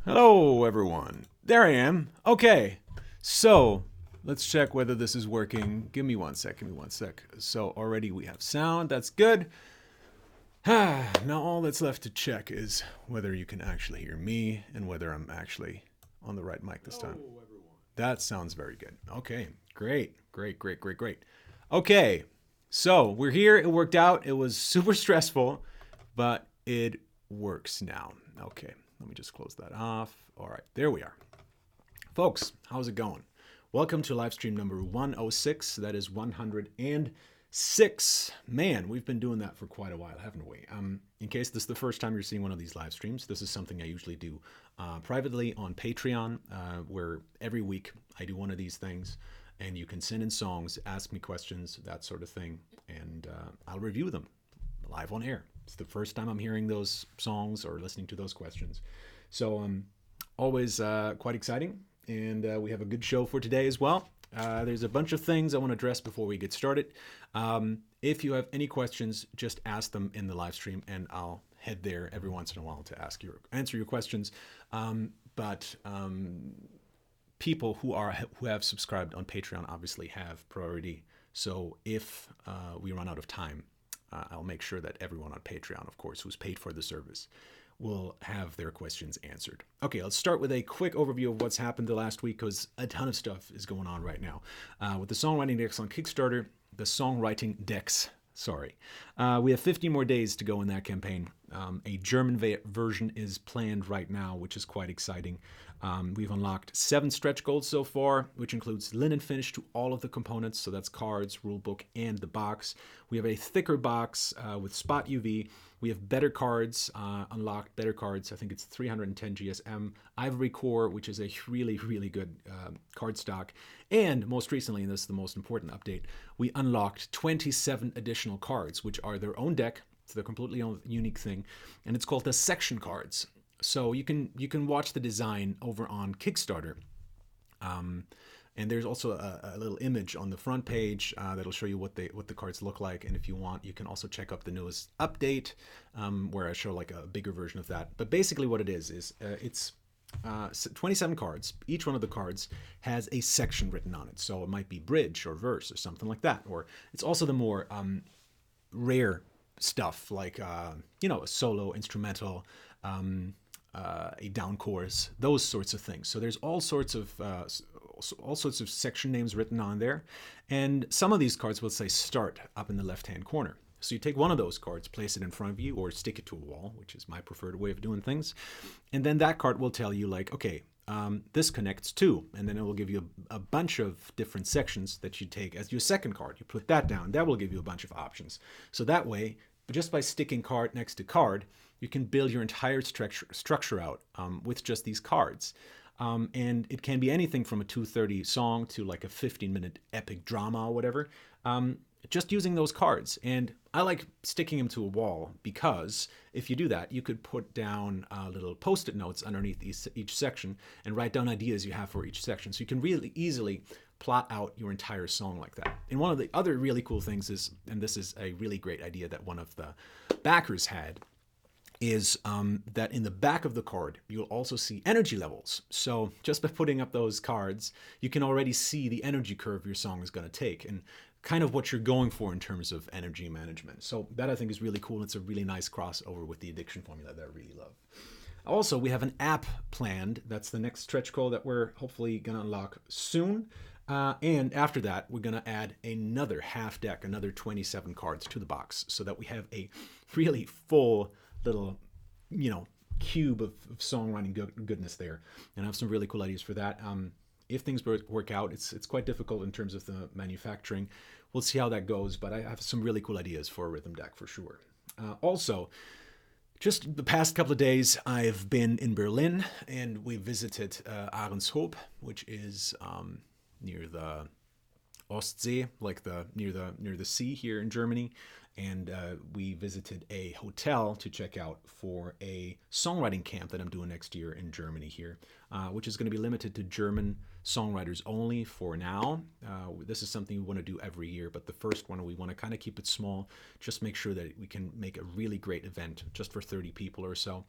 Hello, everyone. There I am. Okay, so let's check whether this is working. Give me one sec. So already we have sound. That's good. Now all that's left to check is whether you can actually hear me and whether I'm actually on the right mic this time. That sounds very good. Okay, great. Okay, so we're here. It worked out. It was super stressful, but it works now. Okay, let me just close that off. All right, there we are. Folks, how's it going? Welcome to live stream number 106. That is 106. Man, we've been doing that for quite a while, haven't we? In case this is the first time you're seeing one of these live streams, this is something I usually do privately on Patreon, where every week I do one of these things, and you can send in songs, ask me questions, that sort of thing, and I'll review them live on air. It's the first time I'm hearing those songs or listening to those questions. So always quite exciting, and we have a good show for today as well. There's a bunch of things I want to address before we get started. If you have any questions, just ask them in the live stream, and I'll head there every once in a while to answer your questions. But people who have subscribed on Patreon obviously have priority. So if we run out of time, I'll make sure that everyone on Patreon, of course, who's paid for the service, will have their questions answered. Okay, let's start with a quick overview of what's happened the last week, because a ton of stuff is going on right now. With the songwriting decks on Kickstarter, the songwriting decks, we have 15 more days to go in that campaign. A German version is planned right now, which is quite exciting. We've unlocked 7 stretch goals so far, which includes linen finish to all of the components. So that's cards, rulebook, and the box. We have a thicker box with spot UV. We have better cards, unlocked better cards. I think it's 310 GSM. Ivory core, which is a really, really good card stock. And most recently, and this is the most important update, we unlocked 27 additional cards, which are their own deck. It's their completely own unique thing. And it's called the section cards. So you can watch the design over on Kickstarter. And there's also a little image on the front page that'll show you what the cards look like. And if you want, you can also check out the newest update where I show like a bigger version of that. But basically what it is it's 27 cards. Each one of the cards has a section written on it. So it might be bridge or verse or something like that. Or it's also the more rare stuff like, a solo, instrumental, a down chorus, those sorts of things. So there's all sorts of section names written on there, and some of these cards will say start up in the left-hand corner. So you take one of those cards, place it in front of you, or stick it to a wall, which is my preferred way of doing things, and then that card will tell you like, okay, this connects to, and then it will give you a bunch of different sections that you take as your second card. You put that down, that will give you a bunch of options. So that way, just by sticking card next to card, you can build your entire structure out with just these cards. And it can be anything from a 2:30 song to like a 15-minute epic drama or whatever, just using those cards. And I like sticking them to a wall because if you do that, you could put down little post-it notes underneath each section and write down ideas you have for each section. So you can really easily plot out your entire song like that. And one of the other really cool things is, and this is a really great idea that one of the backers had, is that in the back of the card, you'll also see energy levels. So just by putting up those cards, you can already see the energy curve your song is going to take and kind of what you're going for in terms of energy management. So that I think is really cool. It's a really nice crossover with the addiction formula that I really love. Also, we have an app planned. That's the next stretch goal that we're hopefully going to unlock soon. And after that, we're going to add another half deck, another 27 cards to the box so that we have a really full little, cube of songwriting goodness there. And I have some really cool ideas for that. If things work out, it's quite difficult in terms of the manufacturing. We'll see how that goes, but I have some really cool ideas for a rhythm deck for sure. Also, just the past couple of days, I've been in Berlin, and we visited Ahrenshoop, which is near the Ostsee, like near the sea here in Germany. And we visited a hotel to check out for a songwriting camp that I'm doing next year in Germany here, which is going to be limited to German songwriters only for now. This is something we want to do every year, but the first one we want to kind of keep it small, just make sure that we can make a really great event just for 30 people or so.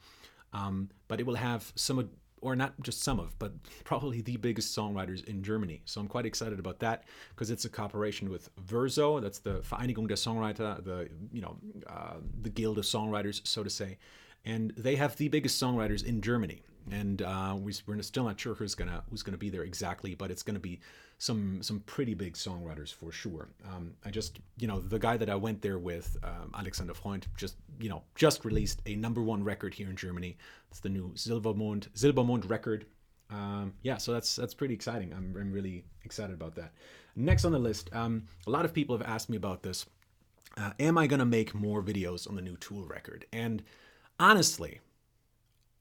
But it will have some or not just some of, but probably the biggest songwriters in Germany. So I'm quite excited about that because it's a cooperation with Verso. That's the Vereinigung der Songwriter, the Guild of Songwriters, so to say. And they have the biggest songwriters in Germany. And we're still not sure who's gonna be there exactly, but it's gonna be some pretty big songwriters for sure. I just, the guy that I went there with, Alexander Freund, just released a #1 record here in Germany. It's the new Silbermond record. So that's pretty exciting. I'm really excited about that. Next on the list, a lot of people have asked me about this. Am I gonna make more videos on the new Tool record? And honestly,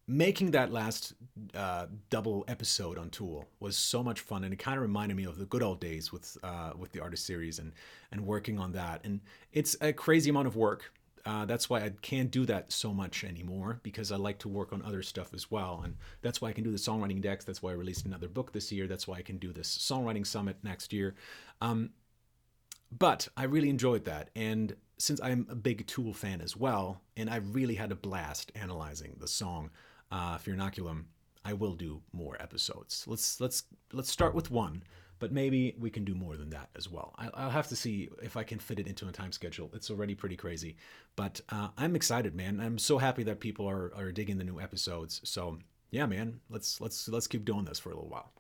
making that last double episode on Tool was so much fun, and it kind of reminded me of the good old days with the artist series and working on that. And it's a crazy amount of work. That's why I can't do that so much anymore, because I like to work on other stuff as well. And that's why I can do the songwriting decks. That's why I released another book this year. That's why I can do this songwriting summit next year. But I really enjoyed that. And since I'm a big Tool fan as well, and I really had a blast analyzing the song Fionaculum, I will do more episodes. Let's start with one, but maybe we can do more than that as well. I'll have to see if I can fit it into a time schedule. It's already pretty crazy, but I'm excited, man. I'm so happy that people are digging the new episodes. So yeah, man, let's keep doing this for a little while.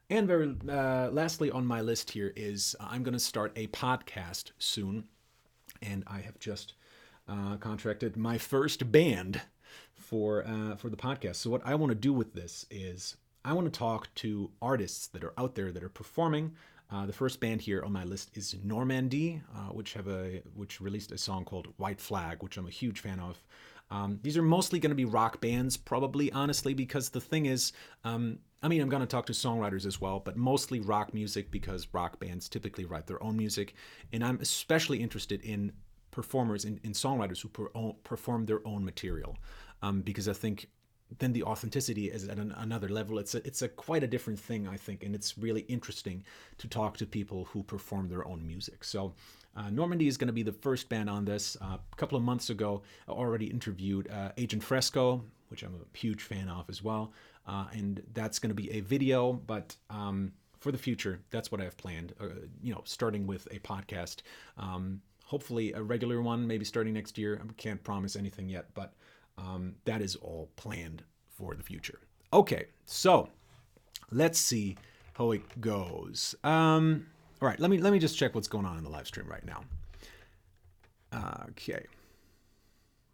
And very lastly on my list here is I'm going to start a podcast soon, and I have just contracted my first band for the podcast. So what I want to do with this is I want to talk to artists that are out there that are performing. The first band here on my list is Normandy, which released a song called White Flag, which I'm a huge fan of. These are mostly going to be rock bands, probably, honestly, because the thing is, I'm going to talk to songwriters as well, but mostly rock music, because rock bands typically write their own music. And I'm especially interested in performers, in songwriters who perform their own material, because I think then the authenticity is at another level. It's a quite a different thing, I think, and it's really interesting to talk to people who perform their own music. So Normandy is going to be the first band on this. A couple of months ago, I already interviewed Agent Fresco, which I'm a huge fan of as well, and that's going to be a video, but for the future, that's what I have planned, starting with a podcast. Hopefully a regular one, maybe starting next year. I can't promise anything yet, but that is all planned for the future. Okay, so let's see how it goes. All right, let me just check what's going on in the live stream right now. Okay.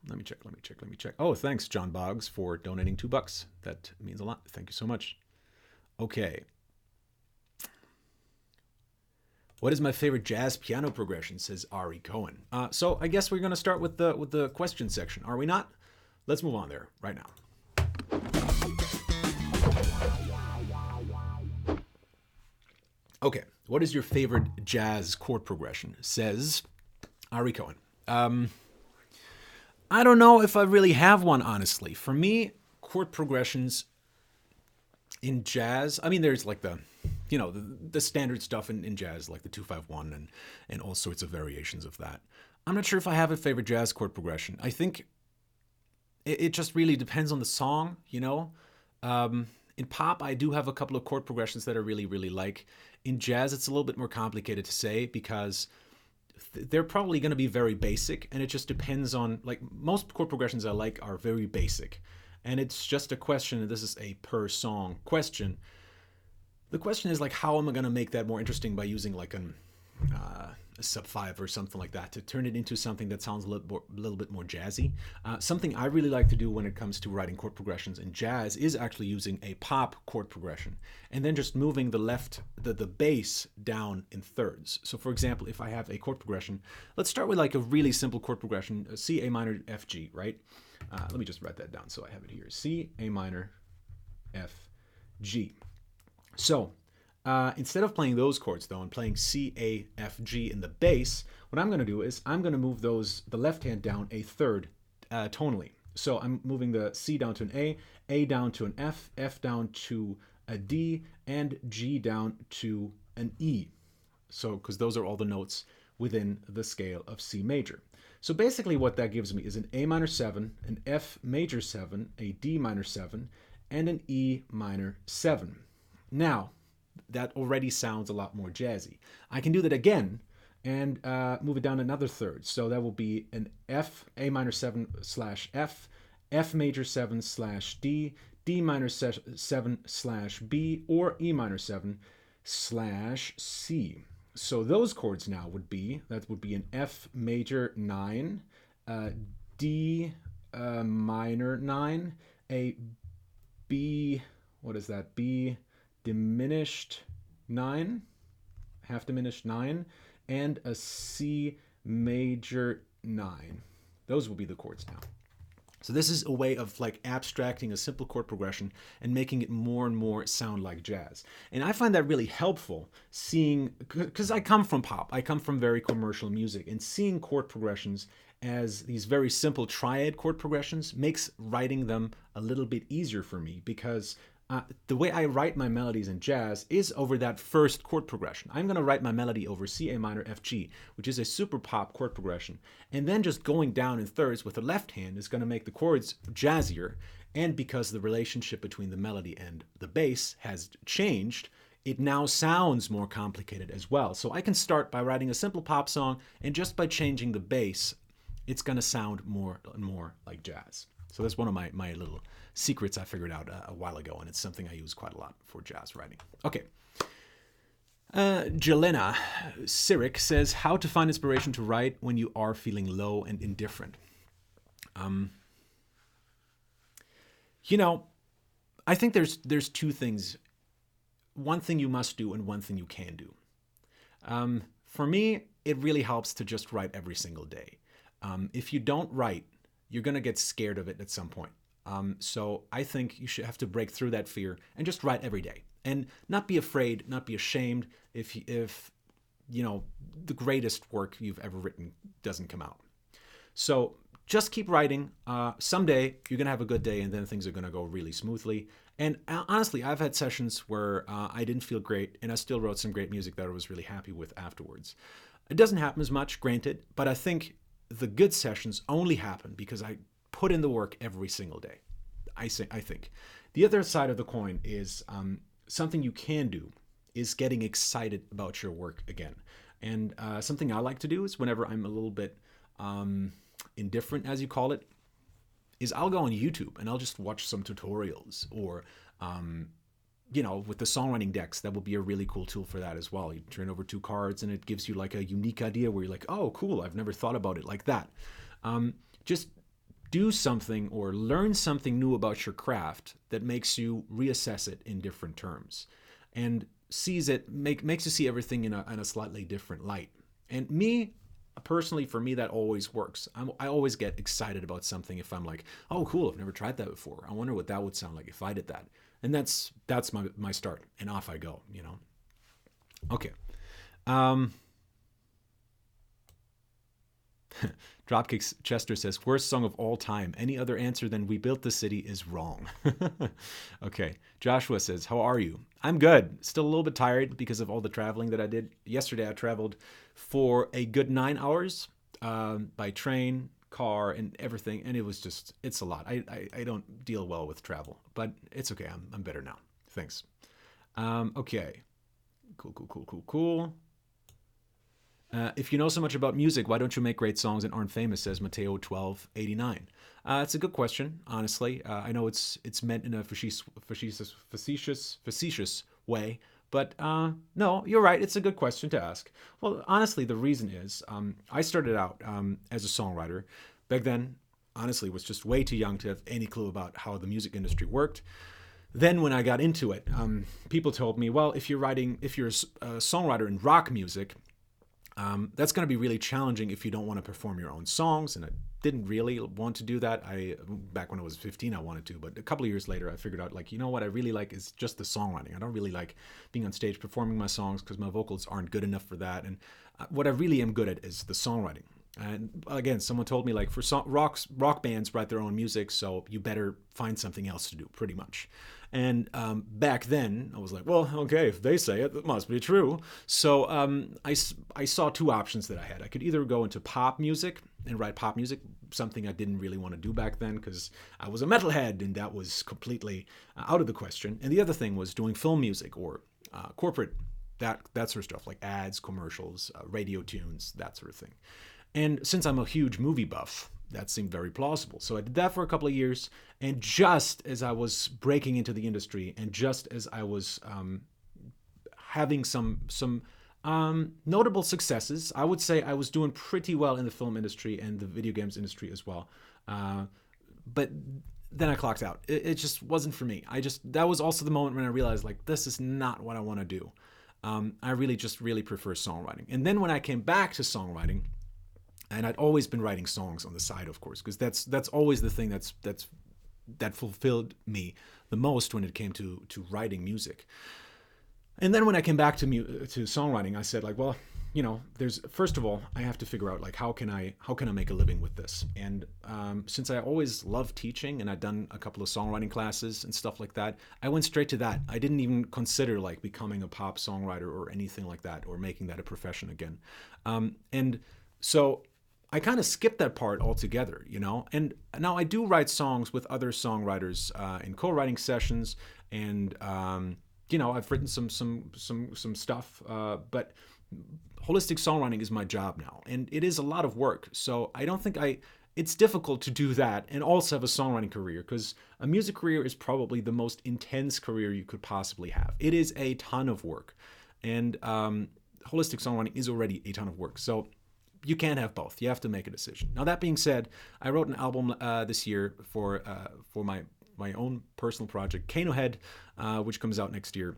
Let me check. Oh, thanks, John Boggs, for donating $2. That means a lot. Thank you so much. Okay. What is my favorite jazz piano progression, says Ari Cohen. So I guess we're going to start with the question section, are we not? Let's move on there right now. Okay, what is your favorite jazz chord progression, says Ari Cohen. I don't know if I really have one, honestly. For me, chord progressions in jazz, there's like the standard stuff in jazz, like the 2-5-1 and all sorts of variations of that. I'm not sure if I have a favorite jazz chord progression. I think it just really depends on the song, In pop, I do have a couple of chord progressions that I really, really like. In jazz, it's a little bit more complicated to say because they're probably going to be very basic, and it just depends on, like, most chord progressions I like are very basic. And it's just a question, and this is a per song question. The question is, like, how am I going to make that more interesting by using, like, a sub-5 or something like that to turn it into something that sounds a little bit more jazzy. Something I really like to do when it comes to writing chord progressions in jazz is actually using a pop chord progression and then just moving the bass down in thirds. So for example, if I have a chord progression, let's start with like a really simple chord progression, C, A minor, F, G, right? Let me just write that down so I have it here. C, A minor, F, G. So instead of playing those chords, though, and playing C, A, F, G in the bass, what I'm going to do is I'm going to move the left hand down a third tonally. So I'm moving the C down to an A down to an F, F down to a D, and G down to an E. So, because those are all the notes within the scale of C major. So basically what that gives me is an A minor 7, an F major 7, a D minor 7, and an E minor 7. Now, that already sounds a lot more jazzy. I can do that again and move it down another third. So that will be an F, A minor 7 slash F, F major 7 slash D, D minor 7 slash B, or E minor 7 slash C. So those chords now would be, that would be an F major 9, D minor 9, a B, what is that? B diminished 9, half diminished 9, and a C major 9. Those will be the chords now. So this is a way of like abstracting a simple chord progression and making it more and more sound like jazz. And I find that really helpful seeing, because I come from pop, I come from very commercial music, and seeing chord progressions as these very simple triad chord progressions makes writing them a little bit easier for me, because the way I write my melodies in jazz is over that first chord progression. I'm going to write my melody over C, A minor, F, G, which is a super pop chord progression. And then just going down in thirds with the left hand is going to make the chords jazzier. And because the relationship between the melody and the bass has changed, it now sounds more complicated as well. So I can start by writing a simple pop song, and just by changing the bass, it's going to sound more and more like jazz. So that's one of my little secrets I figured out a while ago, and it's something I use quite a lot for jazz writing. Okay. Jelena Sirik says, how to find inspiration to write when you are feeling low and indifferent. I think there's two things. One thing you must do and one thing you can do. For me, it really helps to just write every single day. If you don't write, you're going to get scared of it at some point. So I think you should have to break through that fear and just write every day, and not be afraid, not be ashamed if the greatest work you've ever written doesn't come out. So just keep writing. Someday you're going to have a good day, and then things are going to go really smoothly. And honestly, I've had sessions where I didn't feel great, and I still wrote some great music that I was really happy with afterwards. It doesn't happen as much, granted, but I think the good sessions only happen because I put in the work every single day. I think. The other side of the coin is something you can do is getting excited about your work again. And something I like to do is whenever I'm a little bit indifferent, as you call it, is I'll go on YouTube and I'll just watch some tutorials, or with the songwriting decks, that will be a really cool tool for that as well. You turn over 2 cards and it gives you like a unique idea where you're like, oh, cool, I've never thought about it like that. Just do something or learn something new about your craft that makes you reassess it in different terms, and makes you see everything in a slightly different light. And me, personally, for me, that always works. I always get excited about something if I'm like, oh, cool, I've never tried that before. I wonder what that would sound like if I did that. And that's my start, and off I go, Okay. Dropkicks Chester says, worst song of all time. Any other answer than We Built the City is wrong. Okay. Joshua says, how are you? I'm good. Still a little bit tired because of all the traveling that I did. Yesterday I traveled for a good 9 hours by train, car, and everything. And it's a lot. I don't deal well with travel, but it's okay. I'm better now. Thanks. Okay. Cool. If you know so much about music, why don't you make great songs and aren't famous, says Mateo 1289. It's a good question, honestly. I know it's meant in a facetious way, but no, you're right. It's a good question to ask. Well, honestly, the reason is I started out as a songwriter. Back then, honestly, was just way too young to have any clue about how the music industry worked. Then when I got into it, people told me, well, if you're a songwriter in rock music, that's going to be really challenging if you don't want to perform your own songs. And I didn't really want to do that. Back when I was 15, I wanted to. But a couple of years later, I figured out, what I really like is just the songwriting. I don't really like being on stage performing my songs because my vocals aren't good enough for that. And what I really am good at is the songwriting. And again, someone told me, for rock bands write their own music, so you better find something else to do, pretty much. And back then, I was like, well, okay, if they say it, it must be true. So I saw 2 options that I had. I could either go into pop music and write pop music. something I didn't really want to do back then because I was a metalhead and that was completely out of the question. And the other thing was doing film music or corporate, that sort of stuff, like ads, commercials, radio tunes, that sort of thing. And since I'm a huge movie buff, that seemed very plausible. So I did that for a couple of years. And just as I was breaking into the industry and just as I was having some notable successes, I would say I was doing pretty well in the film industry and the video games industry as well. But then I clocked out. It just wasn't for me. That was also the moment when I realized, like, this is not what I want to do. I really prefer songwriting. And then when I came back to songwriting, and I'd always been writing songs on the side, of course, because that's always the thing that fulfilled me the most when it came to writing music. And then when I came back to songwriting, I said, like, well, you know, first of all, I have to figure out, like, how can I make a living with this? And since I always loved teaching and I'd done a couple of songwriting classes and stuff like that, I went straight to that. I didn't even consider, like, becoming a pop songwriter or anything like that or making that a profession again. And so I kind of skipped that part altogether, you know. And now I do write songs with other songwriters in co-writing sessions, and you know, I've written some stuff, but holistic songwriting is my job now, and it is a lot of work. So I don't think it's difficult to do that and also have a songwriting career, because a music career is probably the most intense career you could possibly have. It is a ton of work, and holistic songwriting is already a ton of work. So you can't have both. You have to make a decision. Now, that being said, I wrote an album this year for my own personal project, Kano Head, which comes out next year.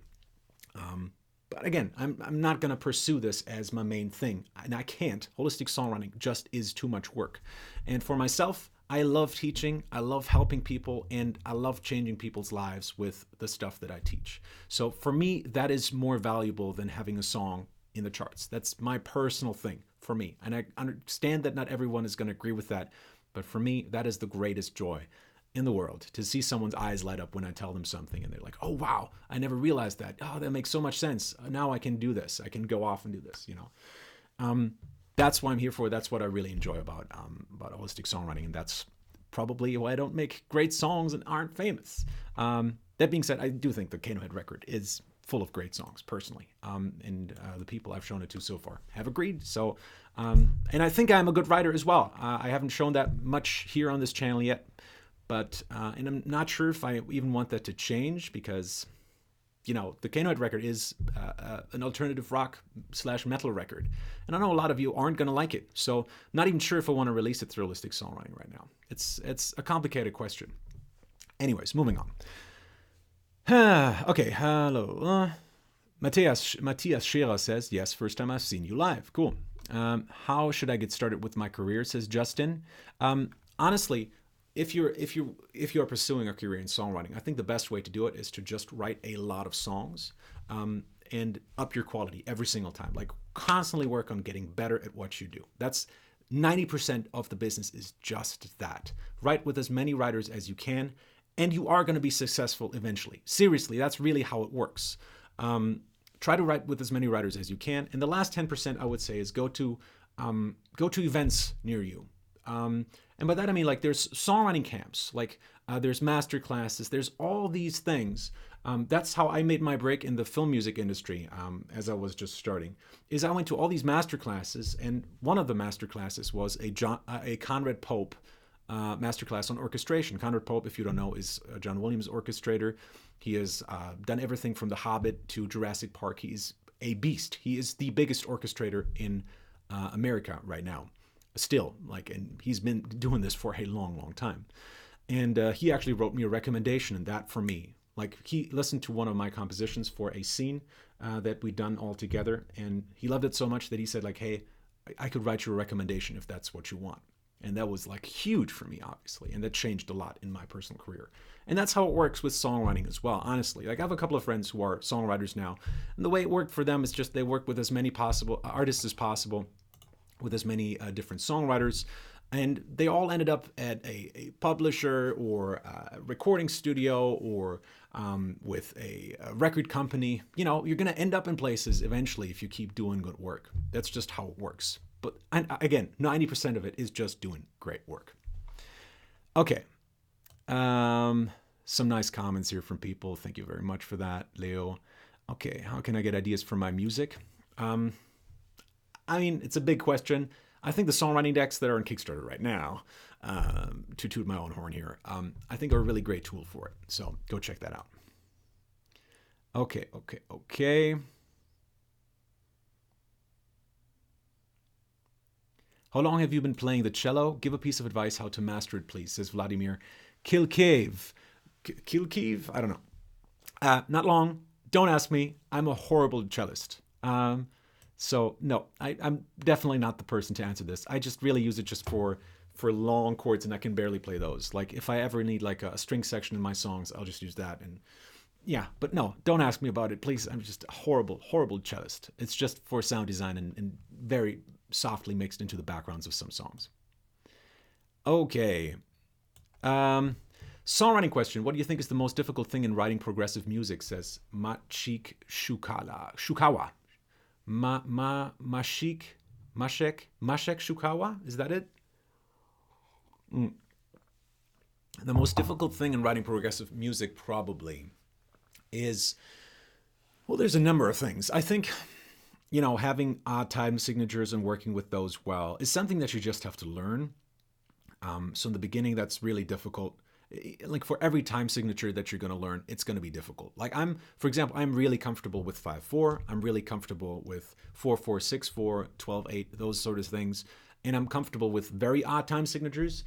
But again, I'm not going to pursue this as my main thing, and I can't. Holistic songwriting just is too much work. And for myself, I love teaching, I love helping people, and I love changing people's lives with the stuff that I teach. So for me, that is more valuable than having a song in the charts. That's my personal thing for me. And I understand that not everyone is going to agree with that, but for me, that is the greatest joy in the world, to see someone's eyes light up when I tell them something and they're like, oh, wow, I never realized that. Oh, that makes so much sense. Now I can do this. I can go off and do this, you know. That's what I'm here for. That's what I really enjoy about holistic songwriting, and that's probably why I don't make great songs and aren't famous. That being said, I do think the Kano Head record is full of great songs, personally, and the people I've shown it to so far have agreed. So, and I think I'm a good writer as well. I haven't shown that much here on this channel yet, but and I'm not sure if I even want that to change, because, you know, the Kano Head record is an alternative rock / metal record, and I know a lot of you aren't going to like it. So, not even sure if I want to release it through holistic songwriting right now. It's a complicated question. Anyways, moving on. Okay, hello. Matthias Scherer says, yes, first time I've seen you live. Cool. How should I get started with my career, says Justin. Honestly, if you're pursuing a career in songwriting, I think the best way to do it is to just write a lot of songs and up your quality every single time. Like, constantly work on getting better at what you do. That's 90% of the business, is just that. Write with as many writers as you can, and you are going to be successful eventually. Seriously, that's really how it works. Try to write with as many writers as you can. And the last 10%, I would say, is go to events near you. And by that I mean, like, there's songwriting camps, like there's master classes, there's all these things. That's how I made my break in the film music industry, as I was just starting, is I went to all these master classes, and one of the master classes was a Conrad Pope masterclass on orchestration. Conrad Pope, if you don't know, is John Williams' orchestrator. He has done everything from The Hobbit to Jurassic Park. He's a beast. He is the biggest orchestrator in America right now. Still, like, and he's been doing this for a long, long time. And he actually wrote me a recommendation, and that for me, like, he listened to one of my compositions for a scene that we'd done all together, and he loved it so much that he said, like, hey, I could write you a recommendation if that's what you want. And that was, like, huge for me, obviously, and that changed a lot in my personal career. And that's how it works with songwriting as well, honestly. Like, I have a couple of friends who are songwriters now, and the way it worked for them is just they work with as many possible artists as possible, with as many different songwriters, and they all ended up at a publisher or a recording studio or with a record company. You know, you're going to end up in places eventually if you keep doing good work. That's just how it works. But again, 90% of it is just doing great work. Okay. Some nice comments here from people. Thank you very much for that, Leo. Okay, how can I get ideas for my music? Um, I mean, it's a big question. I think the songwriting decks that are on Kickstarter right now, to toot my own horn here, I think are a really great tool for it. So go check that out. Okay. How long have you been playing the cello? Give a piece of advice how to master it, please, says Vladimir Kilkeev. Kilkeev? I don't know. Not long. Don't ask me. I'm a horrible cellist. So no, I'm definitely not the person to answer this. I just really use it just for long chords, and I can barely play those. Like if I ever need like a string section in my songs, I'll just use that. And yeah, but no, don't ask me about it, please. I'm just a horrible cellist. It's just for sound design and very softly mixed into the backgrounds of some songs. Okay. Songwriting question. What do you think is the most difficult thing in writing progressive music, says Mashik Shukawa. Mashik Mashek Shukawa? Is that it? The most difficult thing in writing progressive music probably is, well, there's a number of things. I think, having odd time signatures and working with those well is something that you just have to learn. So in the beginning, that's really difficult. Like for every time signature that you're going to learn, it's going to be difficult. Like for example, I'm really comfortable with 5/4. I'm really comfortable with 4/4, 6/4, 12/8, those sort of things. And I'm comfortable with very odd time signatures.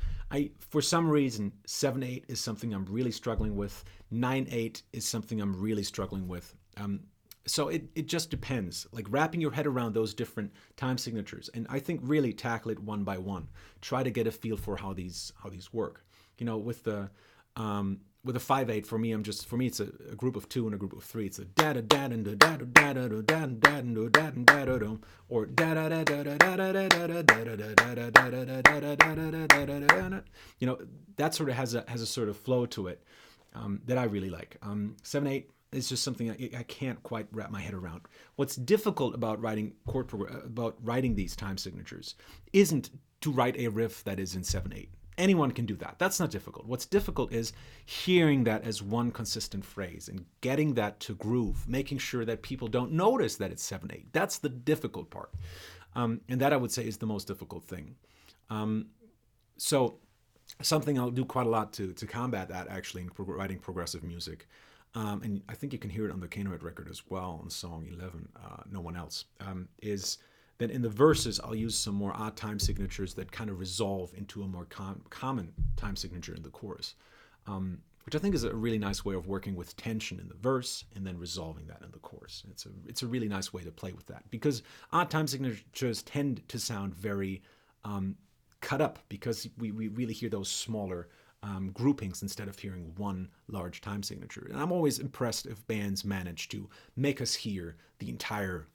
For some reason, 7/8 is something I'm really struggling with. 9/8 is something I'm really struggling with. So it just depends. Like wrapping your head around those different time signatures, and I think really tackle it one by one. Try to get a feel for how these work. With a 5/8, for me it's a group of 2 and a group of 3. It's a da da da da da da da da da da da da da da da, or da da da da da da da da da da da da da. That sort of has a sort of flow to it that I really like. 7/8 is just something I can't quite wrap my head around. What's difficult about writing these time signatures isn't to write a riff that is in 7/8. Anyone can do that. That's not difficult. What's difficult is hearing that as one consistent phrase and getting that to groove, making sure that people don't notice that it's 7/8. That's the difficult part. And that I would say is the most difficult thing. So something I'll do quite a lot to combat that actually in writing progressive music. And I think you can hear it on the Canoid record as well on song 11, No One Else, is that in the verses, I'll use some more odd time signatures that kind of resolve into a more common time signature in the chorus, which I think is a really nice way of working with tension in the verse and then resolving that in the chorus. It's a really nice way to play with that, because odd time signatures tend to sound very cut up, because we really hear those smaller groupings instead of hearing one large time signature. And I'm always impressed if bands manage to make us hear the entire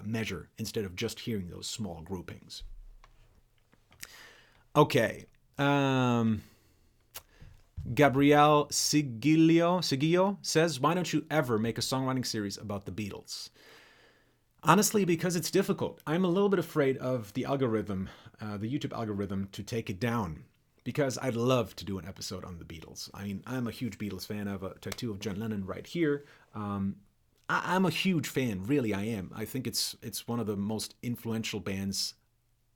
measure instead of just hearing those small groupings. Okay. Gabrielle Sigillo says, why don't you ever make a songwriting series about the Beatles? Honestly, because it's difficult. I'm a little bit afraid of the algorithm, the YouTube algorithm, to take it down, because I'd love to do an episode on the Beatles. I mean, I'm a huge Beatles fan. I have a tattoo of John Lennon right here. I'm a huge fan, really, I am. I think it's one of the most influential bands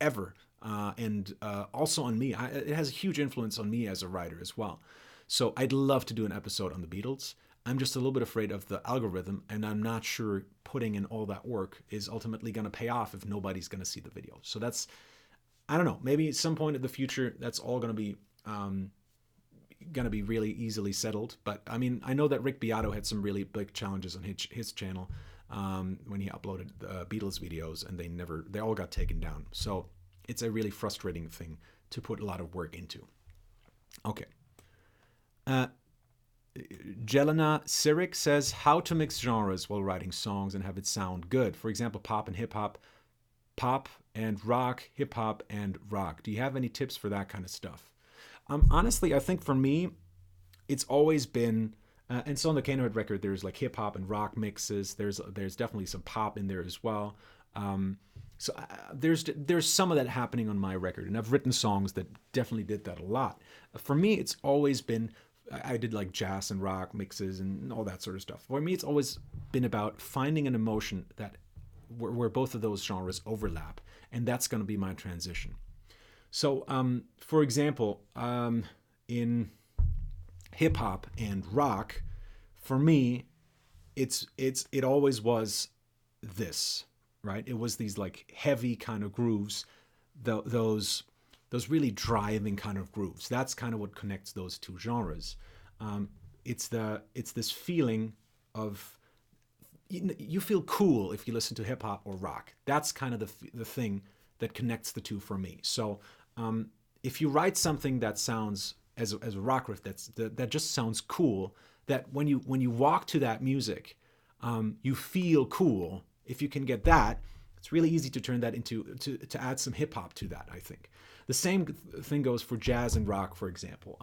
ever, and also on me. It has a huge influence on me as a writer as well. So I'd love to do an episode on the Beatles. I'm just a little bit afraid of the algorithm, and I'm not sure putting in all that work is ultimately going to pay off if nobody's going to see the video. So that's, I don't know, maybe at some point in the future, that's all going to be really easily settled. But I mean, I know that Rick Beato had some really big challenges on his channel when he uploaded Beatles videos, and they all got taken down. So it's a really frustrating thing to put a lot of work into. Okay. Jelena Sirik says, how to mix genres while writing songs and have it sound good. For example, pop and hip-hop, pop and rock, hip-hop and rock. Do you have any tips for that kind of stuff? Honestly, I think for me, it's always been, and so on the Canoid record, there's like hip-hop and rock mixes. There's definitely some pop in there as well. There's some of that happening on my record, and I've written songs that definitely did that a lot. For me, it's always been, I did like jazz and rock mixes and all that sort of stuff. For me, it's always been about finding an emotion that where both of those genres overlap, and that's going to be my transition. So, for example, in hip hop and rock, for me, it always was this, right? It was these like heavy kind of grooves, those really driving kind of grooves. That's kind of what connects those two genres. It's this feeling of you feel cool if you listen to hip hop or rock. That's kind of the thing that connects the two for me. So if you write something that sounds as a rock riff that just sounds cool, that when you walk to that music, you feel cool. If you can get that, it's really easy to turn that into to add some hip hop to that. I think the same thing goes for jazz and rock, for example.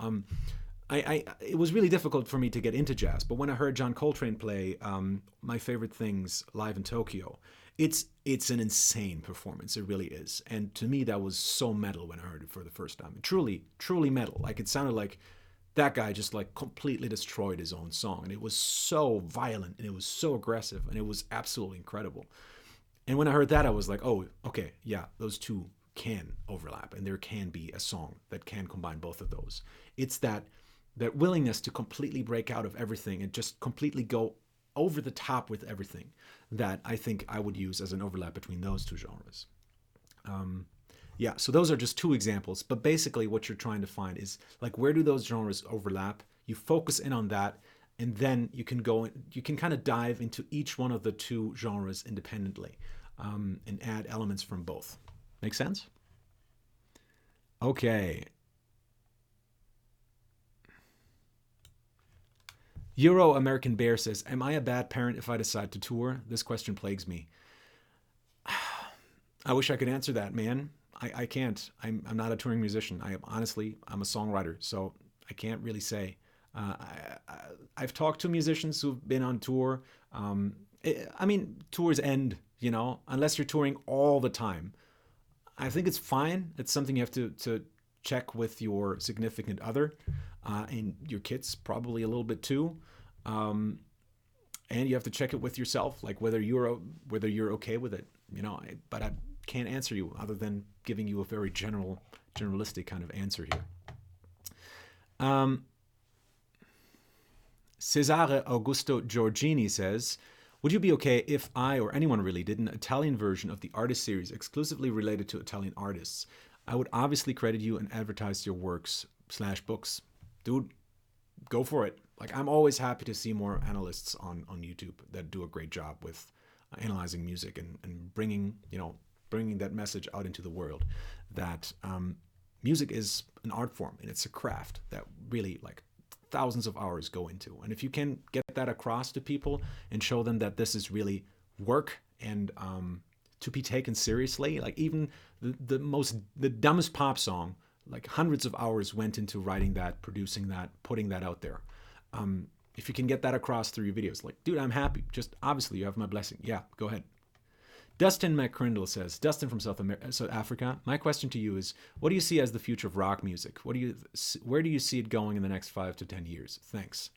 It was really difficult for me to get into jazz, but when I heard John Coltrane play My Favorite Things live in Tokyo, it's an insane performance. It really is. And to me, that was so metal when I heard it for the first time. Truly, truly metal. Like, it sounded like that guy just like completely destroyed his own song. And it was so violent and it was so aggressive and it was absolutely incredible. And when I heard that, I was like, oh, okay, yeah, those two can overlap and there can be a song that can combine both of those. It's that willingness to completely break out of everything and just completely go over the top with everything that I think I would use as an overlap between those two genres. Yeah, so those are just two examples, but basically what you're trying to find is like, where do those genres overlap? You focus in on that, and then you can kind of dive into each one of the two genres independently and add elements from both. Make sense? Okay. Euro American Bear says, am I a bad parent if I decide to tour? This question plagues me. I wish I could answer that, man. I can't. I'm not a touring musician. I'm a songwriter, so I can't really say. I've talked to musicians who've been on tour. Tours end, unless you're touring all the time. I think it's fine. It's something you have to check with your significant other, and your kids probably a little bit too. And you have to check it with yourself, like whether you're okay with it, but I can't answer you other than giving you a very generalistic kind of answer here. Cesare Augusto Giorgini says, would you be okay if I or anyone really did an Italian version of the artist series exclusively related to Italian artists? I would obviously credit you and advertise your works/books. Dude, go for it. Like, I'm always happy to see more analysts on YouTube that do a great job with analyzing music and bringing that message out into the world that music is an art form and it's a craft that really like thousands of hours go into. And if you can get that across to people and show them that this is really work and to be taken seriously, like even the dumbest pop song, like hundreds of hours went into writing that, producing that, putting that out there. If you can get that across through your videos, like, dude, I'm happy. Just obviously you have my blessing. Yeah, go ahead. Dustin McCrindle says, Dustin from South Africa, my question to you is, what do you see as the future of rock music? Where do you see it going in the next 5 to 10 years? Thanks.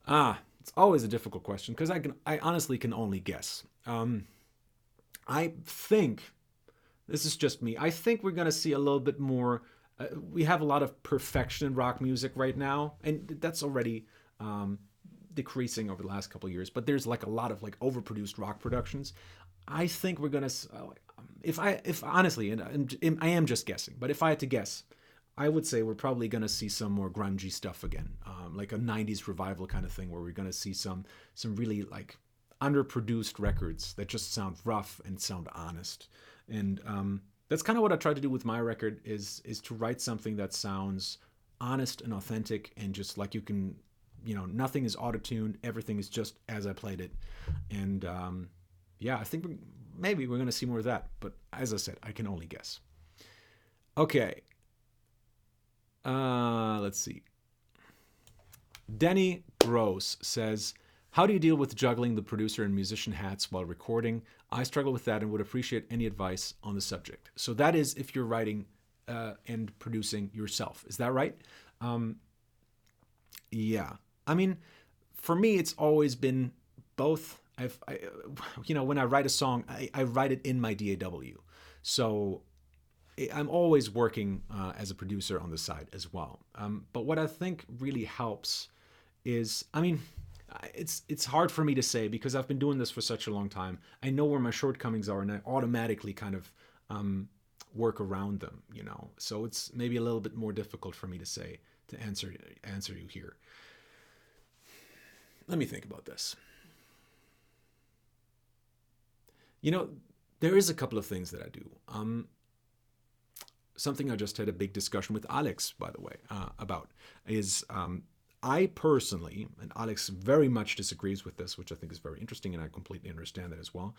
It's always a difficult question because I honestly can only guess. I think, this is just me, I think we're going to see a little bit more. We have a lot of perfection in rock music right now, and that's already decreasing over the last couple of years, but there's like a lot of like overproduced rock productions. I think we're gonna, if honestly, and I am just guessing, but if I had to guess, I would say we're probably gonna see some more grungy stuff again, like a '90s revival kind of thing, where we're gonna see some really like underproduced records that just sound rough and sound honest, and that's kind of what I try to do with my record is to write something that sounds honest and authentic, and just like you can, nothing is auto-tuned, everything is just as I played it, and yeah, I think maybe we're going to see more of that. But as I said, I can only guess. Okay. Let's see. Denny Gross says, How do you deal with juggling the producer and musician hats while recording? I struggle with that and would appreciate any advice on the subject. So that is if you're writing and producing yourself. Is that right? Yeah. I mean, for me, it's always been both. When I write a song, I write it in my DAW. So I'm always working as a producer on the side as well. But what I think really helps is, I mean, it's hard for me to say because I've been doing this for such a long time. I know where my shortcomings are, and I automatically kind of work around them. So it's maybe a little bit more difficult for me to say to answer you here. Let me think about this. There is a couple of things that I do. Something I just had a big discussion with Alex, by the way, about is I personally, and Alex very much disagrees with this, which I think is very interesting, and I completely understand that as well.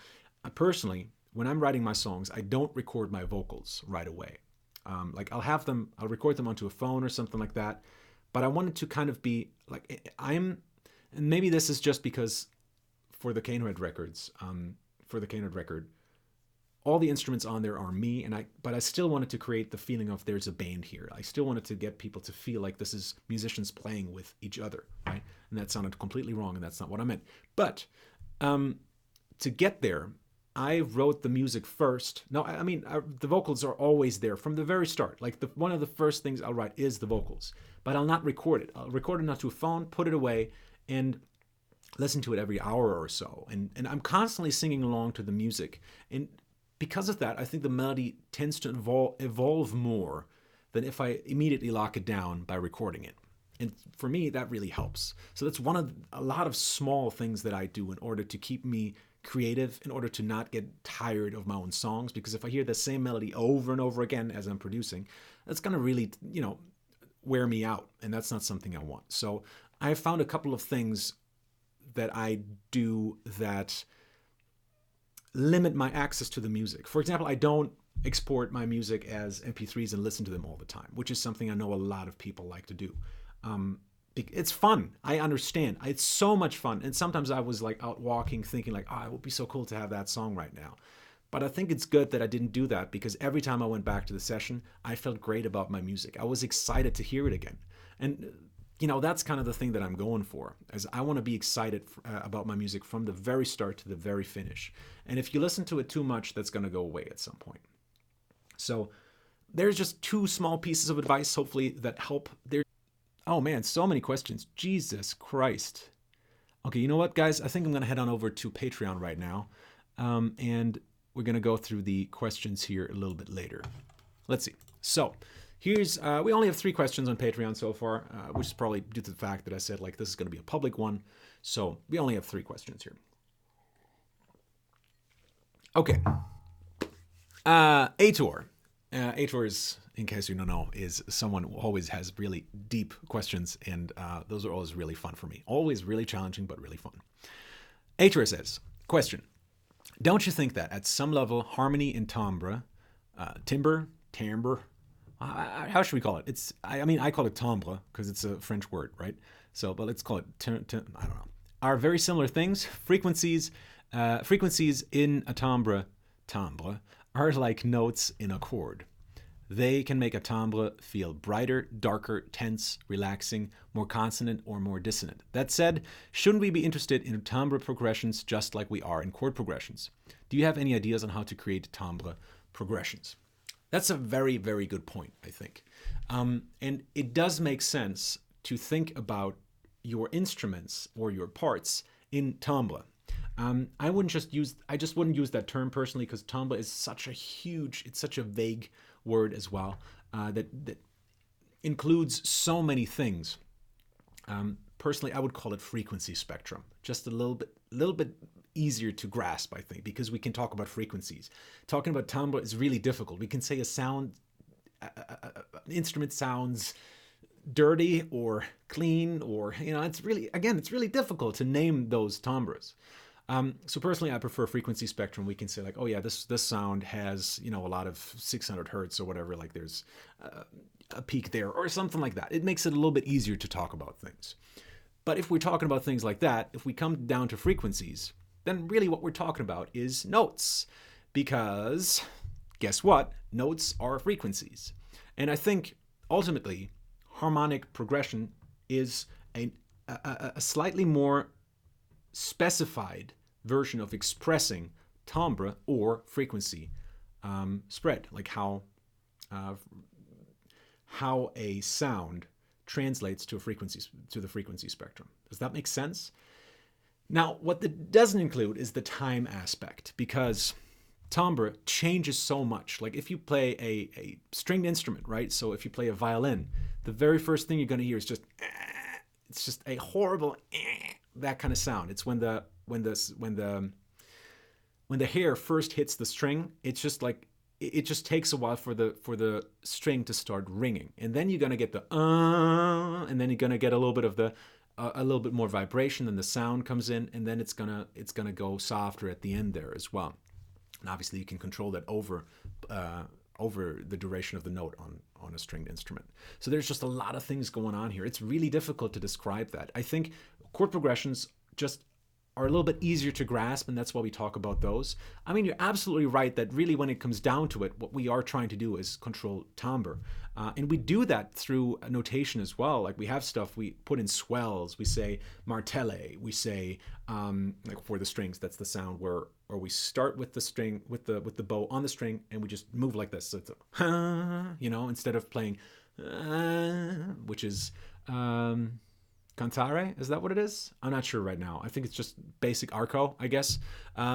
Personally, when I'm writing my songs, I don't record my vocals right away. I'll record them onto a phone or something like that, but I want it to kind of be like and maybe this is just because for the Canehead records, all the instruments on there are me, but I still wanted to create the feeling of there's a band here. I still wanted to get people to feel like this is musicians playing with each other, right? And that sounded completely wrong, and that's not what I meant. But to get there, I wrote the music first. No, I mean, the vocals are always there from the very start. Like one of the first things I'll write is the vocals, but I'll not record it. I'll record it onto a phone, put it away, and listen to it every hour or so. And I'm constantly singing along to the music. And because of that, I think the melody tends to evolve more than if I immediately lock it down by recording it. And for me, that really helps. So that's a lot of small things that I do in order to keep me creative, in order to not get tired of my own songs. Because if I hear the same melody over and over again as I'm producing, that's going to really, wear me out. And that's not something I want. So I found a couple of things that I do that limit my access to the music. For example, I don't export my music as MP3s and listen to them all the time, which is something I know a lot of people like to do. It's fun. I understand. It's so much fun. And sometimes I was like out walking thinking like, it would be so cool to have that song right now. But I think it's good that I didn't do that because every time I went back to the session, I felt great about my music. I was excited to hear it again. And that's kind of the thing that I'm going for, as I want to be excited about my music from the very start to the very finish. And if you listen to it too much, that's going to go away at some point. So there's just two small pieces of advice, hopefully, that help. Oh man, so many questions. Jesus Christ. Okay, you know what, guys? I think I'm going to head on over to Patreon right now. And we're going to go through the questions here a little bit later. Let's see. So here's, we only have 3 questions on Patreon so far, which is probably due to the fact that I said like this is going to be a public one. So we only have 3 questions here. Okay. Aitor. Aitor is, in case you don't know, is someone who always has really deep questions, and those are always really fun for me. Always really challenging, but really fun. Aitor says, question, don't you think that at some level harmony in timbre, how should we call it? I call it timbre because it's a French word, right? So, but let's call it, I don't know, are very similar things. Frequencies in a timbre are like notes in a chord. They can make a timbre feel brighter, darker, tense, relaxing, more consonant, or more dissonant. That said, shouldn't we be interested in timbre progressions just like we are in chord progressions? Do you have any ideas on how to create timbre progressions? That's a very, very good point, I think. And it does make sense to think about your instruments or your parts in timbre. I just wouldn't use that term personally because timbre is it's such a vague word as well, that includes so many things. Personally, I would call it frequency spectrum, just a little bit easier to grasp, I think, because we can talk about frequencies. Talking about timbre is really difficult. We can say an instrument sounds dirty or clean, or it's really difficult to name those timbres. So personally, I prefer frequency spectrum. We can say like, oh yeah, this sound has, a lot of 600 hertz or whatever, like there's a peak there or something like that. It makes it a little bit easier to talk about things. But if we're talking about things like that, if we come down to frequencies, then really what we're talking about is notes. Because guess what? Notes are frequencies. And I think ultimately, harmonic progression is a slightly more specified version of expressing timbre or frequency spread, like how a sound translates to the frequency spectrum. Does that make sense? Now, what that doesn't include is the time aspect, because timbre changes so much. Like if you play a stringed instrument, right? So if you play a violin, the very first thing you're going to hear is just it's just a horrible that kind of sound. It's when the hair first hits the string, it's just like it just takes a while for the string to start ringing, and then you're gonna get the and then you're gonna get a little bit of the a little bit more vibration, and the sound comes in, and then it's gonna go softer at the end there as well. And obviously you can control that over the duration of the note on a stringed instrument. So there's just a lot of things going on here. It's really difficult to describe that. I think chord progressions just are a little bit easier to grasp, and that's why we talk about those. I mean, you're absolutely right that really when it comes down to it, what we are trying to do is control timbre. And we do that through a notation as well. Like we have stuff, we put in swells, we say martelle, we say, like for the strings, that's the sound where we start with the string, with the bow on the string, and we just move like this. So it's a, instead of playing, which is, cantare, is that what it is? I'm not sure right now. I think it's just basic arco, I guess.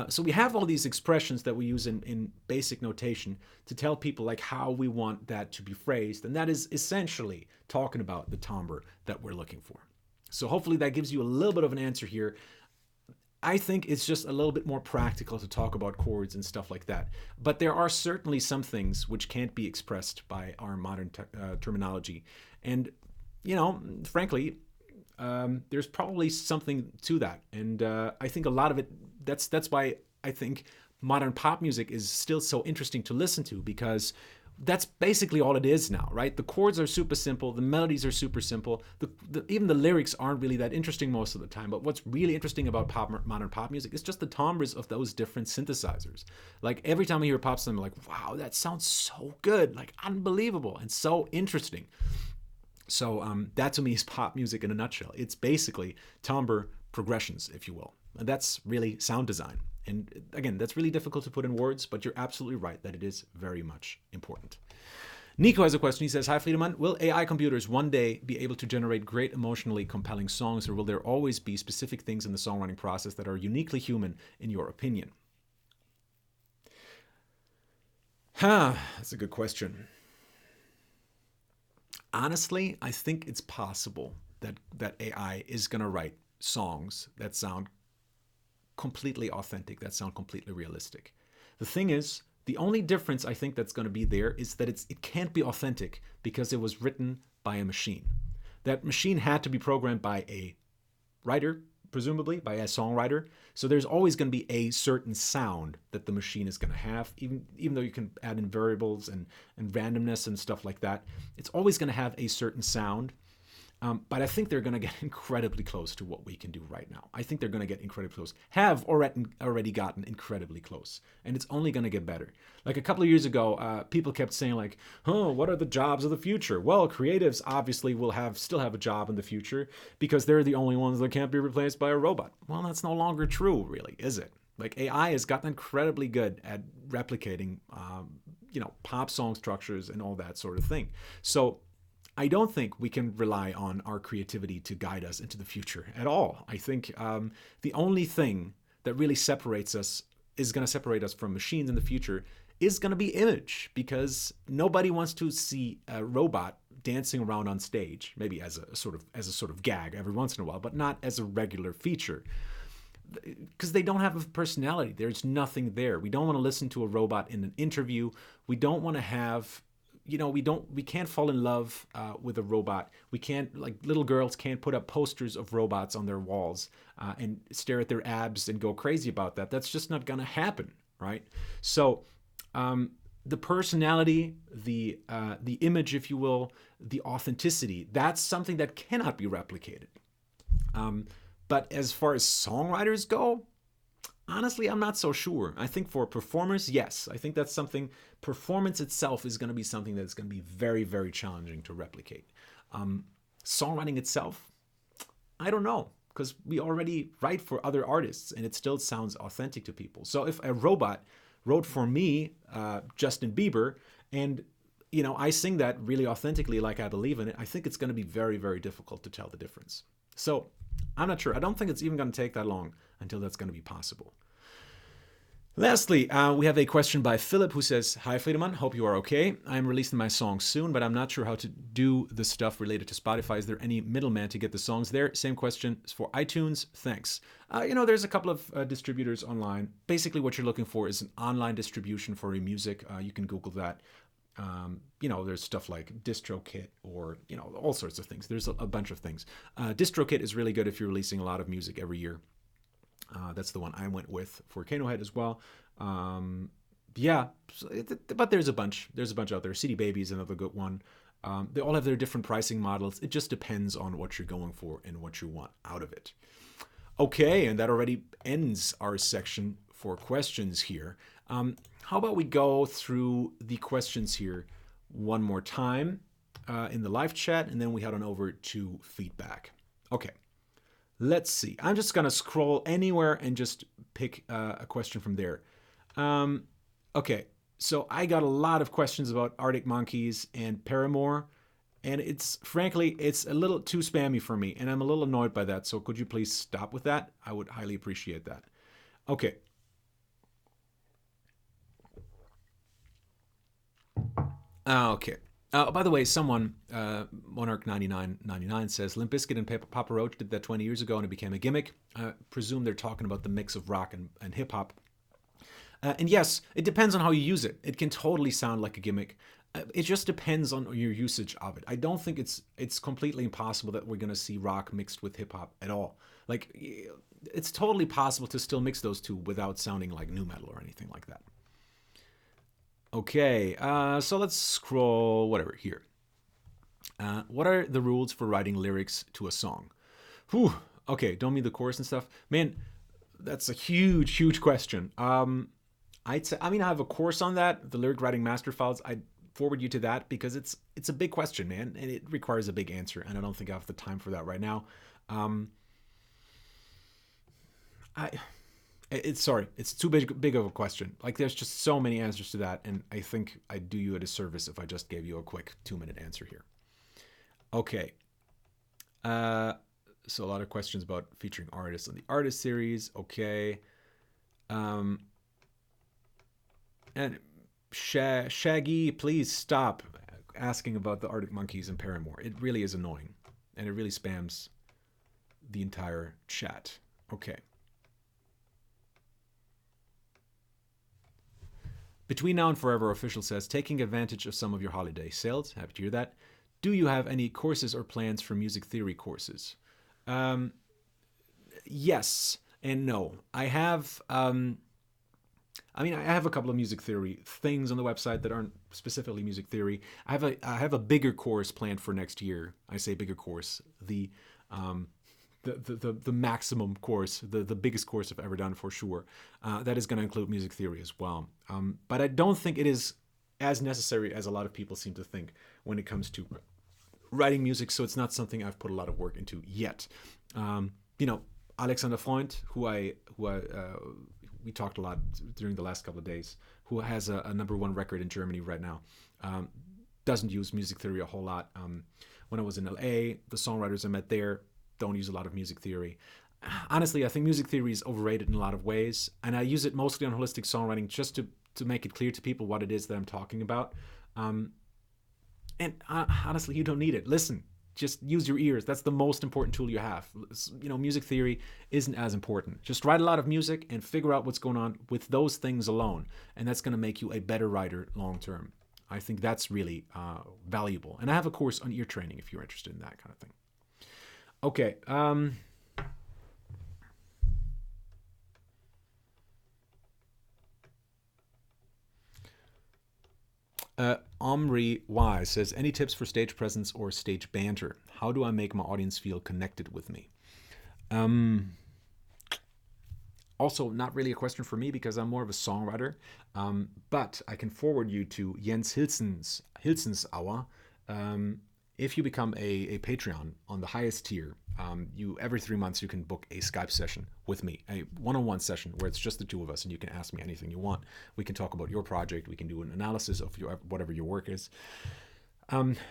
So we have all these expressions that we use in basic notation to tell people like how we want that to be phrased, and that is essentially talking about the timbre that we're looking for. So hopefully that gives you a little bit of an answer here. I think it's just a little bit more practical to talk about chords and stuff like that. But there are certainly some things which can't be expressed by our modern terminology. And, frankly, there's probably something to that, and I think a lot of it. That's why I think modern pop music is still so interesting to listen to, because that's basically all it is now, right? The chords are super simple, the melodies are super simple, even the lyrics aren't really that interesting most of the time. But what's really interesting about modern pop music is just the timbres of those different synthesizers. Like every time I hear a pop song, I'm like, wow, that sounds so good, like unbelievable and so interesting. So that to me is pop music in a nutshell. It's basically timbre progressions, if you will. And that's really sound design. And again, that's really difficult to put in words, but you're absolutely right that it is very much important. Nico has a question. He says, hi, Friedemann. Will AI computers one day be able to generate great emotionally compelling songs, or will there always be specific things in the songwriting process that are uniquely human, in your opinion? That's a good question. Honestly, I think it's possible that AI is going to write songs that sound completely authentic, that sound completely realistic. The thing is, the only difference I think that's going to be there is that it can't be authentic because it was written by a machine. That machine had to be programmed by a writer, presumably by a songwriter. So there's always going to be a certain sound that the machine is going to have, even though you can add in variables and randomness and stuff like that. It's always going to have a certain sound. But I think they're going to get incredibly close to what we can do right now. I think they're going to get incredibly close, have already gotten incredibly close, and it's only going to get better. Like a couple of years ago, people kept saying like, oh, what are the jobs of the future? Well, creatives obviously will still have a job in the future because they're the only ones that can't be replaced by a robot. Well, that's no longer true, really, is it? Like AI has gotten incredibly good at replicating, pop song structures and all that sort of thing. So I don't think we can rely on our creativity to guide us into the future at all. I think the only thing that really is going to separate us from machines in the future is going to be image, because nobody wants to see a robot dancing around on stage, maybe as a sort of gag every once in a while, but not as a regular feature. Because they don't have a personality. There's nothing there. We don't want to listen to a robot in an interview. We don't want to have, we can't fall in love with a robot. We can't, like little girls can't put up posters of robots on their walls and stare at their abs and go crazy about that. That's just not going to happen, right? So the personality, the image, if you will, the authenticity, that's something that cannot be replicated. But as far as songwriters go, honestly, I'm not so sure. I think for performers, yes. I think that's something, performance itself is going to be something that's going to be very, very challenging to replicate. Songwriting itself, I don't know, because we already write for other artists and it still sounds authentic to people. So if a robot wrote for me, Justin Bieber, and I sing that really authentically like I believe in it, I think it's going to be very, very difficult to tell the difference. So I'm not sure. I don't think it's even going to take that long until that's going to be possible. Lastly, we have a question by Philip who says, "Hi Friedemann, hope you are okay. I'm releasing my song soon, but I'm not sure how to do the stuff related to Spotify. Is there any middleman to get the songs there? Same question for iTunes. Thanks." There's a couple of distributors online. Basically, what you're looking for is an online distribution for your music. You can Google that. There's stuff like DistroKit or, all sorts of things. There's a bunch of things. DistroKit is really good if you're releasing a lot of music every year. That's the one I went with for Kano Head as well. But there's a bunch. There's a bunch out there. CD Baby is another good one. They all have their different pricing models. It just depends on what you're going for and what you want out of it. Okay, and that already ends our section for questions here. How about we go through the questions here one more time in the live chat, and then we head on over to feedback. Okay. Let's see. I'm just going to scroll anywhere and just pick a question from there. Okay, so I got a lot of questions about Arctic Monkeys and Paramore, and it's a little too spammy for me, and I'm a little annoyed by that, so could you please stop with that? I would highly appreciate that. Okay. Okay. By the way, someone, Monarch9999 says, Limp Bizkit and Papa Roach did that 20 years ago and it became a gimmick. I presume they're talking about the mix of rock and hip-hop. And yes, it depends on how you use it. It can totally sound like a gimmick. It just depends on your usage of it. I don't think it's completely impossible that we're going to see rock mixed with hip-hop at all. Like, it's totally possible to still mix those two without sounding like nu metal or anything like that. Okay, so let's scroll, whatever, here. What are the rules for writing lyrics to a song? Whew, okay, don't mean the chorus and stuff. Man, that's a huge, huge question. I have a course on that, the lyric writing master files. I'd forward you to that because it's a big question, man, and it requires a big answer, and I don't think I have the time for that right now. It's too big of a question. Like, there's just so many answers to that, and I think I'd do you a disservice if I just gave you a quick 2-minute answer here. Okay. So a lot of questions about featuring artists on the artist series. Okay. And Shaggy, please stop asking about the Arctic Monkeys and Paramore. It really is annoying, and it really spams the entire chat. Okay. Between Now and Forever Official says, taking advantage of some of your holiday sales. Happy to hear that. Do you have any courses or plans for music theory courses? Yes and no. I have I have a couple of music theory things on the website that aren't specifically music theory. I have a bigger course planned for next year. I say bigger course. The maximum course, the biggest course I've ever done for sure. That is going to include music theory as well. But I don't think it is as necessary as a lot of people seem to think when it comes to writing music. So it's not something I've put a lot of work into yet. Alexander Freund, who we talked a lot during the last couple of days, who has a #1 record in Germany right now, doesn't use music theory a whole lot. When I was in LA, the songwriters I met there don't use a lot of music theory. Honestly, I think music theory is overrated in a lot of ways, and I use it mostly on holistic songwriting just to make it clear to people what it is that I'm talking about. Honestly, you don't need it. Listen, just use your ears. That's the most important tool you have. Music theory isn't as important. Just write a lot of music and figure out what's going on with those things alone, and that's going to make you a better writer long term. I think that's really valuable. And I have a course on ear training if you're interested in that kind of thing. Okay. Omri Y says, any tips for stage presence or stage banter? How do I make my audience feel connected with me? Um, Also, not really a question for me because I'm more of a songwriter, but I can forward you to Jens Hilson's hour. Um, if you become a Patreon on the highest tier, you every 3 months you can book a Skype session with me, a one-on-one session where it's just the two of us, and you can ask me anything you want. We can talk about your project. We can do an analysis of your whatever your work is.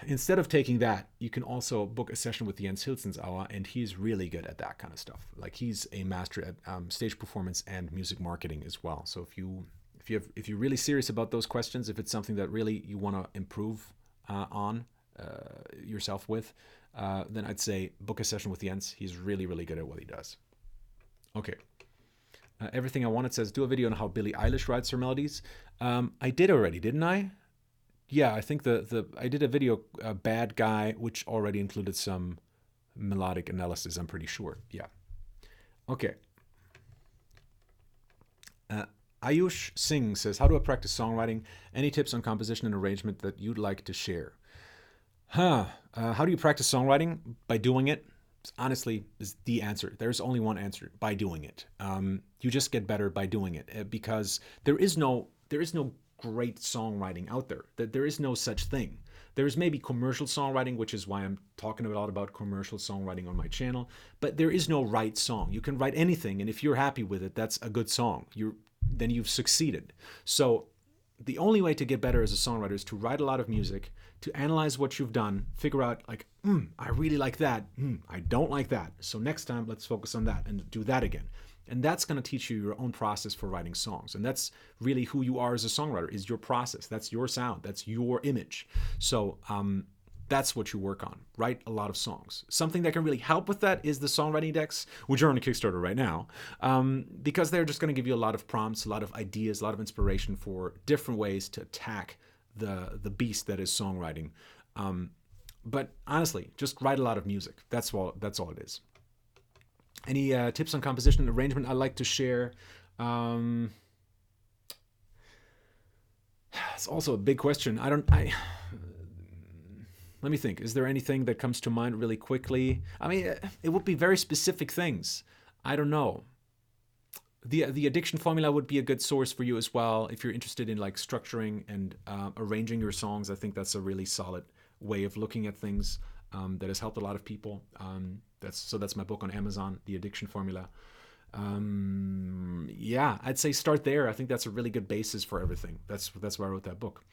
Instead of taking that, you can also book a session with Jens Hilson's hour, and he's really good at that kind of stuff. Like he's a master at stage performance and music marketing as well. So if you're really serious about those questions, if it's something that really you want to improve on yourself with, then I'd say book a session with Jens. He's really really good at what he does. Okay. Everything I Wanted says do a video on how Billie Eilish writes her melodies. I did already, didn't I? Yeah, I think the I did a video, Bad Guy, which already included some melodic analysis, I'm pretty sure. Yeah. Okay. Uh, Ayush Singh says, how do I practice songwriting? Any tips on composition and arrangement that you'd like to share? How do you practice songwriting? By doing it. Honestly, is the answer. There's only one answer: by doing it. You just get better by doing it, because there is no great songwriting out there. That there is no such thing. There is maybe commercial songwriting, which is why I'm talking a lot about commercial songwriting on my channel. But there is no right song. You can write anything, and if you're happy with it, that's a good song. Then you've succeeded. So the only way to get better as a songwriter is to write a lot of music, to analyze what you've done, figure out like, I really like that. I don't like that. So next time, let's focus on that and do that again. And that's going to teach you your own process for writing songs. And that's really who you are as a songwriter, is your process. That's your sound. That's your image. So that's what you work on. Write a lot of songs. Something that can really help with that is the songwriting decks, which are on a Kickstarter right now, because they're just going to give you a lot of prompts, a lot of ideas, a lot of inspiration for different ways to attack the beast that is songwriting. But honestly, just write a lot of music. That's all it is. Any tips on composition and arrangement I'd like to share? It's also a big question. Let me think. Is there anything that comes to mind really quickly? I mean, it would be very specific things. I don't know. The addiction formula would be a good source for you as well if you're interested in like structuring and arranging your songs. I think that's a really solid way of looking at things that has helped a lot of people. That's my book on Amazon, The Addiction Formula. Yeah, I'd say start there. I think that's a really good basis for everything. That's why I wrote that book.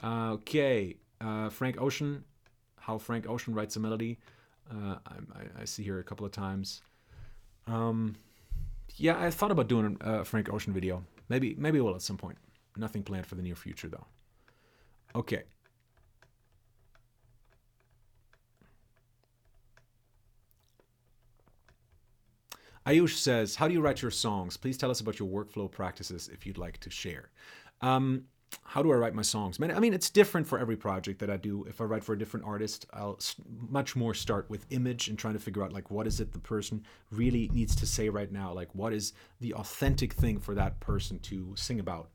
Okay, Frank Ocean, how Frank Ocean writes a melody. I see here a couple of times. Yeah, I thought about doing a Frank Ocean video. Maybe we'll at some point. Nothing planned for the near future though. Okay. Ayush says, how do you write your songs? Please tell us about your workflow practices if you'd like to share. How do I write my songs? Man, I mean, it's different for every project that I do. If I write for a different artist, I'll much more start with image and trying to figure out like what is it the person really needs to say right now? Like what is the authentic thing for that person to sing about?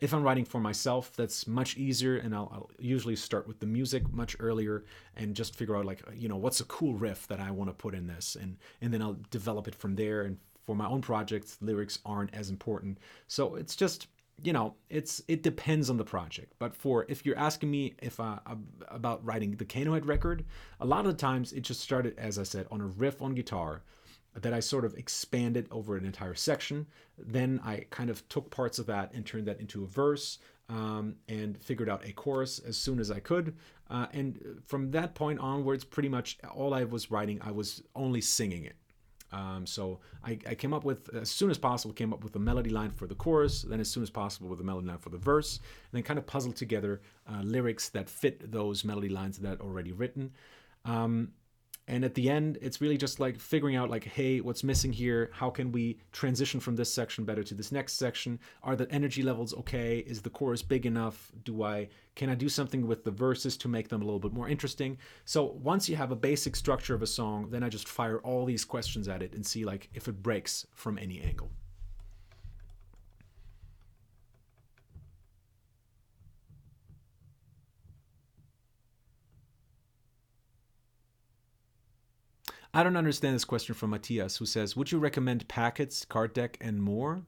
If I'm writing for myself, that's much easier, and I'll usually start with the music much earlier and just figure out like, what's a cool riff that I want to put in this, and then I'll develop it from there. And for my own projects, lyrics aren't as important. So it's just, it depends on the project. But if you're asking me about writing the Kano Head record, a lot of the times it just started, as I said, on a riff on guitar that I sort of expanded over an entire section. Then I kind of took parts of that and turned that into a verse, and figured out a chorus as soon as I could. And from that point onwards, pretty much all I was writing, I was only singing it. So I came up with, as soon as possible, came up with a melody line for the chorus, then as soon as possible with a melody line for the verse, and then kind of puzzled together lyrics that fit those melody lines that I'd already written. And at the end, it's really just like figuring out like, hey, what's missing here? How can we transition from this section better to this next section? Are the energy levels okay? Is the chorus big enough? Can I do something with the verses to make them a little bit more interesting? So once you have a basic structure of a song, then I just fire all these questions at it and see like if it breaks from any angle. I don't understand this question from Matthias, who says, would you recommend packets, card deck, and more?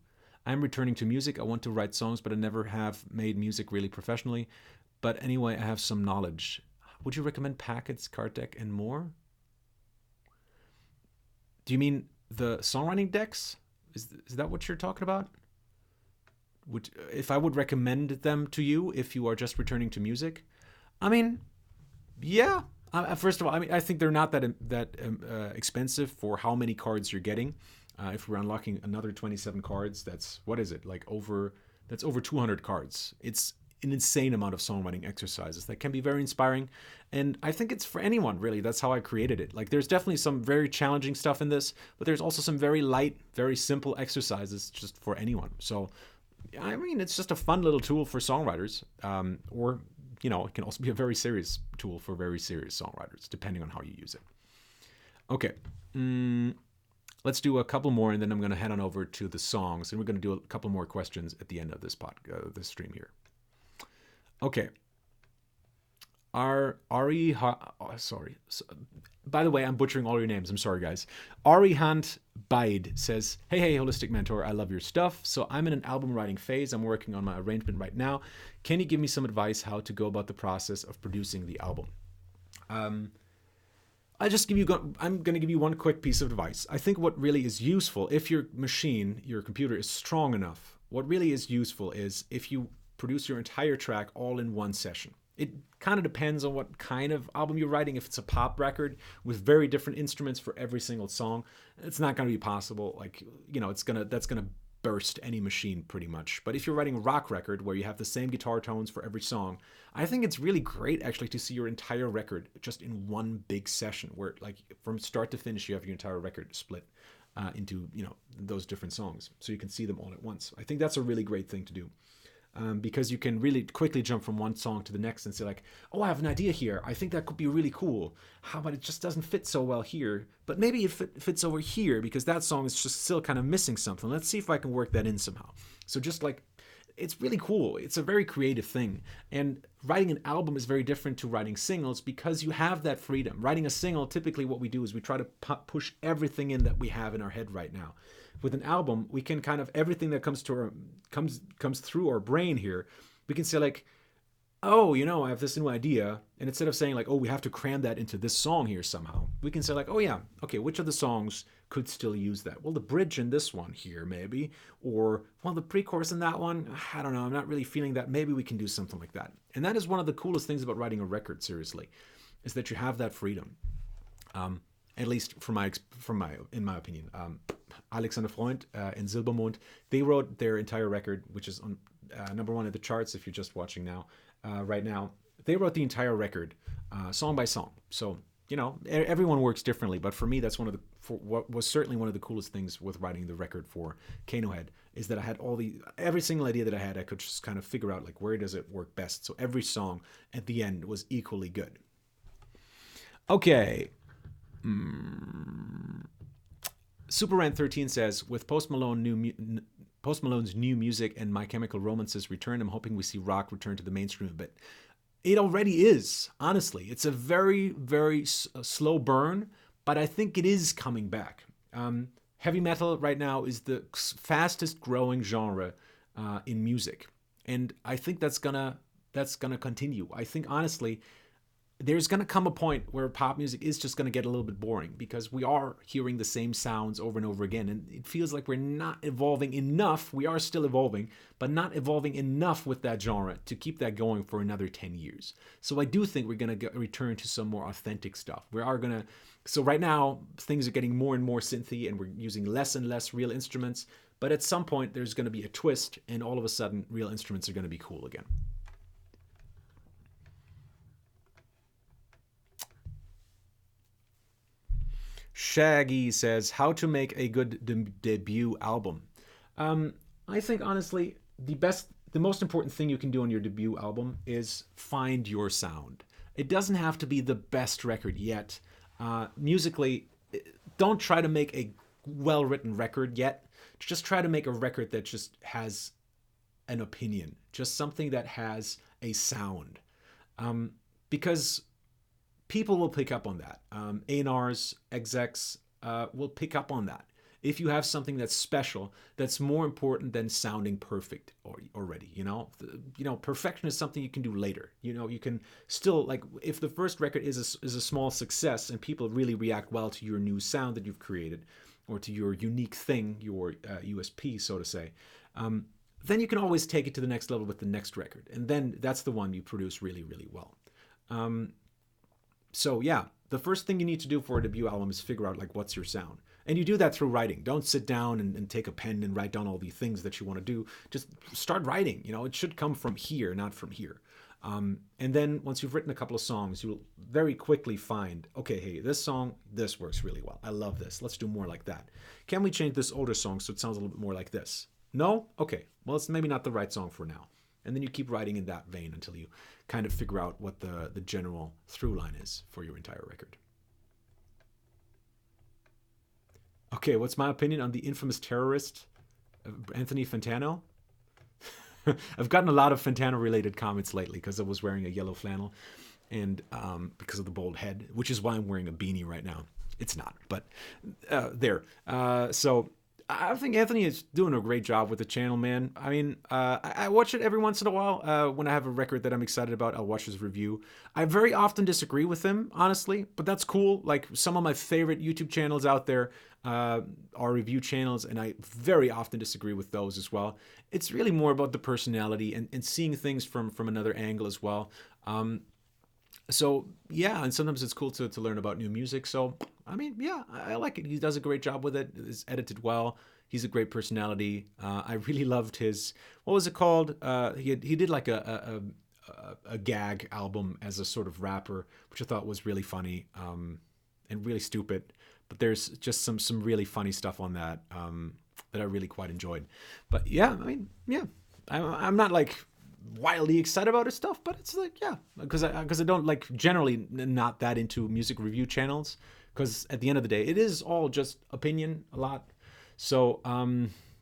I'm returning to music. I want to write songs, but I never have made music really professionally. But anyway, I have some knowledge. Would you recommend packets, card deck, and more? Do you mean the songwriting decks? Is that what you're talking about? If I would recommend them to you if you are just returning to music? I mean, yeah. First of all, I mean, I think they're not that expensive for how many cards you're getting. If we're unlocking another 27 cards, that's, what is it? That's over 200 cards. It's an insane amount of songwriting exercises that can be very inspiring. And I think it's for anyone, really. That's how I created it. Like, there's definitely some very challenging stuff in this, but there's also some very light, very simple exercises just for anyone. So, I mean, it's just a fun little tool for songwriters, or, it can also be a very serious tool for very serious songwriters, depending on how you use it. Okay. Let's do a couple more, and then I'm going to head on over to the songs, and we're going to do a couple more questions at the end of this this stream here. Okay. Sorry. By the way, I'm butchering all your names. I'm sorry, guys. Arihant Baid says, hey, Holistic Mentor, I love your stuff. So I'm in an album writing phase. I'm working on my arrangement right now. Can you give me some advice how to go about the process of producing the album? I'm going to give you one quick piece of advice. I think what really is useful, if your computer is strong enough, what really is useful is if you produce your entire track all in one session. It kind of depends on what kind of album you're writing. If it's a pop record with very different instruments for every single song, it's not going to be possible. Like, that's going to burst any machine pretty much. But if you're writing a rock record where you have the same guitar tones for every song, I think it's really great actually to see your entire record just in one big session where, like, from start to finish, you have your entire record split into, those different songs. So you can see them all at once. I think that's a really great thing to do. Because you can really quickly jump from one song to the next and say, like, oh, I have an idea here. I think that could be really cool. How about it just doesn't fit so well here, but maybe it fits over here because that song is just still kind of missing something. Let's see if I can work that in somehow. So just like, it's really cool. It's a very creative thing. And writing an album is very different to writing singles because you have that freedom. Writing a single, typically what we do is we try to push everything in that we have in our head right now. With an album, we can kind of, everything that comes through our brain here, we can say, like, oh, I have this new idea. And instead of saying, like, oh, we have to cram that into this song here somehow, we can say, like, oh yeah, okay, which of the songs could still use that? Well, the bridge in this one here, maybe. Or, well, the pre-chorus in that one, I don't know, I'm not really feeling that. Maybe we can do something like that. And that is one of the coolest things about writing a record, seriously, is that you have that freedom. At least in my opinion. Alexander Freund and Silbermond, they wrote their entire record, which is on number one at the charts if you're just watching now. Right now, they wrote the entire record, song by song. So, everyone works differently, but for me, that's what was certainly one of the coolest things with writing the record for Kano Head, is that I had every single idea that I had, I could just kind of figure out, like, where does it work best. So every song at the end was equally good. Okay. SuperRant13 says, with Post Malone's new music and My Chemical Romance's return, I'm hoping we see rock return to the mainstream a bit. It already is, honestly. It's a very, very slow burn, but I think it is coming back. Heavy metal right now is the fastest growing genre in music, and I think that's gonna continue. I think, honestly, there's going to come a point where pop music is just going to get a little bit boring because we are hearing the same sounds over and over again. And it feels like we're not evolving enough. We are still evolving, but not evolving enough with that genre to keep that going for another 10 years. So I do think we're going to return to some more authentic stuff. So right now, things are getting more and more synthy and we're using less and less real instruments. But at some point, there's going to be a twist and all of a sudden, real instruments are going to be cool again. Shaggy says, how to make a good debut album. I think, honestly, the most important thing you can do on your debut album is find your sound. It doesn't have to be the best record yet. Musically, don't try to make a well-written record yet. Just try to make a record that just has an opinion, just something that has a sound. Because people will pick up on that. A&Rs, execs will pick up on that. If you have something that's special, that's more important than sounding perfect already, perfection is something you can do later. You can still, like, if the first record is a small success and people really react well to your new sound that you've created, or to your unique thing, your USP, so to say, then you can always take it to the next level with the next record. And then that's the one you produce really, really well. So yeah, the first thing you need to do for a debut album is figure out, like, what's your sound. And you do that through writing. Don't sit down and take a pen and write down all the things that you want to do. Just start writing. It should come from here, not from here. And then once you've written a couple of songs, you'll very quickly find, okay, hey, this song, this works really well. I love this. Let's do more like that. Can we change this older song so it sounds a little bit more like this? No? Okay. Well, it's maybe not the right song for now. And then you keep writing in that vein until you kind of figure out what the general through line is for your entire record. Okay, what's my opinion on the infamous terrorist, Anthony Fantano? I've gotten a lot of Fantano-related comments lately because I was wearing a yellow flannel, and because of the bald head, which is why I'm wearing a beanie right now. It's not, but there. So I think Anthony is doing a great job with the channel, man. I mean, I watch it every once in a while. When I have a record that I'm excited about, I'll watch his review. I very often disagree with him, honestly, but that's cool. Like, some of my favorite YouTube channels out there are review channels, and I very often disagree with those as well. It's really more about the personality and seeing things from another angle as well. So yeah, and sometimes it's cool to learn about new music. So I mean, yeah, I like it. He does a great job with it. It's edited well. He's a great personality. I really loved his, what was it called? He did like a gag album as a sort of rapper, which I thought was really funny and really stupid. But there's just some really funny stuff on that that I really quite enjoyed. But yeah, I mean, yeah, I'm not like wildly excited about his stuff, but it's like, yeah, because I don't, like, generally not that into music review channels, because at the end of the day, it is all just opinion a lot. So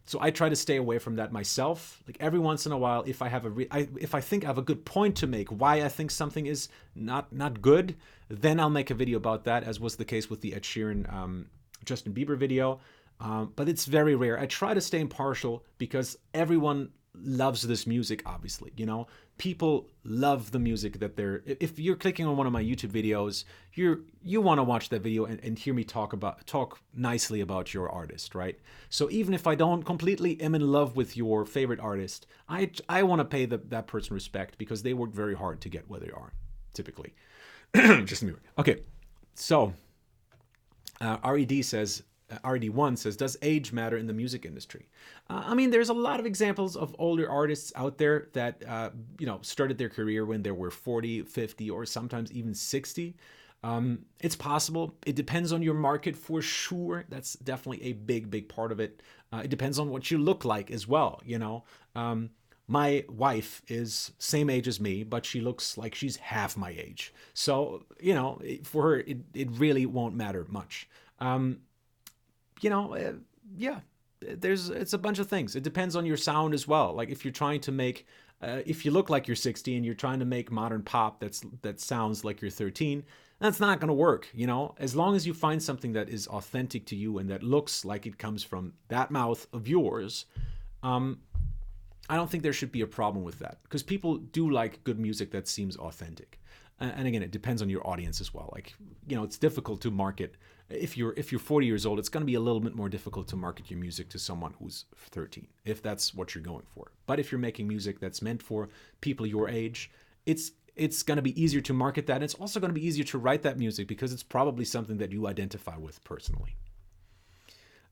so I try to stay away from that myself. Like, every once in a while, if I have if I think I have a good point to make why I think something is not good, then I'll make a video about that, as was the case with the Ed Sheeran Justin Bieber video. But it's very rare. I try to stay impartial because everyone loves this music, obviously. People love the music that they're, if you're clicking on one of my YouTube videos, you want to watch that video and hear me talk nicely about your artist, right? So even if I don't completely am in love with your favorite artist, I want to pay that person respect, because they worked very hard to get where they are, typically. Just me. Okay, so RD1 says, does age matter in the music industry? I mean, there's a lot of examples of older artists out there that, started their career when they were 40, 50, or sometimes even 60. It's possible. It depends on your market for sure. That's definitely a big, big part of it. It depends on what you look like as well, My wife is same age as me, but she looks like she's half my age. So, for her, it really won't matter much. Yeah, it's a bunch of things. It depends on your sound as well. Like, if you're trying to make, if you look like you're 60 and you're trying to make modern pop that sounds like you're 13, that's not going to work. As long as you find something that is authentic to you and that looks like it comes from that mouth of yours, I don't think there should be a problem with that, because people do like good music that seems authentic. And again, it depends on your audience as well. Like, it's difficult to market. If you're 40 years old, it's going to be a little bit more difficult to market your music to someone who's 13, if that's what you're going for. But if you're making music that's meant for people your age, it's going to be easier to market that. And it's also going to be easier to write that music, because it's probably something that you identify with personally.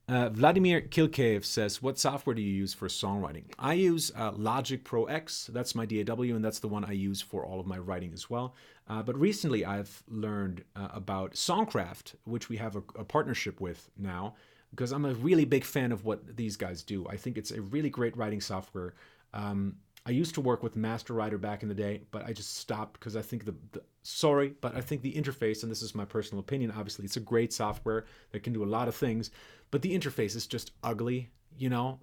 Vladimir Kilkeev says, what software do you use for songwriting? I use Logic Pro X. That's my DAW, and that's the one I use for all of my writing as well. But recently I've learned about Songcraft, which we have a partnership with now, because I'm a really big fan of what these guys do. I think it's a really great writing software. I used to work with MasterWriter back in the day, but I just stopped because I think I think the interface, and this is my personal opinion, obviously, it's a great software that can do a lot of things, but the interface is just ugly. You know,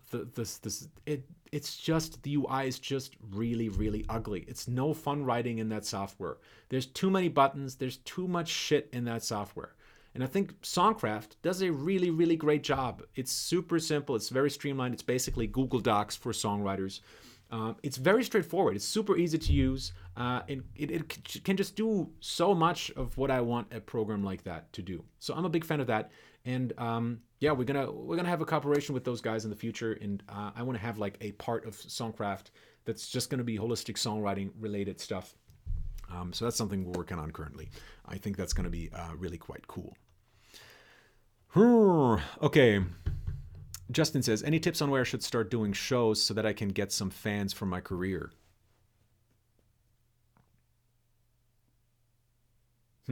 it's just, the UI is just really, really ugly. It's no fun writing in that software. There's too many buttons. There's too much shit in that software. And I think Songcraft does a really, really great job. It's super simple. It's very streamlined. It's basically Google Docs for songwriters. It's very straightforward. It's super easy to use. It can just do so much of what I want a program like that to do. So I'm a big fan of that. And yeah, we're gonna have a cooperation with those guys in the future. And I want to have like a part of Songcraft that's just gonna be holistic songwriting related stuff. So that's something we're working on currently. I think that's gonna be really quite cool. Okay. Justin says, any tips on where I should start doing shows so that I can get some fans for my career? I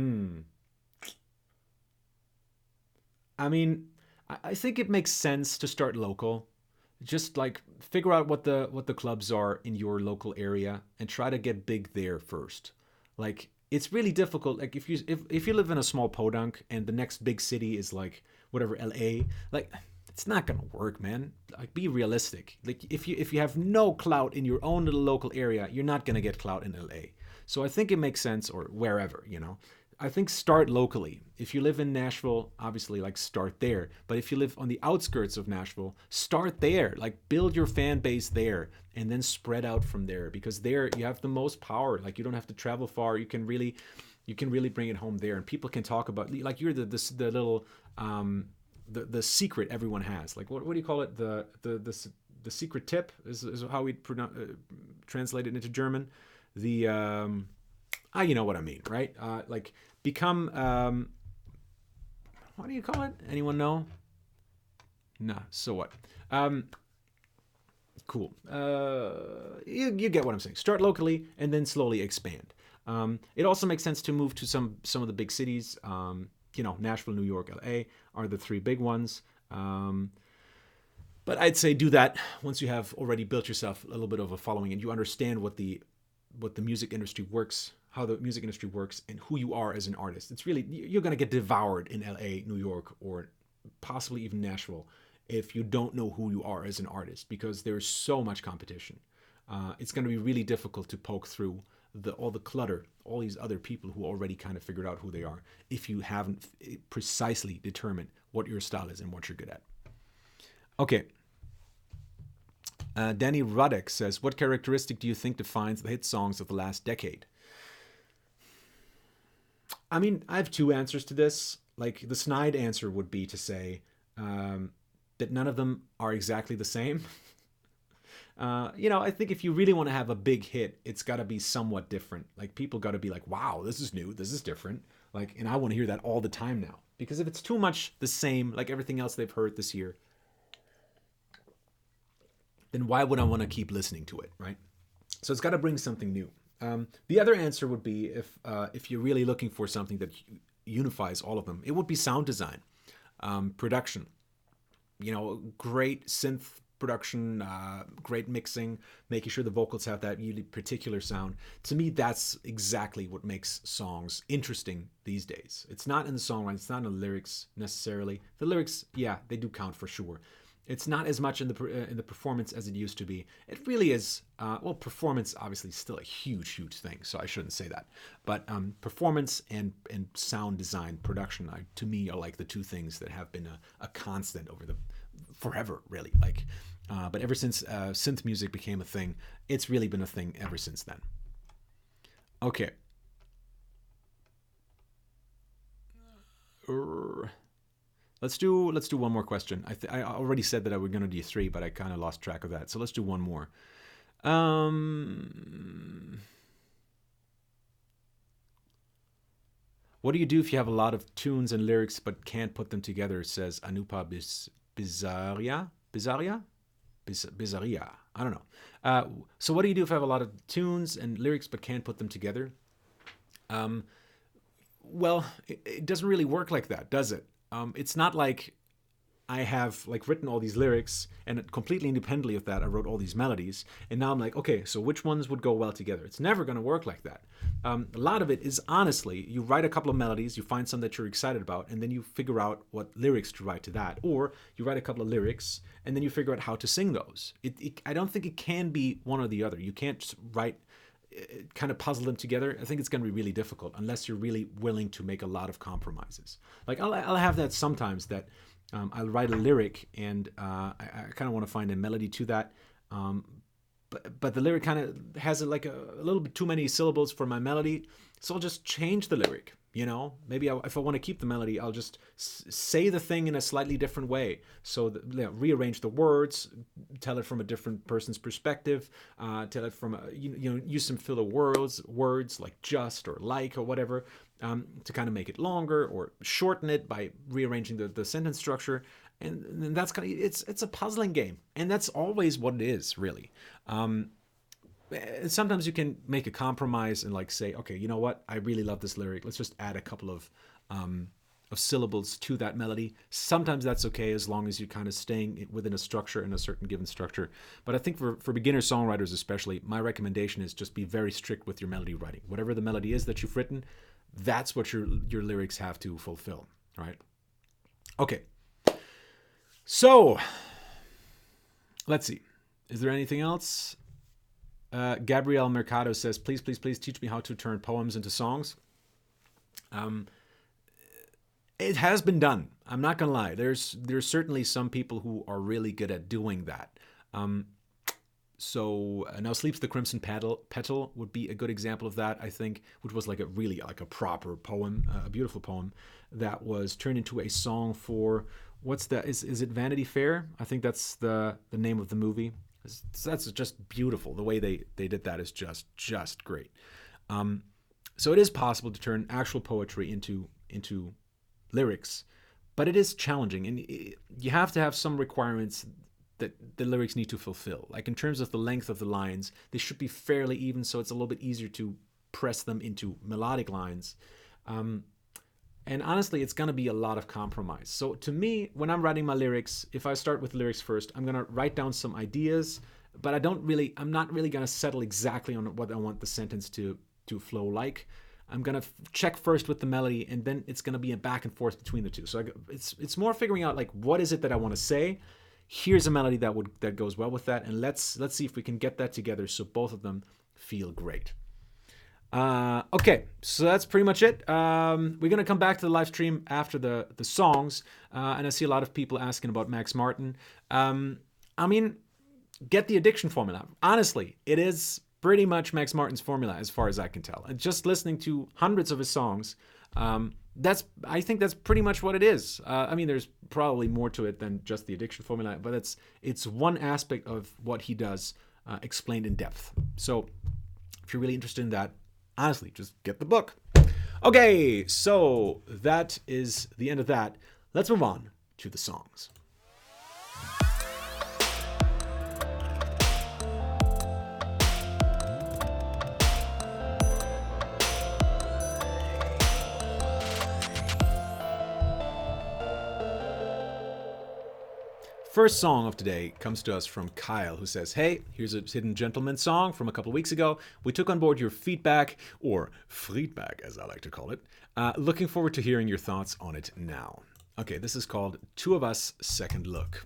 mean, I think it makes sense to start local. Just like figure out what the clubs are in your local area and try to get big there first. Like it's really difficult. Like if you live in a small podunk and the next big city is like whatever LA, like it's not gonna work, man. Like be realistic. Like if you have no clout in your own little local area, you're not gonna get clout in LA. So I think it makes sense, or wherever, you know. I think start locally. If you live in Nashville, obviously like start there. But if you live on the outskirts of Nashville, start there. Like build your fan base there and then spread out from there, because there you have the most power. Like you don't have to travel far. You can really bring it home there, and people can talk about, like you're the little the secret everyone has. Like what do you call it? The secret tip is how we translate it into German. The you know what I mean, right? Like become what do you call it? Anyone know? Nah, so what? Cool. You get what I'm saying. Start locally and then slowly expand. It also makes sense to move to some of the big cities. You know, Nashville, New York, LA are the three big ones. But I'd say do that once you have already built yourself a little bit of a following and you understand what the music industry works, how the music industry works, and who you are as an artist. It's really, you're going to get devoured in LA, New York, or possibly even Nashville if you don't know who you are as an artist, because there's so much competition. It's going to be really difficult to poke through all the clutter, all these other people who already kind of figured out who they are, if you haven't precisely determined what your style is and what you're good at. Okay. Danny Rudek says, what characteristic do you think defines the hit songs of the last decade? I mean, I have two answers to this. Like the snide answer would be to say that none of them are exactly the same. You know, I think if you really want to have a big hit, it's got to be somewhat different. Like people got to be like, wow, this is new, this is different. Like, and I want to hear that all the time now. Because if it's too much the same, like everything else they've heard this year, then why would I want to keep listening to it, right? So it's got to bring something new. The other answer would be if you're really looking for something that unifies all of them, it would be sound design, production. You know, great synth production, great mixing, making sure the vocals have that really particular sound. To me, that's exactly what makes songs interesting these days. It's not in the songwriting, it's not in the lyrics necessarily. The lyrics, yeah, they do count for sure. It's not as much in the performance as it used to be. It really is. Well, performance obviously is still a huge thing, so I shouldn't say that. But performance and sound design, production, to me, are like the two things that have been a constant over the forever, really. Like, but ever since synth music became a thing, it's really been a thing ever since then. Okay. Let's do one more question. I already said that I was going to do three, but I kind of lost track of that. So let's do one more. What do you do if you have a lot of tunes and lyrics but can't put them together? Says Anupa Bizaria. I don't know. So what do you do if you have a lot of tunes and lyrics but can't put them together? Well, it doesn't really work like that, does it? It's not like I have like written all these lyrics and completely independently of that, I wrote all these melodies. And now I'm like, okay, so which ones would go well together? It's never going to work like that. A lot of it is honestly, you write a couple of melodies, you find some that you're excited about, and then you figure out what lyrics to write to that. Or you write a couple of lyrics and then you figure out how to sing those. I don't think it can be one or the other. You can't just write, kind of puzzle them together. I think it's going to be really difficult unless you're really willing to make a lot of compromises. Like I'll have that sometimes, that I'll write a lyric and I kind of want to find a melody to that. But the lyric kind of has like a little bit too many syllables for my melody, so I'll just change the lyric. Maybe if I want to keep the melody, I'll just say the thing in a slightly different way. So rearrange the words, tell it from a different person's perspective, tell it from use some filler words like just or like or whatever, to kind of make it longer, or shorten it by rearranging the sentence structure. And that's kind of, it's a puzzling game, and that's always what it is, really. Sometimes you can make a compromise and like say, okay, you know what? I really love this lyric. Let's just add a couple of syllables to that melody. Sometimes that's okay, as long as you're kind of staying within a structure and a certain given structure. But I think for beginner songwriters especially, my recommendation is just be very strict with your melody writing. Whatever the melody is that you've written, that's what your lyrics have to fulfill, right? Okay. So, let's see. Is there anything else? Gabrielle Mercado says, please teach me how to turn poems into songs. It has been done. I'm not gonna lie. There's certainly some people who are really good at doing that. So Now Sleeps the Crimson Petal would be a good example of that, I think, which was like a proper poem, a beautiful poem that was turned into a song for, what's that? Is it Vanity Fair? I think that's the name of the movie. That's just beautiful. The way they did that is just great. So it is possible to turn actual poetry into lyrics, but it is challenging, and you have to have some requirements that the lyrics need to fulfill. Like in terms of the length of the lines, they should be fairly even, so it's a little bit easier to press them into melodic lines. And honestly, it's going to be a lot of compromise. So to me, when I'm writing my lyrics, if I start with lyrics first, I'm going to write down some ideas, but I'm not really going to settle exactly on what I want the sentence to flow like. I'm going to check first with the melody, and then it's going to be a back and forth between the two. So it's more figuring out, like, what is it that I want to say? Here's a melody that goes well with that, and let's see if we can get that together so both of them feel great. Okay, so that's pretty much it. We're going to come back to the live stream after the songs, and I see a lot of people asking about Max Martin. I mean, get the addiction formula. Honestly, it is pretty much Max Martin's formula as far as I can tell. And just listening to hundreds of his songs, I think that's pretty much what it is. I mean, there's probably more to it than just the addiction formula, but it's one aspect of what he does, explained in depth. So if you're really interested in that, honestly, just get the book. Okay, so that is the end of that. Let's move on to the songs. First song of today comes to us from Kyle, who says, hey, here's a Hidden Gentleman song from a couple of weeks ago. We took on board your feedback, or Friedback as I like to call it. Looking forward to hearing your thoughts on it now. Okay, this is called Two of Us, Second Look.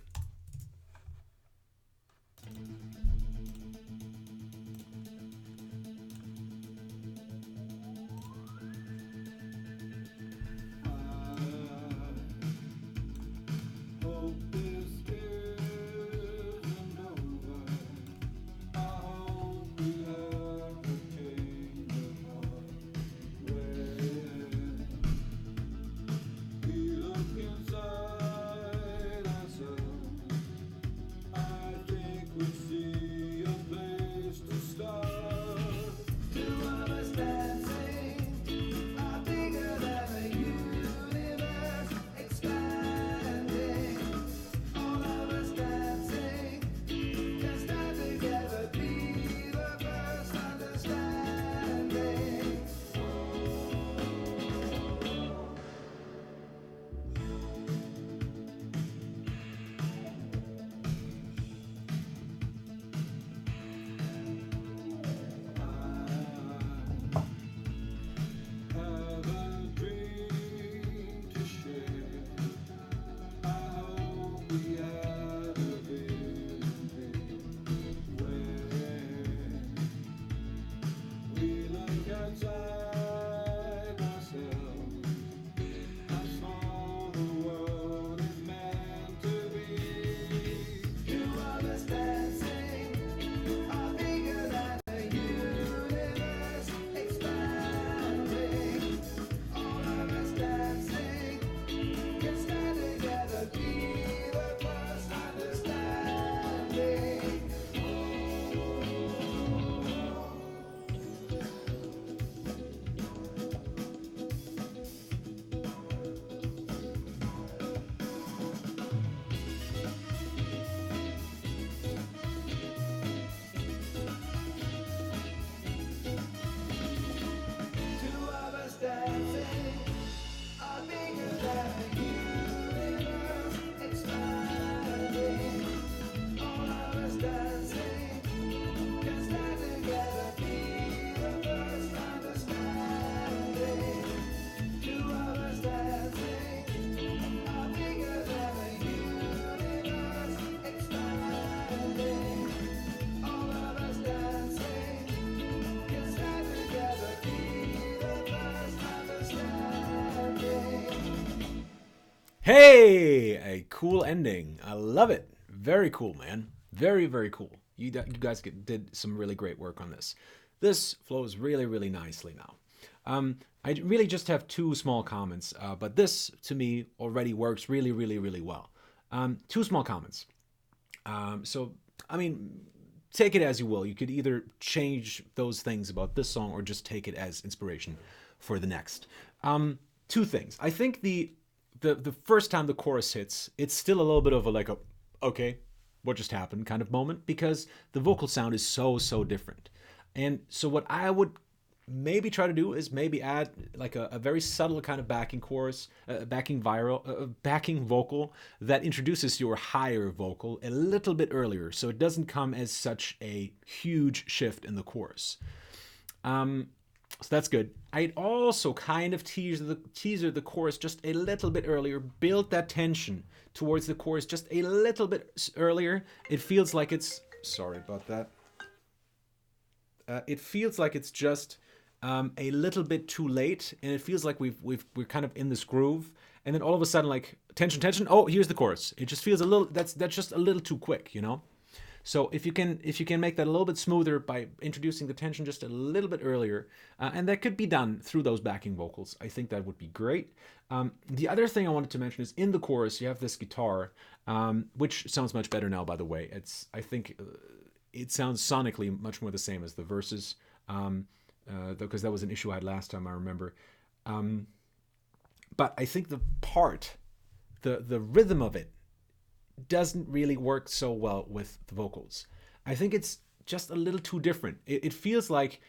We see Hey, a cool ending. I love it. Very cool, man. Very, very cool. You guys did some really great work on this. This flows really, really nicely now. I really just have two small comments, but this, to me, already works really, really, really well. Two small comments. So, I mean, take it as you will. You could either change those things about this song or just take it as inspiration for the next. Two things. I think the first time the chorus hits, it's still a little bit of a okay, what just happened kind of moment, because the vocal sound is so different. And so what I would maybe try to do is maybe add like a very subtle kind of backing chorus, backing vocal that introduces your higher vocal a little bit earlier, so it doesn't come as such a huge shift in the chorus. So that's good. I'd also kind of teaser the chorus just a little bit earlier, build that tension towards the chorus just a little bit earlier. It feels like it's, sorry about that. It feels like it's just a little bit too late, and it feels like we're kind of in this groove, and then all of a sudden, like, tension. Oh, here's the chorus. It just feels a little. That's just a little too quick, you know. So if you can make that a little bit smoother by introducing the tension just a little bit earlier, and that could be done through those backing vocals, I think that would be great. The other thing I wanted to mention is in the chorus you have this guitar, which sounds much better now, by the way. I think it sounds sonically much more the same as the verses, because that was an issue I had last time, I remember. But I think the rhythm of it doesn't really work so well with the vocals. I think it's just a little too different. It feels like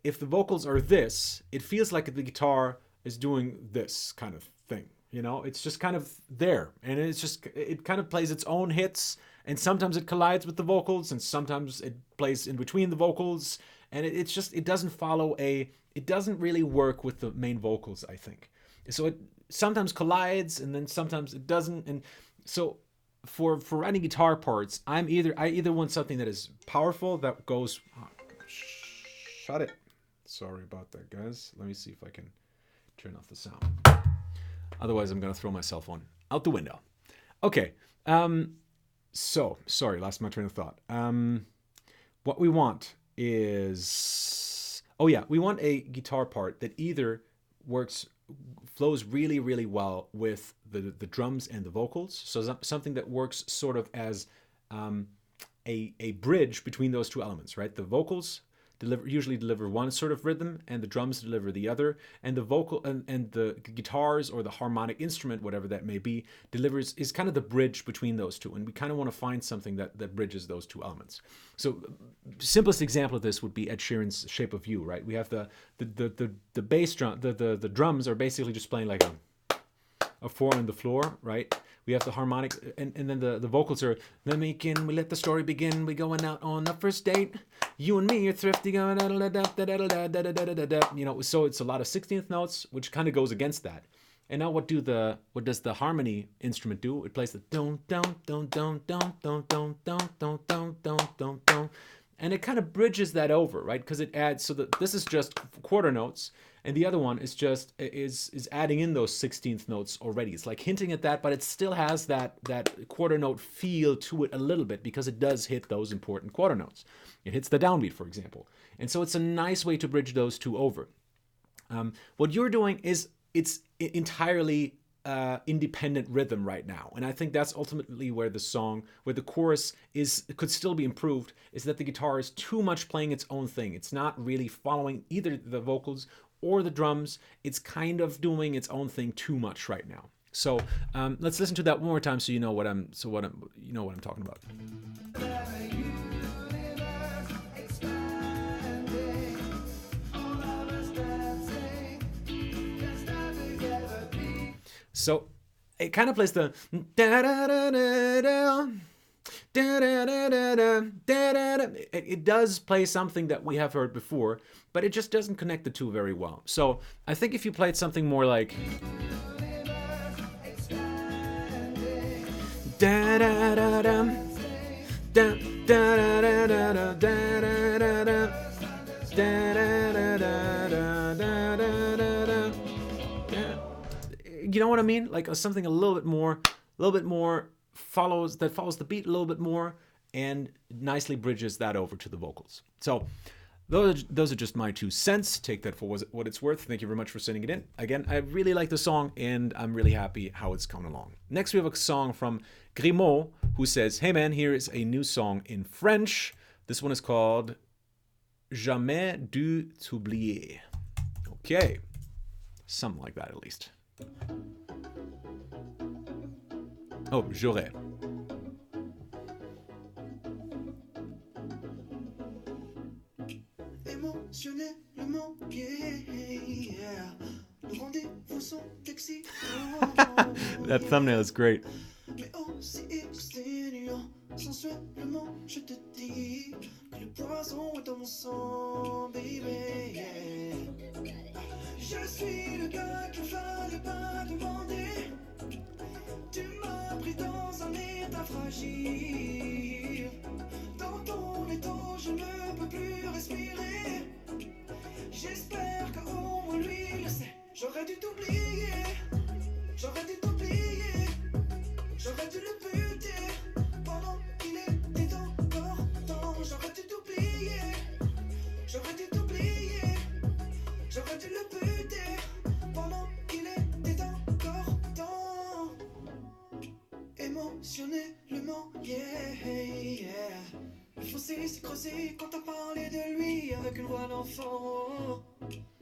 if the vocals are this, it feels like the guitar is doing this kind of thing. You know, it's just kind of there, and it kind of plays its own hits, and sometimes it collides with the vocals, and sometimes it plays in between the vocals, and it doesn't really work with the main vocals, I think. So it sometimes collides, and then sometimes it doesn't, and so for writing guitar parts, I either want something that is powerful, that goes, shut it. Sorry about that, guys. Let me see if I can turn off the sound. Otherwise, I'm going to throw my cell phone out the window. Okay. So, sorry, lost my train of thought. What we want is... Oh, yeah. We want a guitar part that either flows really, really well with the drums and the vocals. So something that works sort of as a bridge between those two elements, right? The vocals usually deliver one sort of rhythm, and the drums deliver the other, and the vocal and the guitars or the harmonic instrument, whatever that may be, is kind of the bridge between those two, and we kind of want to find something that bridges those two elements. So simplest example of this would be Ed Sheeran's Shape of You, right? We have the bass drum, the drums are basically just playing like a 4 on the floor, right? We have the harmonic, and then the vocals are, we let the story begin, we going out on a first date, you and me are thrifty, you know, so it's a lot of 16th notes, which kind of goes against that. And now what does the harmony instrument do? It plays the don don don don don don don don don don don don, and it kind of bridges that over, right? Because it adds, so that this is just quarter notes, and the other one is just is adding in those 16th notes already. It's like hinting at that, but it still has that quarter note feel to it a little bit, because it does hit those important quarter notes. It hits the downbeat, for example, and so it's a nice way to bridge those two over. What you're doing is it's entirely independent rhythm right now, and I think that's ultimately where the chorus could still be improved, is that the guitar is too much playing its own thing. It's not really following either the vocals or the drums. It's kind of doing its own thing too much right now. So let's listen to that one more time, so you know what I'm talking about. So it kind of plays the da da da da da da da da da da da. It does play something that we have heard before, but it just doesn't connect the two very well. So I think if you played something more like da da da da da da da da da da da da da da. you know what I mean? Like something a little bit more follows the beat a little bit more and nicely bridges that over to the vocals. So those are just my 2 cents. Take that for what it's worth. Thank you very much for sending it in. Again, I really like the song, and I'm really happy how it's coming along. Next, we have a song from Grimaud, who says, hey man, here is a new song in French. This one is called Jamais dû t'oublier. Okay. Something like that, at least. Oh, j'aurais. Émotionnellement, yeah. Nos rendez-vous sont excitants. That thumbnail is great. Mais aussi exténuant, sensuellement, je te dis que le poison est dans mon sang, baby. Yeah. Je suis le gars qu'il fallait pas demander. Tu m'as pris dans un état fragile. Dans ton étau, je ne peux plus respirer. J'espère qu'au moins lui le sait. J'aurais dû t'oublier. J'aurais dû t'oublier. J'aurais dû le buter pendant qu'il était encore temps. J'aurais dû t'oublier. J'aurais dû t'oublier. J'aurais dû le buter pendant qu'il était encore temps. Émotionnellement, yeah. Le fossé s'est creusé quand t'as parlé de lui avec une voix d'enfant.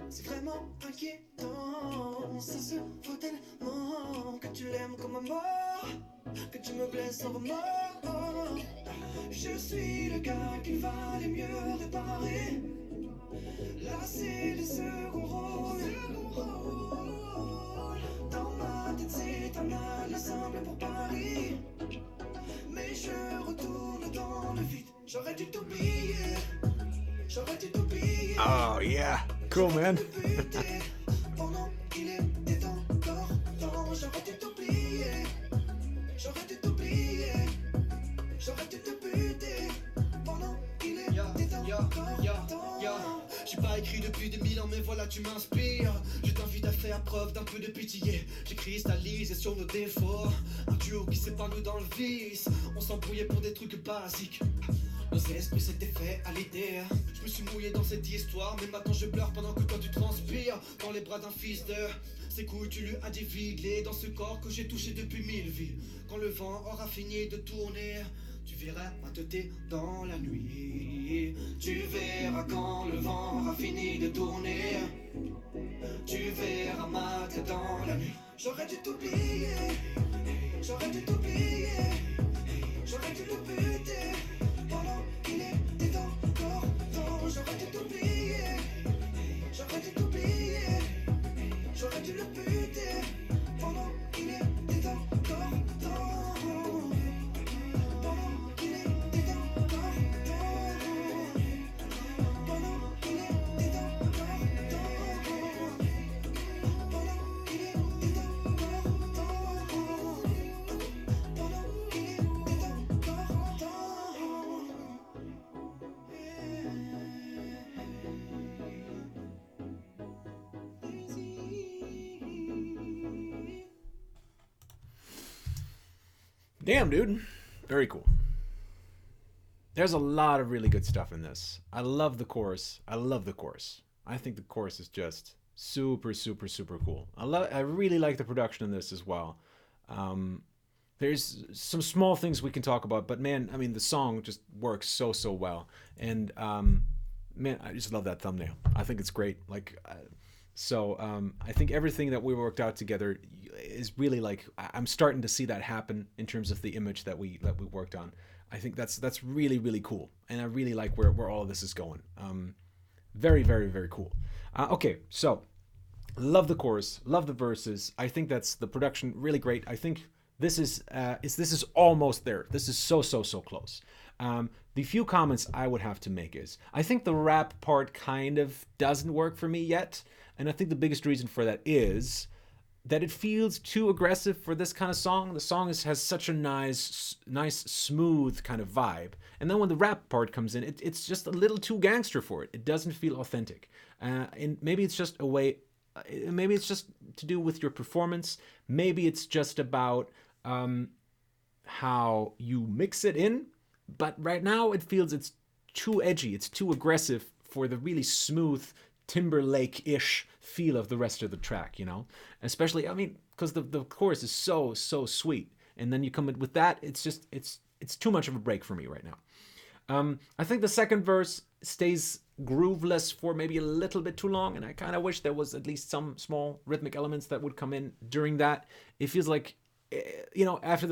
C'est vraiment inquiétant. Ça se voit tellement que tu l'aimes comme un mort, que tu me blesses sans remords. Je suis le gars qu'il valait mieux réparer. Là c'est le second rôle. Dans ma tête c'est un aller simple pour Paris. Mais je retourne dans le vide. J'aurais dû t'oublier. J'aurais dû t'oublier. Oh yeah, cool man. Pendant qu'il était encore temps. J'aurais dû t'oublier. J'aurais dû t'oublier. J'aurais dû te buter. Pendant qu'il était encore temps. J'ai pas écrit depuis des 1000 ans, mais voilà, tu m'inspires. Je t'invite à faire preuve d'un peu de pitié. J'ai cristallisé sur nos défauts. Un duo qui s'épanouit dans le vice. On s'embrouillait pour des trucs basiques. Nos esprits s'étaient faits à l'idée. Je me suis mouillé dans cette histoire, mais maintenant je pleure pendant que toi tu transpires. Dans les bras d'un fils de... Ses couilles tu lui as déviglé dans ce corps que j'ai touché depuis 1000 vies. Quand le vent aura fini de tourner, tu verras ma tête dans la nuit. Tu verras quand le vent aura fini de tourner. Tu verras ma tête dans la nuit. J'aurais dû t'oublier. J'aurais dû t'oublier. J'aurais dû le buter pendant qu'il était encore temps. J'aurais dû t'oublier. J'aurais dû t'oublier. J'aurais dû le buter pendant qu'il était encore temps. Pendant qu'il était encore temps. Pendant qu'il était encore temps. Pendant qu'il était encore temps. Pendant qu'il était encore temps. Damn, dude. Very cool. There's a lot of really good stuff in this. I love the chorus. I think the chorus is just super, super, super cool. I really like the production in this as well. There's some small things we can talk about, but man, I mean, the song just works so, so well. And man, I just love that thumbnail. I think it's great. I think everything that we worked out together is really like, I'm starting to see that happen in terms of the image that we worked on. I think that's really, really cool. And I really like where all of this is going. Very, very, very cool. Okay, so love the chorus, love the verses. I think that's the production really great. I think this is almost there. This is so close. The few comments I would have to make is, I think the rap part kind of doesn't work for me yet. And I think the biggest reason for that is that it feels too aggressive for this kind of song. The song has such a nice, smooth kind of vibe. And then when the rap part comes in, it's just a little too gangster for it. It doesn't feel authentic. And maybe it's just a way maybe it's just to do with your performance. Maybe it's just about how you mix it in. But right now it feels it's too edgy. It's too aggressive for the really smooth Timberlake-ish feel of the rest of the track, Especially, I mean, because the chorus is so sweet. And then you come in with that, it's too much of a break for me right now. I think the second verse stays grooveless for maybe a little bit too long, and I kind of wish there was at least some small rhythmic elements that would come in during that. It feels like, after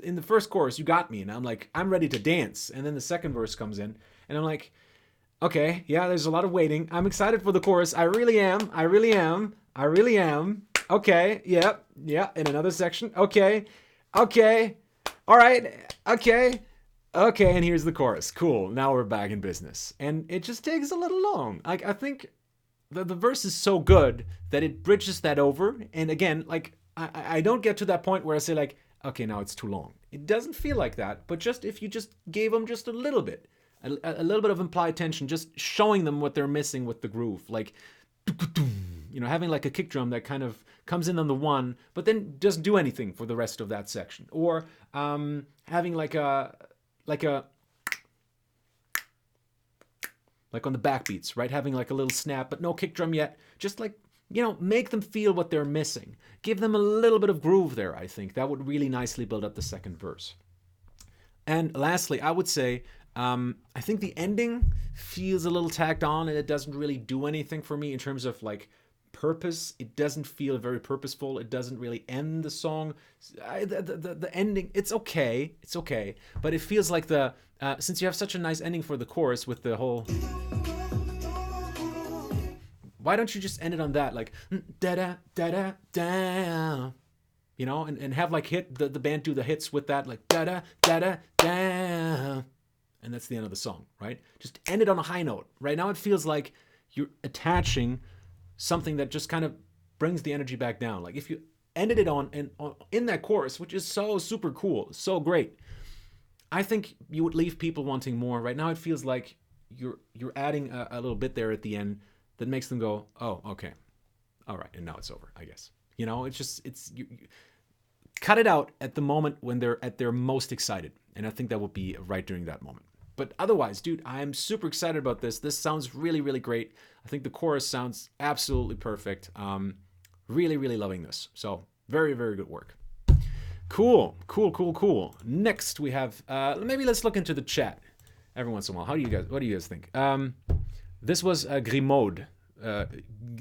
in the first chorus, you got me, and I'm like, I'm ready to dance. And then the second verse comes in, and I'm like, okay, yeah, there's a lot of waiting. I'm excited for the chorus. I really am. Okay, yeah, in another section. Okay, all right, okay, and here's the chorus. Cool, now we're back in business. And it just takes a little long. Like, I think the verse is so good that it bridges that over. And again, like, I don't get to that point where I say, like, okay, now it's too long. It doesn't feel like that, but just if you just gave them just a little bit of implied tension, just showing them what they're missing with the groove, like, having like a kick drum that kind of comes in on the one, but then doesn't do anything for the rest of that section, or having like on the backbeats, right? Having like a little snap, but no kick drum yet. Just like, make them feel what they're missing. Give them a little bit of groove there, I think. That would really nicely build up the second verse. And lastly, I would say, I think the ending feels a little tacked on, and it doesn't really do anything for me in terms of like purpose. It doesn't feel very purposeful. It doesn't really end the song. The ending, it's okay, but it feels like since you have such a nice ending for the chorus with the whole, why don't you just end it on that, like da da da da da, and have like the band do the hits with that, like da da da da da. And that's the end of the song, right? Just end it on a high note. Right now it feels like you're attaching something that just kind of brings the energy back down. Like if you ended it in that chorus, which is so super cool, so great, I think you would leave people wanting more. Right now it feels like you're adding a little bit there at the end that makes them go, oh, okay, all right, and now it's over, I guess. You cut it out at the moment when they're at their most excited, and I think that would be right during that moment. But otherwise, dude, I'm super excited about this. This sounds really, really great. I think the chorus sounds absolutely perfect. Really, really loving this. So very, very good work. Cool. Next we have, maybe let's look into the chat every once in a while. What do you guys think? This was Grimaud,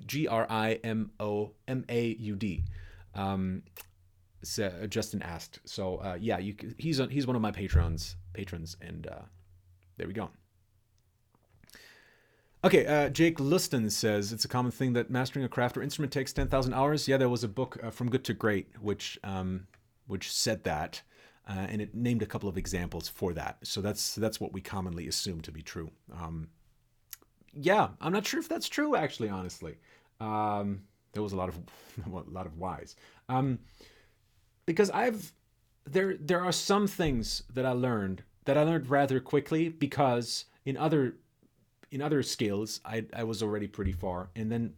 GrimauD. Justin asked. So yeah, he's one of my patrons, and there we go. Okay, Jake Luston says it's a common thing that mastering a craft or instrument takes 10,000 hours. Yeah, there was a book, From Good to Great, which said that, and it named a couple of examples for that. So that's what we commonly assume to be true. Yeah, I'm not sure if that's true, actually, honestly. There was a lot of whys. Because there are some things that I learned rather quickly, because in other skills I was already pretty far, and then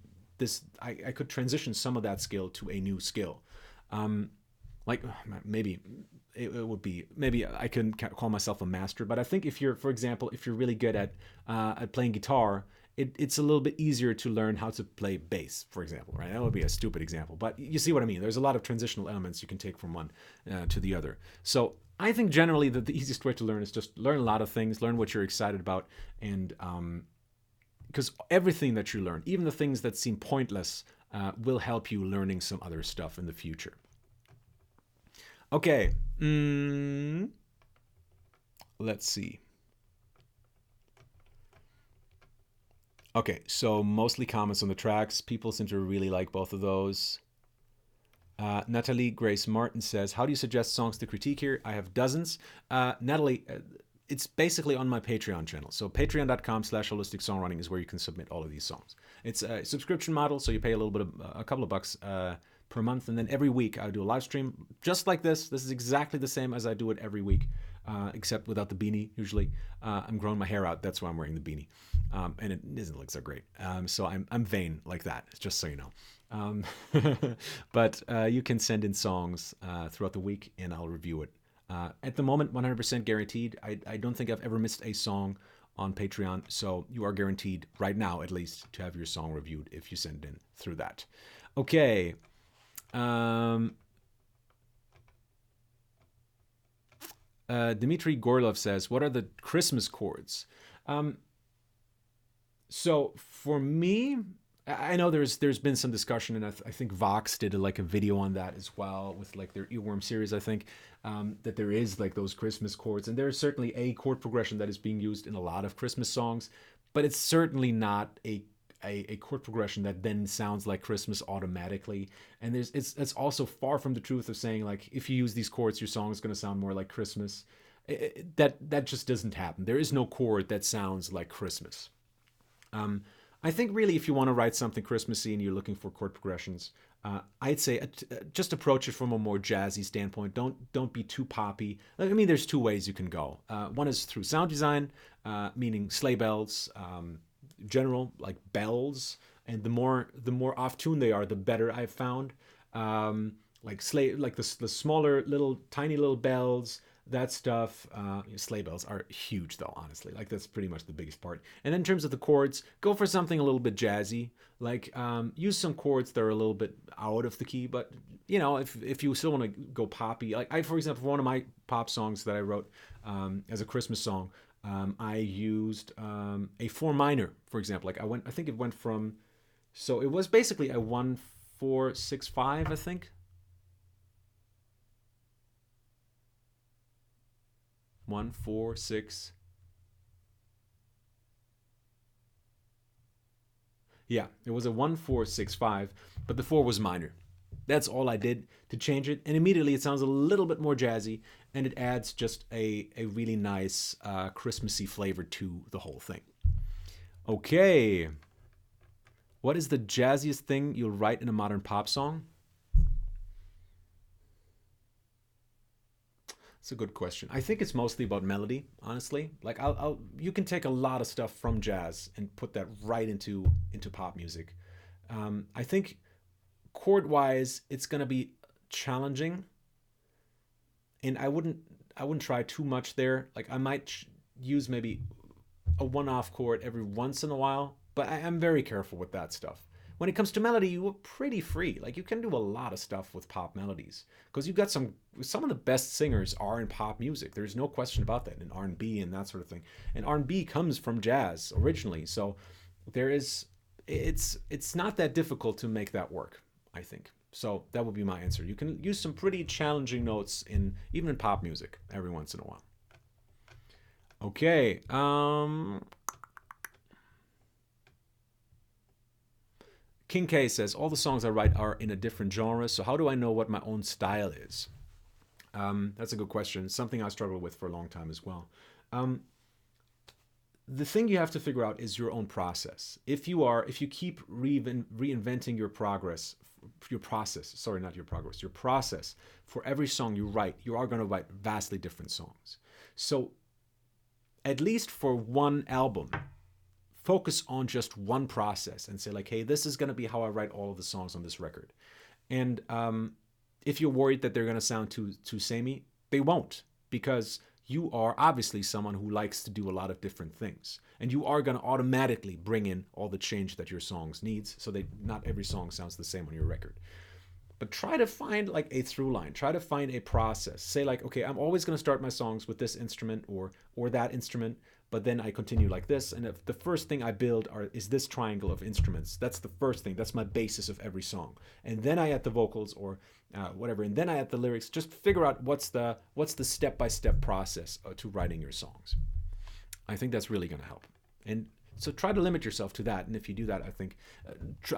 I could transition some of that skill to a new skill. Like maybe it would be, maybe I couldn't call myself a master, but I think for example, if you're really good at playing guitar, it's a little bit easier to learn how to play bass, for example, right? That would be a stupid example, but you see what I mean. There's a lot of transitional elements you can take from one to the other. So I think generally that the easiest way to learn is just learn a lot of things, learn what you're excited about, and because everything that you learn, even the things that seem pointless, will help you learning some other stuff in the future. Okay, let's see. Okay, so mostly comments on the tracks. People seem to really like both of those. Natalie Grace Martin says, how do you suggest songs to critique here? I have dozens. Natalie, it's basically on my Patreon channel. So patreon.com/holistic songwriting is where you can submit all of these songs. It's a subscription model, so you pay a couple of bucks per month, and then every week I do a live stream just like this. This is exactly the same as I do it every week. except without the beanie usually. I'm growing my hair out. That's why I'm wearing the beanie. And it doesn't look so great. So I'm vain like that, just so you know. But you can send in songs throughout the week and I'll review it. At the moment, 100% guaranteed. I don't think I've ever missed a song on Patreon, so you are guaranteed right now at least to have your song reviewed if you send it in through that. Okay. Dmitry Gorlov says, what are the Christmas chords? So for me, I know there's been some discussion, and I think Vox did like a video on that as well with like their Earworm series. I think that there is like those Christmas chords, and there's certainly a chord progression that is being used in a lot of Christmas songs, but it's certainly not a chord progression that then sounds like Christmas automatically. And it's also far from the truth of saying like if you use these chords, your song is going to sound more like Christmas. That just doesn't happen. There is no chord that sounds like Christmas. I think really if you want to write something Christmassy and you're looking for chord progressions, I'd say just approach it from a more jazzy standpoint. Don't be too poppy. I mean, there's two ways you can go. One is through sound design, meaning sleigh bells, general like bells, and the more off tune they are, the better I've found. Like the smaller little tiny little bells. That stuff, sleigh bells are huge though, honestly. Like that's pretty much the biggest part. And then in terms of the chords, go for something a little bit jazzy. Like use some chords that are a little bit out of the key, but you know, if you still want to go poppy, like for example, for one of my pop songs that I wrote as a Christmas song, I used a 4 minor, for example. Like I think it went from, so it was basically a 1 4 6 5, I think. 1 4 6. Yeah, it was a 1 4 6 5, but the 4 was minor. That's all I did to change it, and immediately it sounds a little bit more jazzy, and it adds just a really nice Christmassy flavor to the whole thing. Okay, what is the jazziest thing you'll write in a modern pop song? It's a good question. I think it's mostly about melody, honestly. Like you can take a lot of stuff from jazz and put that right into pop music. I think chord-wise, it's gonna be challenging, and I wouldn't try too much there. Like I might use maybe a one-off chord every once in a while, but I'm very careful with that stuff. When it comes to melody, you are pretty free. Like you can do a lot of stuff with pop melodies because you've got some of the best singers are in pop music. There's no question about that, in R&B and that sort of thing. And R&B comes from jazz originally, so it's not that difficult to make that work, I think. So that would be my answer. You can use some pretty challenging notes even in pop music every once in a while. Okay. King K says, all the songs I write are in a different genre, so how do I know what my own style is? That's a good question. It's something I struggled with for a long time as well. The thing you have to figure out is your own process. If you keep reinventing your process for every song you write, you are going to write vastly different songs. So at least for one album, focus on just one process and say like, hey, this is going to be how I write all of the songs on this record. And if you're worried that they're going to sound too samey, they won't, because you are obviously someone who likes to do a lot of different things, and you are going to automatically bring in all the change that your songs needs, so that not every song sounds the same on your record. But try to find like a through line. Try to find a process. Say like, okay, I'm always going to start my songs with this instrument or that instrument, but then I continue like this. And if the first thing I build is this triangle of instruments, that's the first thing. That's my basis of every song. And then I add the vocals or whatever, and then I add the lyrics. Just figure out what's the step-by-step process to writing your songs. I think that's really going to help. And so try to limit yourself to that. And if you do that, I think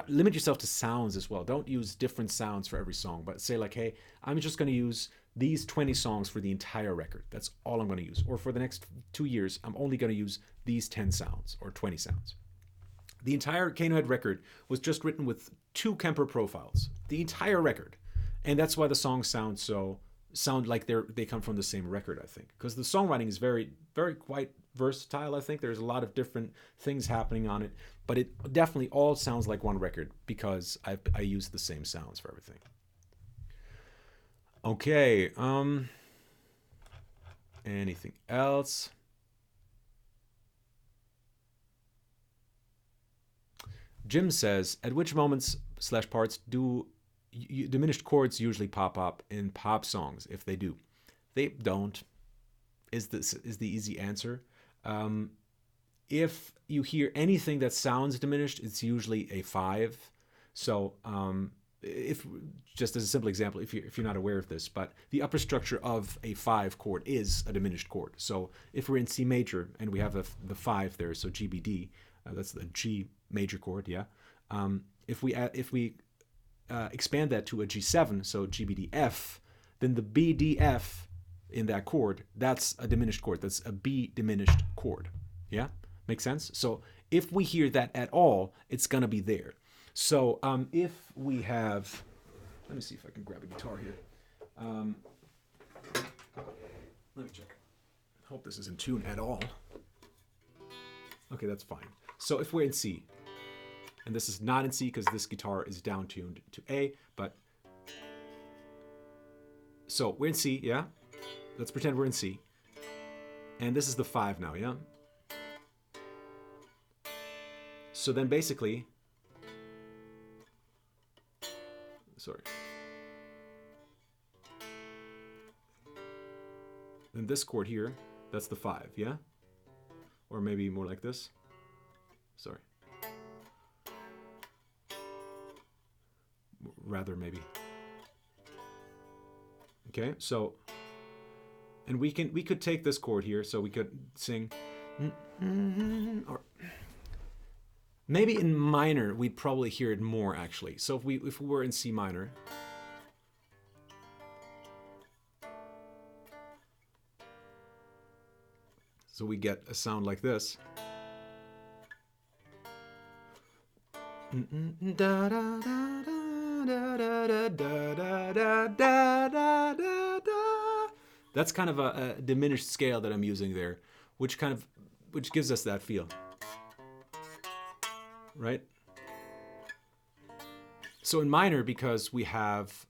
limit yourself to sounds as well. Don't use different sounds for every song, but say like, hey, I'm just going to use these 20 songs for the entire record. That's all I'm going to use. Or for the next 2 years, I'm only going to use these 10 sounds or 20 sounds. The entire Kano Head record was just written with 2 Kemper profiles. The entire record. And that's why the songs sound so sound like they come from the same record, I think, because the songwriting is very, very quite versatile. I think there's a lot of different things happening on it, but it definitely all sounds like one record because I use the same sounds for everything. Okay, anything else? Jim says, at which moments / parts do diminished chords usually pop up in pop songs? If they do, they don't. Is the easy answer. If you hear anything that sounds diminished, it's usually a 5. So if just as a simple example, if you're not aware of this, but the upper structure of a 5 chord is a diminished chord. So if we're in C major and we have the 5 there, so GBD, that's the G major chord, yeah. If we expand that to a G7, so GBDF, then the BDF in that chord, that's a diminished chord. That's a B diminished chord. Yeah, makes sense? So if we hear that at all, it's gonna be there. So if we have, let me see if I can grab a guitar here. Let me check. Hope this is in tune at all. Okay, that's fine. So if we're in C, and this is not in C because this guitar is down tuned to A, but so we're in C, yeah? Let's pretend we're in C. And this is the 5 now, yeah? So then basically, sorry. Then this chord here, that's the 5, yeah? Or maybe more like this. Sorry. Rather, maybe. Okay, so, and we could take this chord here, so we could sing, or maybe in minor we'd probably hear it more actually. So if we were in C minor, so we get a sound like this. That's kind of a diminished scale that I'm using there, which gives us that feel, right? So in minor, because we have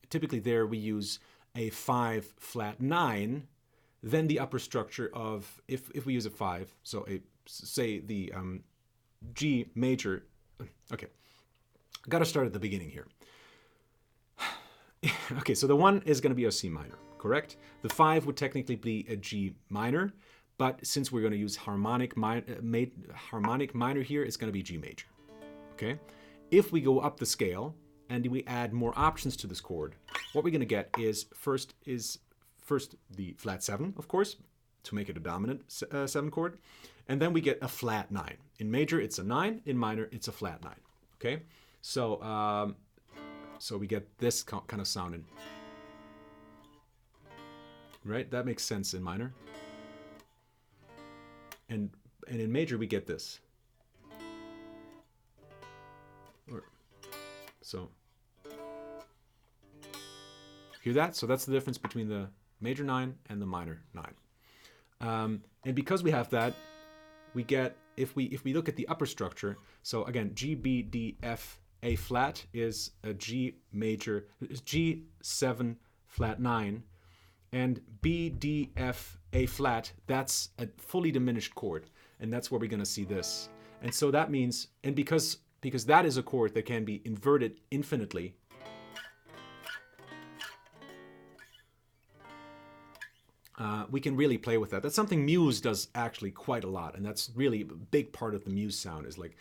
typically there we use a 5 flat 9, then the upper structure of if we use a 5, so say the G major. Okay, got to start at the beginning here. Okay, so the 1 is going to be a C minor, correct? The 5 would technically be a G minor, but since we're going to use harmonic minor here, it's going to be G major. Okay, if we go up the scale and we add more options to this chord, what we're going to get is first the flat 7, of course, to make it a dominant 7 chord, and then we get a flat 9. In major, it's a 9. In minor, it's a flat 9. Okay, so so we get this kind of sounding, right? That makes sense in minor, and in major we get this. So hear that? So that's the difference between the major 9 and the minor 9. And because we have that, we get, if we look at the upper structure, so again, G, B, D, F, A flat is a G major, G7 flat 9, and B, D, F, A flat, that's a fully diminished chord, and that's where we're going to see this. And so that means, and because that is a chord that can be inverted infinitely, we can really play with that. That's something Muse does actually quite a lot, and that's really a big part of the Muse sound is like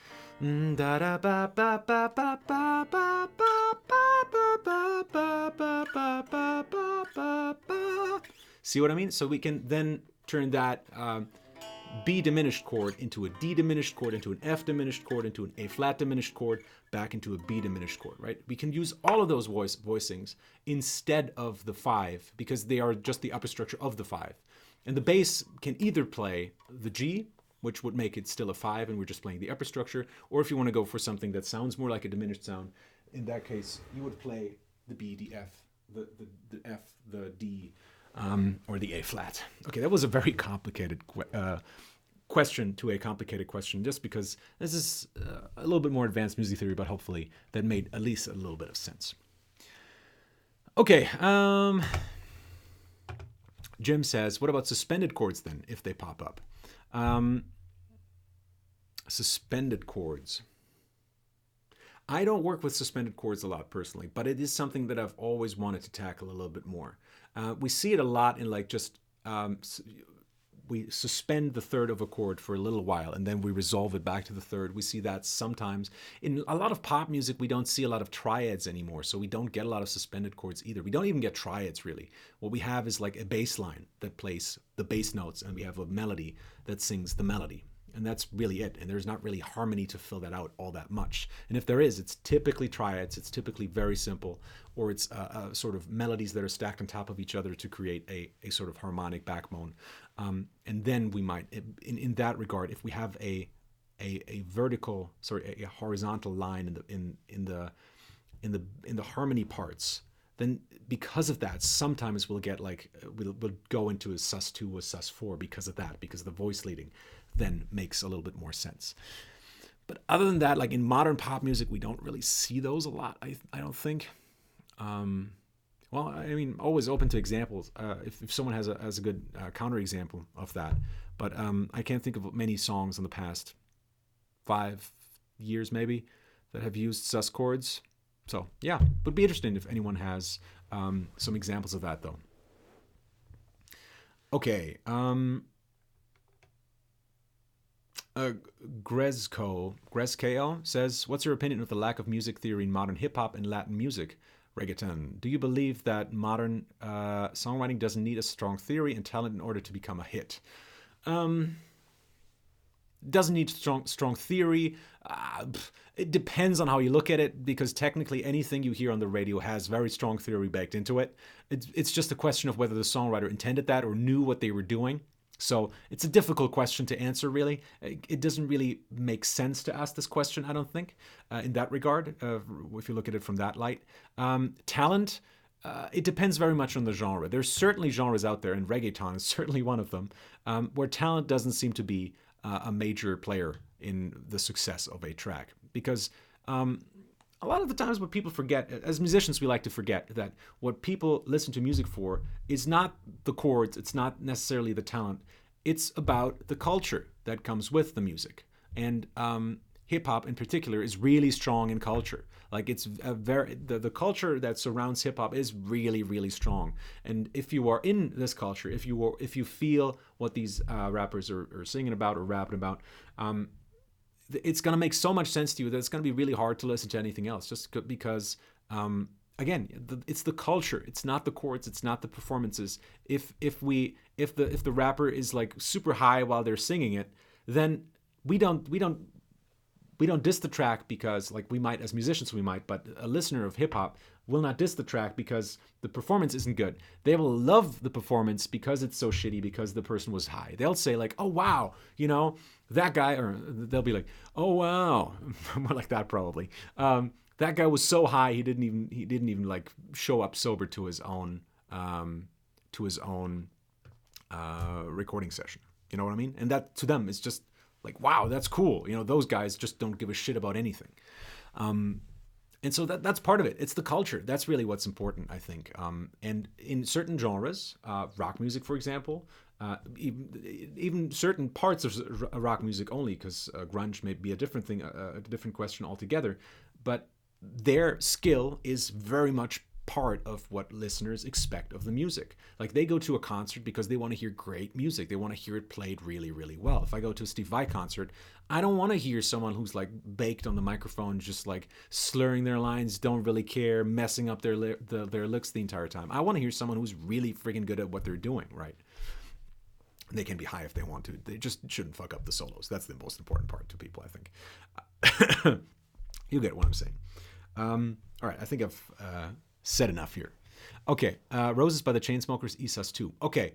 see what I mean? So we can then turn that B diminished chord into a D diminished chord, into an F diminished chord, into an A flat diminished chord, back into a B diminished chord, right? We can use all of those voicings instead of the 5 because they are just the upper structure of the 5. And the bass can either play the G, which would make it still a 5 and we're just playing the upper structure, or if you want to go for something that sounds more like a diminished sound, in that case, you would play the B, D, F, the F, the D, or the A flat. Okay, that was a very complicated question to a complicated question, just because this is a little bit more advanced music theory, but hopefully that made at least a little bit of sense. Okay, Jim says, what about suspended chords then, if they pop up? Suspended chords. I don't work with suspended chords a lot personally, but it is something that I've always wanted to tackle a little bit more. We see it a lot in like just, we suspend the third of a chord for a little while and then we resolve it back to the third. We see that sometimes. In a lot of pop music, we don't see a lot of triads anymore, so we don't get a lot of suspended chords either. We don't even get triads really. What we have is like a bass line that plays the bass notes and we have a melody that sings the melody. And that's really it. And there's not really harmony to fill that out all that much. And if there is, it's typically triads. It's typically very simple, or it's sort of melodies that are stacked on top of each other to create a sort of harmonic backbone. And then we might, in that regard, if we have a horizontal line in the harmony parts, then because of that, sometimes we'll get like we'll go into a sus2, a sus4 because of that, because the voice leading then makes a little bit more sense. But other than that, like in modern pop music, we don't really see those a lot, I don't think. Well, I mean, always open to examples if someone has a good counterexample of that. But I can't think of many songs in the past 5 years maybe that have used sus chords. So yeah, would be interesting if anyone has some examples of that though. Okay. Grezko says, what's your opinion of the lack of music theory in modern hip-hop and Latin music? Reggaeton. Do you believe that modern songwriting doesn't need a strong theory and talent in order to become a hit? Doesn't need strong theory. It depends on how you look at it, because technically anything you hear on the radio has very strong theory baked into it. It's just a question of whether the songwriter intended that or knew what they were doing. So it's a difficult question to answer, really. It doesn't really make sense to ask this question, I don't think, in that regard, if you look at it from that light. Talent, it depends very much on the genre. There's certainly genres out there, and reggaeton is certainly one of them, where talent doesn't seem to be a major player in the success of a track. Because a lot of the times what people forget, as musicians we like to forget, that what people listen to music for is not the chords, it's not necessarily the talent, it's about the culture that comes with the music. And hip-hop in particular is really strong in culture. Like it's the culture that surrounds hip-hop is really, really strong. And if you are in this culture, if you feel what these rappers are singing about or rapping about, it's going to make so much sense to you that it's going to be really hard to listen to anything else, just because, again, it's the culture. It's not the chords. It's not the performances. If the rapper is like super high while they're singing it, then we don't diss the track, because like we might as musicians, but a listener of hip hop will not diss the track because the performance isn't good. They will love the performance because it's so shitty, because the person was high. They'll say like, oh wow, that guy, or they'll be like, oh wow, more like that probably. That guy was so high he didn't even like show up sober to his own recording session. You know what I mean? And that to them is just like, wow, that's cool. Those guys just don't give a shit about anything. And so that's part of it. It's the culture. That's really what's important, I think. And in certain genres, rock music, for example, even certain parts of rock music only, because grunge may be a different thing, a different question altogether. But their skill is very much part of what listeners expect of the music. Like they go to a concert because they want to hear great music. They want to hear it played really, really well. If I go to a Steve Vai concert, I don't want to hear someone who's like baked on the microphone, just like slurring their lines, don't really care, messing up their looks the entire time. I want to hear someone who's really freaking good at what they're doing, right? They can be high if they want to. They just shouldn't fuck up the solos. That's the most important part to people, I think. You get what I'm saying. All right, I think I've said enough here. Okay, Roses by the Chainsmokers, ESUS 2. Okay,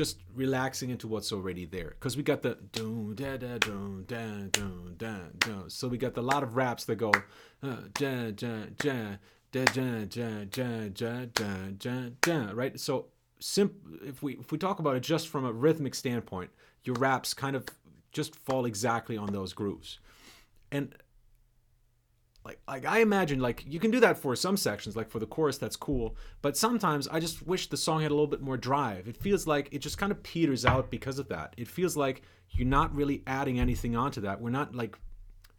just relaxing into what's already there. Because we got the do da da do da do da do. So we got a lot of raps that go ja ja ja da ja ja ja ja ja ja ja, right? So if we talk about it just from a rhythmic standpoint, your raps kind of just fall exactly on those grooves. And like I imagine, like, you can do that for some sections, like for the chorus, that's cool, but sometimes I just wish the song had a little bit more drive. It feels like it just kind of peters out because of that. It feels like you're not really adding anything onto that. We're not, like,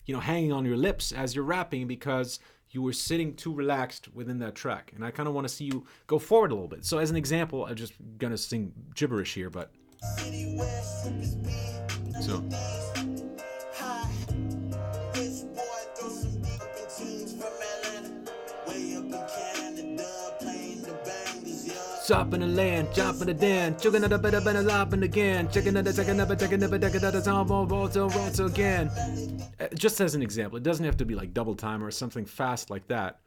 hanging on your lips as you're rapping because you were sitting too relaxed within that track. And I kind of want to see you go forward a little bit. So as an example, I'm just gonna sing gibberish here, but so Stop in the land, jump in the den, chugging at a better lopping again, checking at the second up, taking up a again. Just as an example, it doesn't have to be like double time or something fast like that,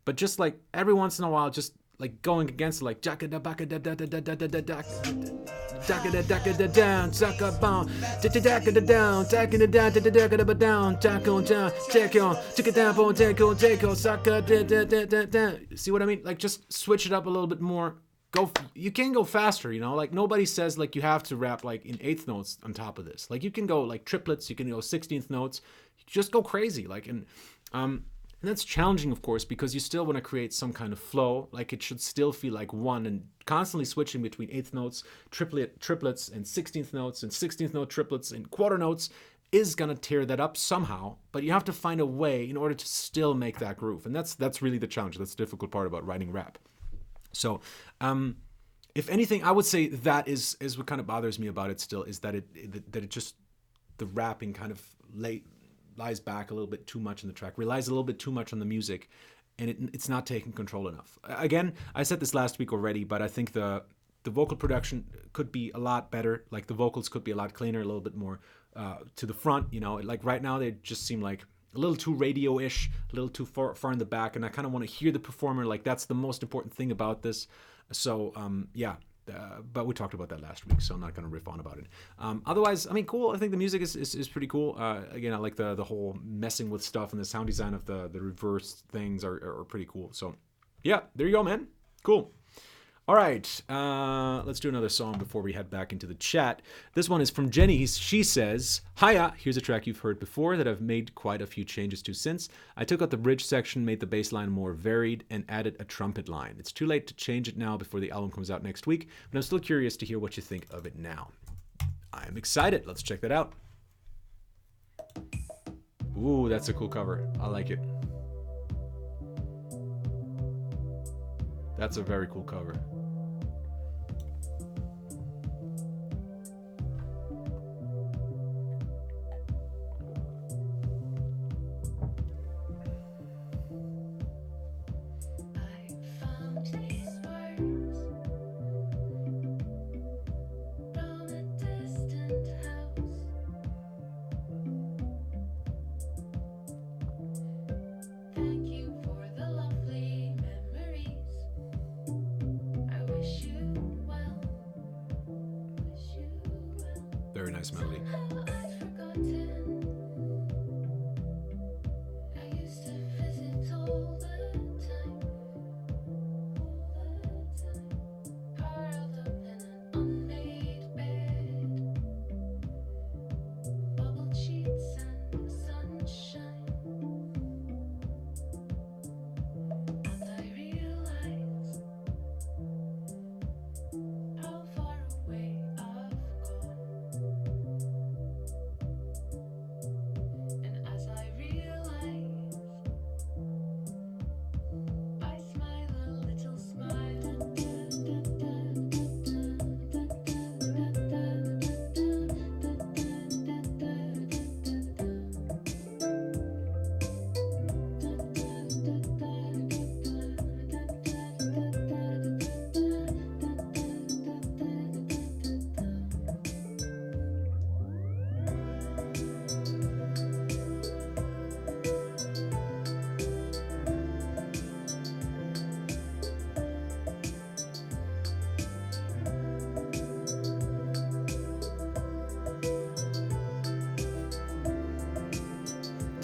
but just like every once in a while, just like going against it, like jacka da baka da da da da da da da da da da da down, sucker bomb, da da da down, taking it down, da da da down, tack on down, take it down, boom, take on, sucker da da da da. See what I mean? Like, just switch it up a little bit more. You can go faster, like nobody says like you have to rap like in eighth notes on top of this. Like, you can go like triplets, you can go 16th notes, just go crazy. Like, and that's challenging, of course, because you still want to create some kind of flow. Like, it should still feel like one, and constantly switching between eighth notes, triplets, and 16th notes, and 16th note triplets, and quarter notes is gonna tear that up somehow. But you have to find a way in order to still make that groove, and that's really the challenge. That's the difficult part about writing rap. So, if anything, I would say that is what kind of bothers me about it still, is that it just, the rapping kind of lies back a little bit too much in the track, relies a little bit too much on the music, and it's not taking control enough. Again, I said this last week already, but I think the vocal production could be a lot better. Like, the vocals could be a lot cleaner, a little bit more to the front. Like right now they just seem like a little too radio-ish, a little too far in the back, and I kind of want to hear the performer. Like, that's the most important thing about this. So yeah, but we talked about that last week, so I'm not going to riff on about it. Otherwise, I mean, cool. I think the music is pretty cool. Again, I like the whole messing with stuff, and the sound design of the reverse things are pretty cool. So yeah, there you go, man. Cool. All right, let's do another song before we head back into the chat. This one is from Jenny. She says, "Hiya, here's a track you've heard before that I've made quite a few changes to since. I took out the bridge section, made the bass line more varied, and added a trumpet line. It's too late to change it now before the album comes out next week, but I'm still curious to hear what you think of it now." I'm excited. Let's check that out. Ooh, that's a cool cover. I like it. That's a very cool cover. Very nice melody.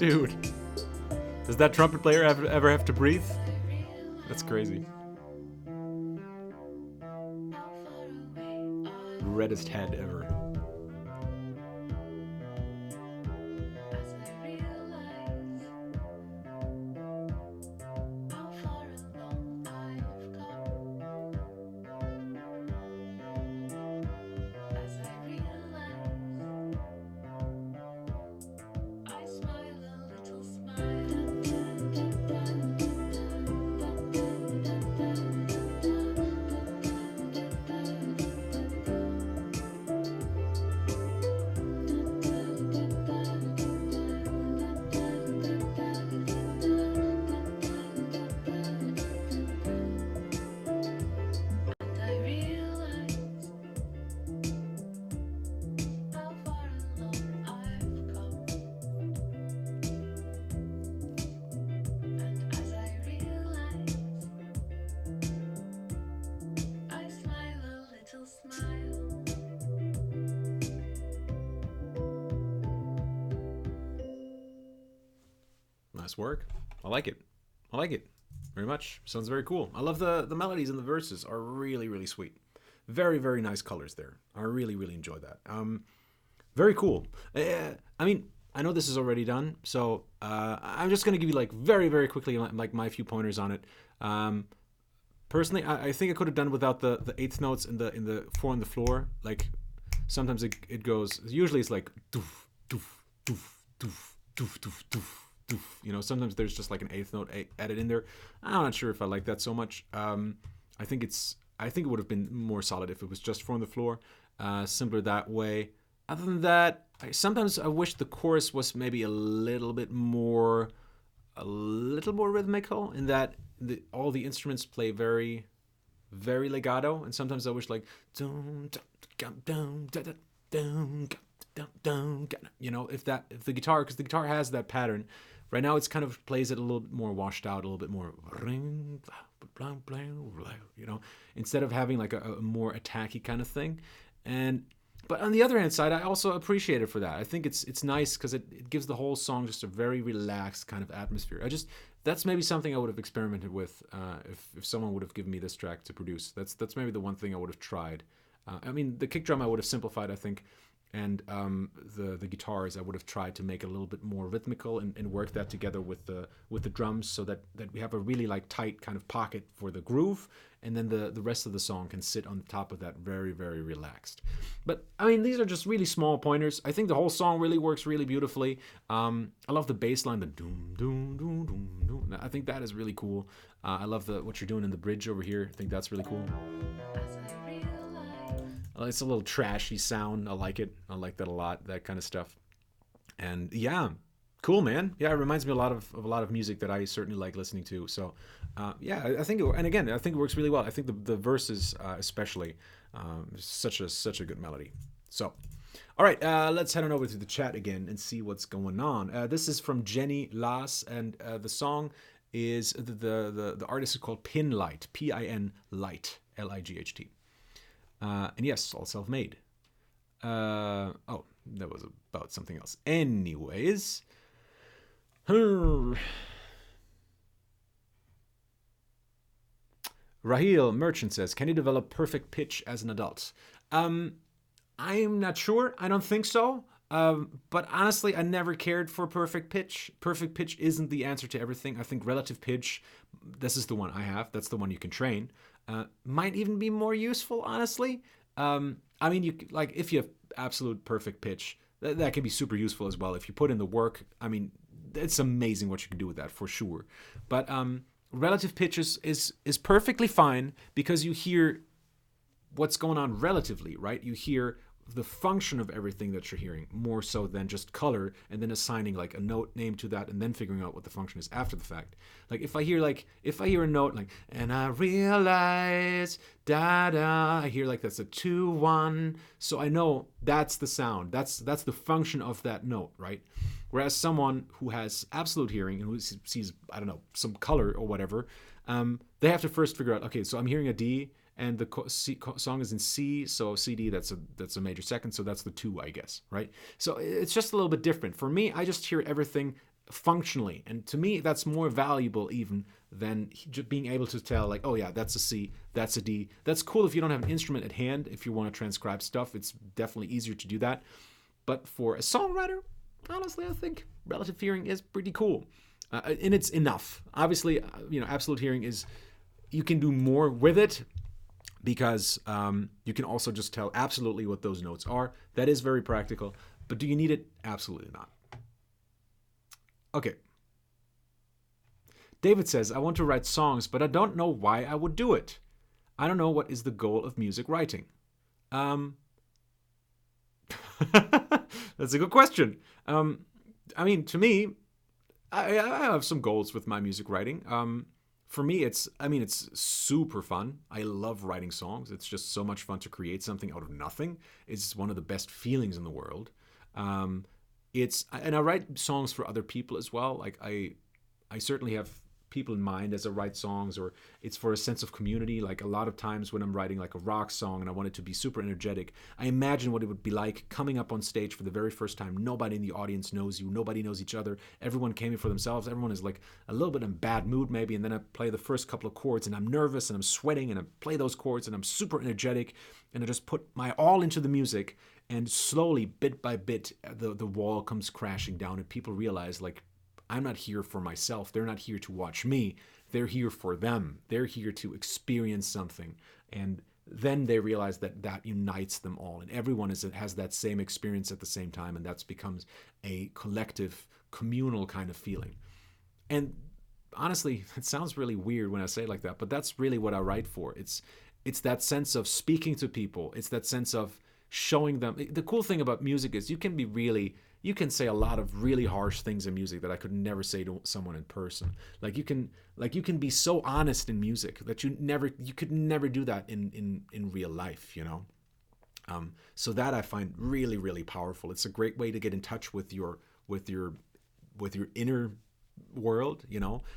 Dude. Does that trumpet player ever have to breathe? That's crazy. Reddest head ever. Nice work. I like it. I like it very much. Sounds very cool. I love the melodies and the verses are really, really sweet. Very, very nice colors there. I really, really enjoy that. Very cool. I mean, I know this is already done, so I'm just gonna give you like very, very quickly like my few pointers on it. Personally, I think I could have done without the eighth notes in the four on the floor. Like sometimes it goes. Usually it's like doof doof doof doof doof doof doof. You know, sometimes there's just like an eighth note added in there. I'm not sure if I like that so much. I think it would have been more solid if it was just four on the floor, simpler that way. Other than that, sometimes I wish the chorus was maybe a little more rhythmical, in that all the instruments play very, very legato, and sometimes I wish like you know, if the guitar, because the guitar has that pattern. Right now, it's kind of plays it a little bit more washed out, a little bit more, you know, instead of having like a more attacky kind of thing. But on the other hand side, I also appreciate it for that. I think it's nice because it gives the whole song just a very relaxed kind of atmosphere. That's maybe something I would have experimented with if someone would have given me this track to produce. That's maybe the one thing I would have tried. I mean, the kick drum I would have simplified, I think. And the guitars, I would have tried to make it a little bit more rhythmical and work that together with the drums, so that we have a really like tight kind of pocket for the groove, and then the rest of the song can sit on top of that very, very relaxed. But I mean, these are just really small pointers. I think the whole song really works really beautifully. I love the bass line, the doom doom doom doom doom. I think that is really cool. I love what you're doing in the bridge over here. I think that's really cool. It's a little trashy sound. I like it. I like that a lot. That kind of stuff. And yeah, cool, man. Yeah, it reminds me a lot of music that I certainly like listening to. So yeah, I think I think it works really well. I think the verses especially, such a good melody. So, all right, let's head on over to the chat again and see what's going on. This is from Jenny Lass, and the song is the artist is called Pinlight, Pin Light, Light. And yes, all self-made. Oh, that was about something else. Anyways. Raheel Merchant says, can you develop perfect pitch as an adult? I'm not sure. I don't think so. But honestly, I never cared for perfect pitch. Perfect pitch isn't the answer to everything. I think relative pitch, this is the one I have. That's the one you can train. Might even be more useful, honestly. I mean, if you have absolute perfect pitch, that can be super useful as well. If you put in the work, I mean, it's amazing what you can do with that for sure. But relative pitch is perfectly fine because you hear what's going on relatively, right? You hear the function of everything that you're hearing more so than just color and then assigning like a note name to that and then figuring out what the function is after the fact. Like if I hear a note like, and I realize da da, I hear like that's a 2-1, so I know that's the sound, that's the function of that note, right? Whereas someone who has absolute hearing and who sees, I don't know, some color or whatever, they have to first figure out, okay, so I'm hearing a D and the song is in C, so CD, that's a major second, so that's the 2, I guess, right? So it's just a little bit different. For me, I just hear everything functionally. And to me, that's more valuable even than just being able to tell, like, oh yeah, that's a C, that's a D. That's cool if you don't have an instrument at hand. If you want to transcribe stuff, it's definitely easier to do that. But for a songwriter, honestly, I think relative hearing is pretty cool. And it's enough. Obviously, absolute hearing is, you can do more with it, because you can also just tell absolutely what those notes are. That is very practical. But do you need it? Absolutely not. Okay. David says, I want to write songs, but I don't know why I would do it. I don't know what is the goal of music writing. That's a good question. I mean, to me, I have some goals with my music writing. For me, it's super fun. I love writing songs. It's just so much fun to create something out of nothing. It's one of the best feelings in the world. And I write songs for other people as well. Like I certainly have people in mind as I write songs, or it's for a sense of community. Like a lot of times when I'm writing like a rock song and I want it to be super energetic, I imagine what it would be like coming up on stage for the very first time. Nobody in the audience knows you. Nobody knows each other. Everyone came in for themselves. Everyone is like a little bit in bad mood maybe, and then I play the first couple of chords and I'm nervous and I'm sweating and I play those chords and I'm super energetic and I just put my all into the music, and slowly, bit by bit, the wall comes crashing down and people realize, like, I'm not here for myself. They're not here to watch me. They're here for them. They're here to experience something. And then they realize that unites them all. And everyone has that same experience at the same time. And that becomes a collective, communal kind of feeling. And honestly, it sounds really weird when I say it like that, but that's really what I write for. It's that sense of speaking to people. It's that sense of showing them. The cool thing about music is you can say a lot of really harsh things in music that I could never say to someone in person. Like you can be so honest in music that you could never do that in real life, So that I find really, really powerful. It's a great way to get in touch with your inner world,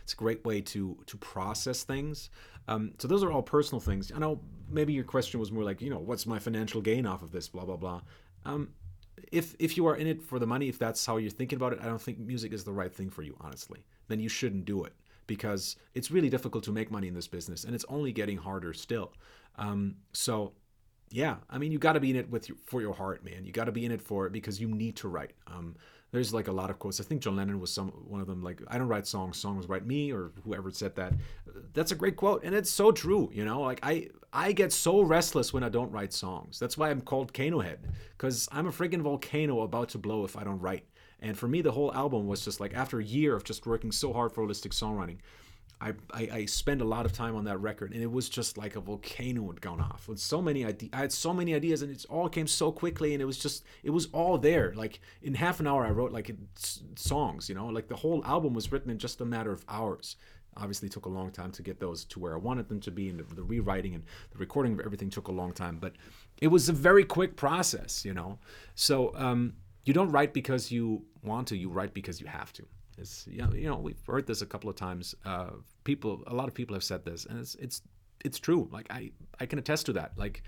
It's a great way to process things. So those are all personal things. I know maybe your question was more like, what's my financial gain off of this, blah, blah, blah. If you are in it for the money, if that's how you're thinking about it, I don't think music is the right thing for you, honestly. Then you shouldn't do it, because it's really difficult to make money in this business, and it's only getting harder still. So yeah, you got to be in it for your heart, man. You got to be in it for it because you need to write. There's like a lot of quotes. I think John Lennon was one of them. Like, I don't write songs write me, or whoever said that. That's a great quote, and it's so true. Like I get so restless when I don't write songs. That's why I'm called Kano Head, because I'm a freaking volcano about to blow if I don't write. And for me, the whole album was just like, after a year of just working so hard for holistic songwriting, I spent a lot of time on that record, and it was just like a volcano had gone off with so many ideas. I had so many ideas, and it all came so quickly, and it was all there. Like in half an hour, I wrote like songs. Like the whole album was written in just a matter of hours. Obviously, it took a long time to get those to where I wanted them to be, and the rewriting and the recording of everything took a long time. But it was a very quick process, So you don't write because you want to; you write because you have to. We've heard this a couple of times. A lot of people have said this, and it's true. Like I can attest to that. Like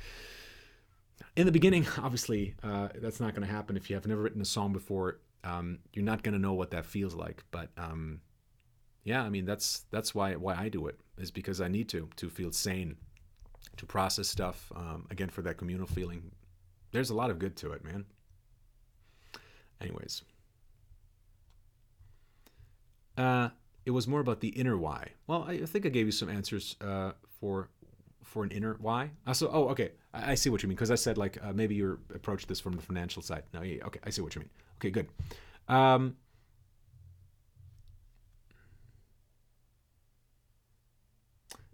in the beginning, obviously, that's not going to happen if you have never written a song before. You're not going to know what that feels like. But yeah, that's why I do it, is because I need to feel sane, to process stuff. Again, for that communal feeling. There's a lot of good to it, man. Anyways. It was more about the inner why. Well, I think I gave you some answers for an inner why. Okay, I see what you mean, because I said like maybe you approach this from the financial side. No, yeah, okay, I see what you mean. Okay, good.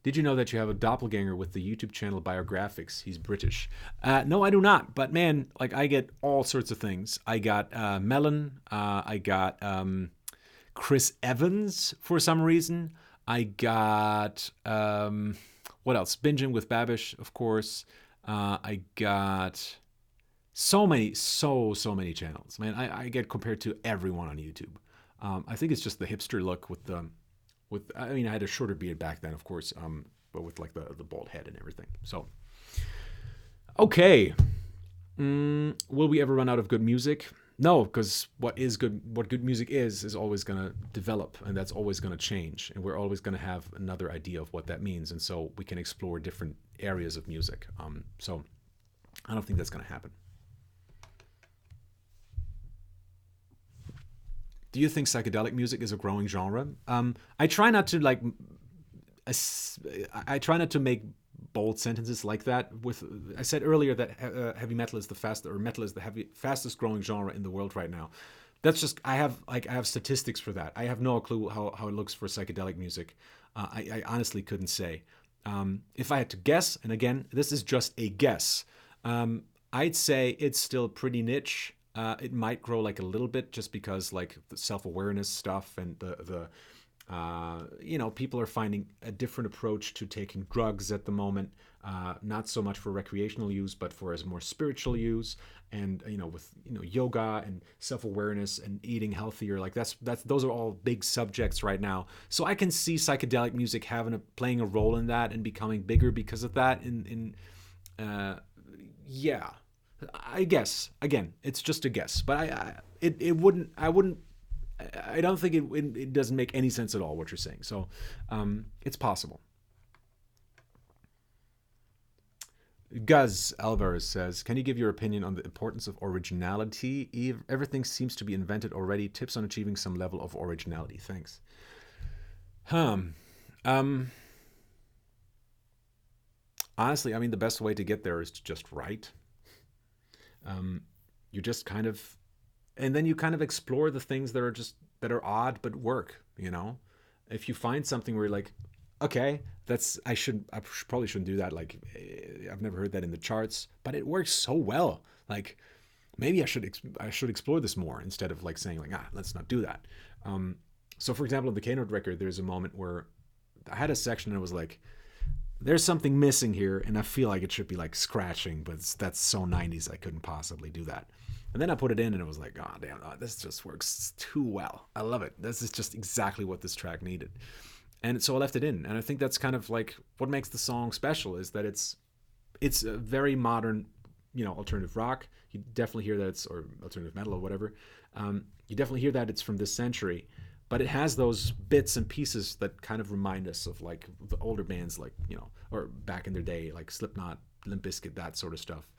Did you know that you have a doppelganger with the YouTube channel Biographics? He's British. No, I do not. But man, like I get all sorts of things. I got Melon. I got Chris Evans for some reason. I got what else? Binging with Babish, of course. I got so many channels. Man, I get compared to everyone on YouTube. I think it's just the hipster look I had a shorter beard back then, of course, but with like the bald head and everything. So, okay. Will we ever run out of good music? No, because what good music is always going to develop, and that's always going to change, and we're always going to have another idea of what that means, and so we can explore different areas of music. So I don't think that's going to happen. Do you think psychedelic music is a growing genre? I try not to like. I try not to make bold sentences like that. I said earlier that heavy metal is the fastest growing genre in the world right now. That's just I have statistics for that. I have no clue how it looks for psychedelic music. I honestly couldn't say. If I had to guess, and again, this is just a guess, I'd say it's still pretty niche. It might grow like a little bit just because like the self-awareness stuff and the people are finding a different approach to taking drugs at the moment, not so much for recreational use, but for as more spiritual use, and with yoga and self-awareness and eating healthier. Like those are all big subjects right now. So I can see psychedelic music playing a role in that and becoming bigger because of that. Yeah, I guess again, it's just a guess, but I don't think it doesn't make any sense at all what you're saying. So it's possible. Guz Alvarez says, can you give your opinion on the importance of originality? Everything seems to be invented already. Tips on achieving some level of originality. Thanks. Honestly, I mean, the best way to get there is to just write. You just kind of, and then you kind of explore the things that are odd but work. If you find something where you're like, okay, I probably shouldn't do that. Like, I've never heard that in the charts, but it works so well. Like, maybe I should explore this more instead of like saying like, let's not do that. So for example, on the K-Note record, there's a moment where I had a section and it was like, there's something missing here, and I feel like it should be like scratching, but that's so 90s, I couldn't possibly do that. And then I put it in, and it was like, oh, damn, this just works too well. I love it. This is just exactly what this track needed. And so I left it in. And I think that's kind of like what makes the song special is that it's a very modern, alternative rock. You definitely hear that or alternative metal or whatever. You definitely hear that it's from this century. But it has those bits and pieces that kind of remind us of like the older bands, like, or back in their day, like Slipknot, Limp Bizkit, that sort of stuff.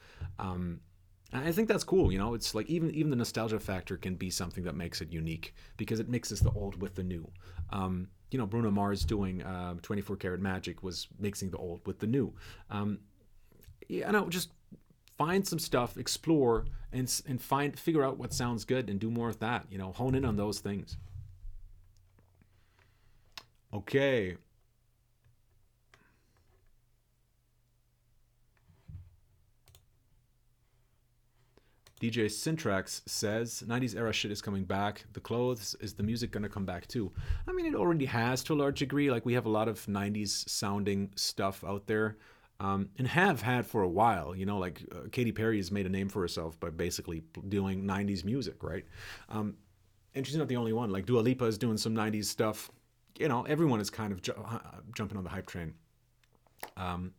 I think that's cool. It's like even the nostalgia factor can be something that makes it unique because it mixes the old with the new. Bruno Mars doing 24 Karat Magic was mixing the old with the new. Just find some stuff, explore, and figure out what sounds good and do more of that. Hone in on those things. Okay. DJ Syntrax says, 90s era shit is coming back. The clothes, is the music going to come back too? I mean, it already has to a large degree. Like, we have a lot of 90s sounding stuff out there. And have had for a while, Katy Perry has made a name for herself by basically doing 90s music, right? And she's not the only one. Like, Dua Lipa is doing some 90s stuff. Everyone is kind of jumping on the hype train.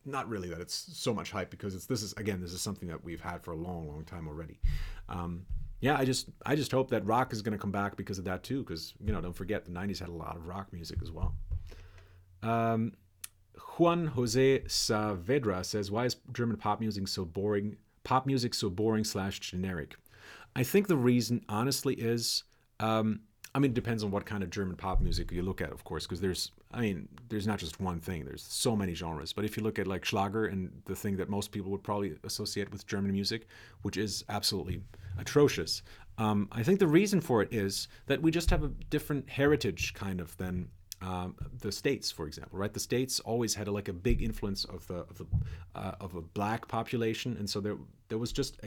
Not really that it's so much hype because this is something that we've had for a long, long time already. I just hope that rock is going to come back because of that too. Because don't forget the 90s had a lot of rock music as well. Juan Jose Saavedra says, why is German pop music so boring? Pop music so boring / generic? I think the reason, honestly, is it depends on what kind of German pop music you look at, of course, because there's not just one thing. There's so many genres. But if you look at like Schlager and the thing that most people would probably associate with German music, which is absolutely atrocious, I think the reason for it is that we just have a different heritage kind of than the States, for example, right? The States always had a big influence of a black population, and so there was just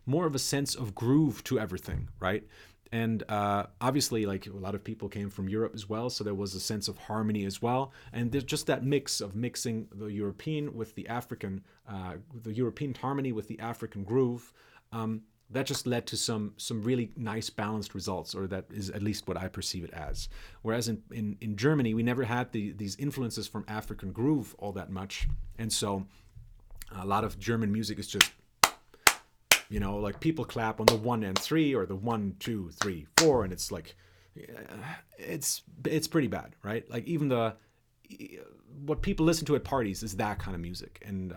more of a sense of groove to everything, right? And obviously, like, a lot of people came from Europe as well, so there was a sense of harmony as well. And there's just that mix of mixing the European with the African, the European harmony with the African groove. That just led to some really nice balanced results, or that is at least what I perceive it as. Whereas in Germany, we never had these influences from African groove all that much. And so a lot of German music is just You know, like people clap on the 1 and 3 or the 1, 2, 3, 4, and it's like, it's pretty bad, right? Like even what people listen to at parties is that kind of music, and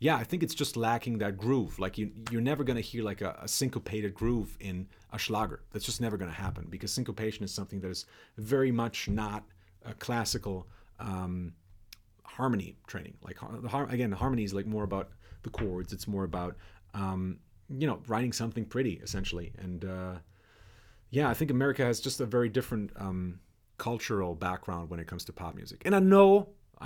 yeah, I think it's just lacking that groove. Like you're never going to hear like a syncopated groove in a Schlager. That's just never going to happen, because syncopation is something that is very much not a classical harmony training. Like again, the harmony is like more about the chords. It's more about writing something pretty, essentially. And yeah, I think America has just a very different cultural background when it comes to pop music. And I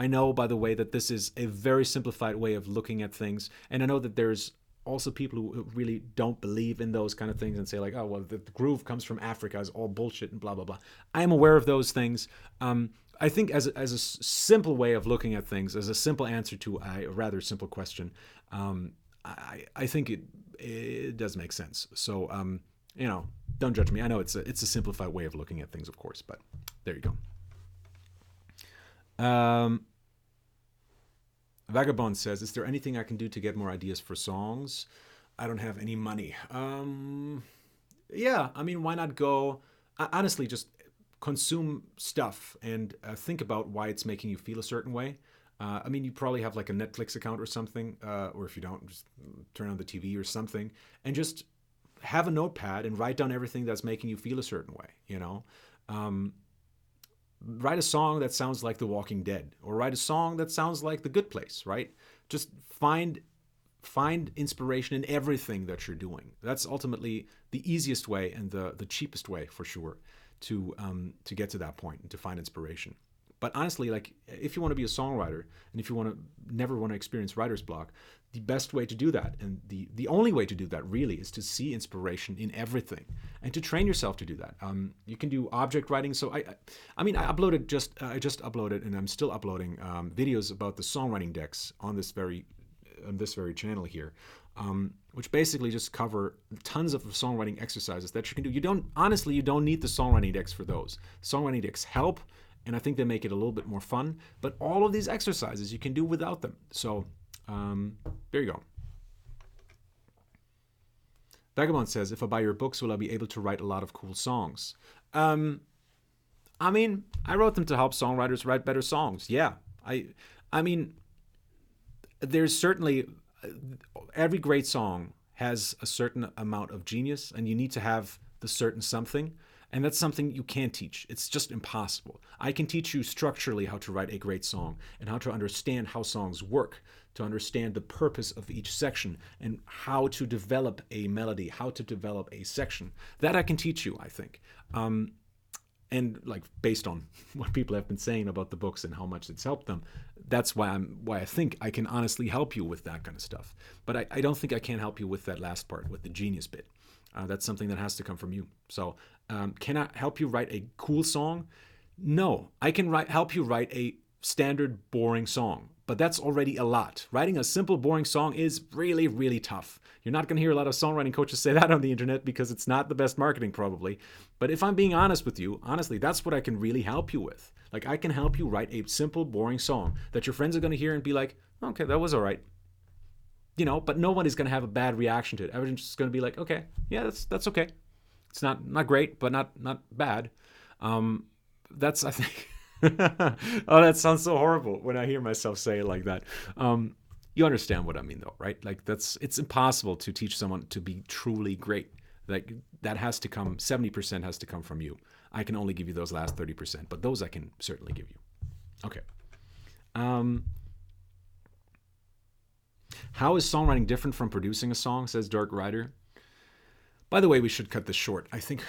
know, by the way, that this is a very simplified way of looking at things. And I know that there's also people who really don't believe in those kind of things and say like, oh, well, the groove comes from Africa, is all bullshit and blah, blah, blah. I am aware of those things. I think as a simple way of looking at things, as a simple answer to a rather simple question, I think it does make sense. So, don't judge me. I know it's a simplified way of looking at things, of course, but there you go. Vagabond says, is there anything I can do to get more ideas for songs? I don't have any money. Yeah, I mean, why not go, honestly, just consume stuff and think about why it's making you feel a certain way. I mean, you probably have like a Netflix account or something, or if you don't, just turn on the TV or something, and just have a notepad and write down everything that's making you feel a certain way, write a song that sounds like The Walking Dead, or write a song that sounds like The Good Place, right? Just find inspiration in everything that you're doing. That's ultimately the easiest way and the cheapest way, for sure, to get to that point and to find inspiration. But honestly, like if you want to be a songwriter and if you never want to experience writer's block, the best way to do that, and the only way to do that really, is to see inspiration in everything and to train yourself to do that. You can do object writing. So I mean, I just uploaded, and I'm still uploading videos about the songwriting decks on this very channel here, which basically just cover tons of songwriting exercises that you can do. You don't need the songwriting decks for those. Songwriting decks help, and I think they make it a little bit more fun, but all of these exercises you can do without them. So there you go. Vagabond says, if I buy your books, will I be able to write a lot of cool songs? I mean, I wrote them to help songwriters write better songs. Yeah. I mean, there's certainly, every great song has a certain amount of genius, and you need to have the certain something. And that's something you can't teach. It's just impossible. I can teach you structurally how to write a great song and how to understand how songs work, to understand the purpose of each section and how to develop a melody, how to develop a section. That I can teach you, I think. And like based on what people have been saying about the books and how much it's helped them, that's why I think I can honestly help you with that kind of stuff. But I don't think I can help you with that last part, with the genius bit. That's something that has to come from you. So can I help you write a cool song? No, I can help you write a standard boring song, but that's already a lot. Writing a simple boring song is really, really tough. You're not going to hear a lot of songwriting coaches say that on the internet because it's not the best marketing probably. But if I'm being honest with you, honestly, that's what I can really help you with. Like I can help you write a simple boring song that your friends are going to hear and be like, okay, that was all right. But no one is going to have a bad reaction to it. Everyone's just going to be like, okay, yeah, that's okay. It's not great, but not bad. That's, I think, oh, that sounds so horrible when I hear myself say it like that. You understand what I mean though, right? Like it's impossible to teach someone to be truly great. Like that has to come, 70% has to come from you. I can only give you those last 30%, but those I can certainly give you. Okay. How is songwriting different from producing a song, says Dark Rider. By the way, we should cut this short. I think,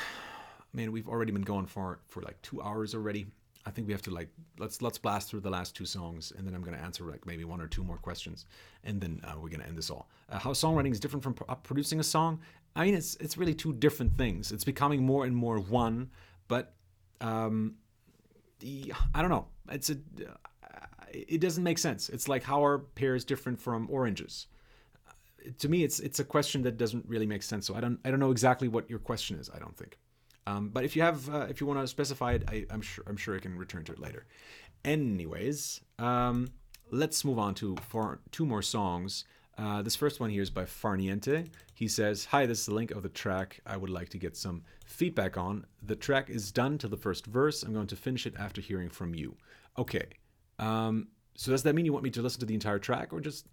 man, we've already been going for like 2 hours already. I think we have to let's blast through the last 2 songs, and then I'm going to answer like maybe 1 or 2 more questions, and then we're going to end this all. How songwriting is different from producing a song? I mean, it's really 2 different things. It's becoming more and more one, but I don't know. It doesn't make sense. It's like how are pears different from oranges? To me, it's a question that doesn't really make sense. So I don't know exactly what your question is. I don't think. But if you want to specify it, I'm sure I can return to it later. Anyways, let's move on to 2 more songs. This first one here is by Farniente. He says, "Hi, this is the link of the track I would like to get some feedback on. The track is done to the first verse. I'm going to finish it after hearing from you." Okay. So does that mean you want me to listen to the entire track, or just...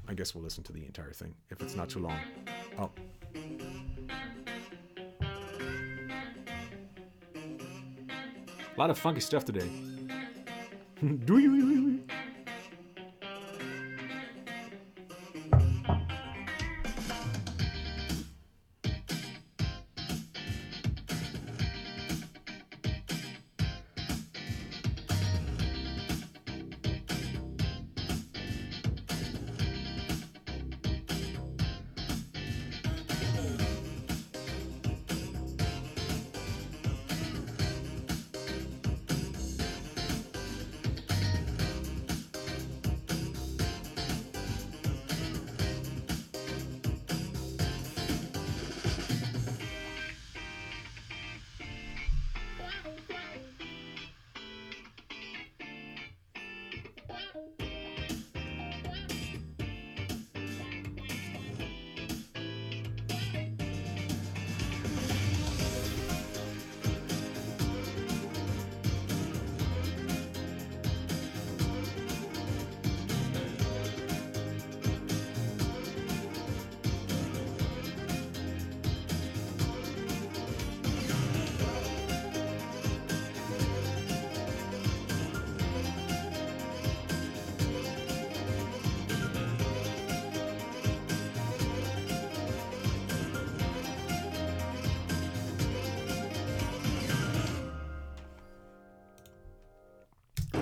I guess we'll listen to the entire thing if it's not too long. Oh. A lot of funky stuff today.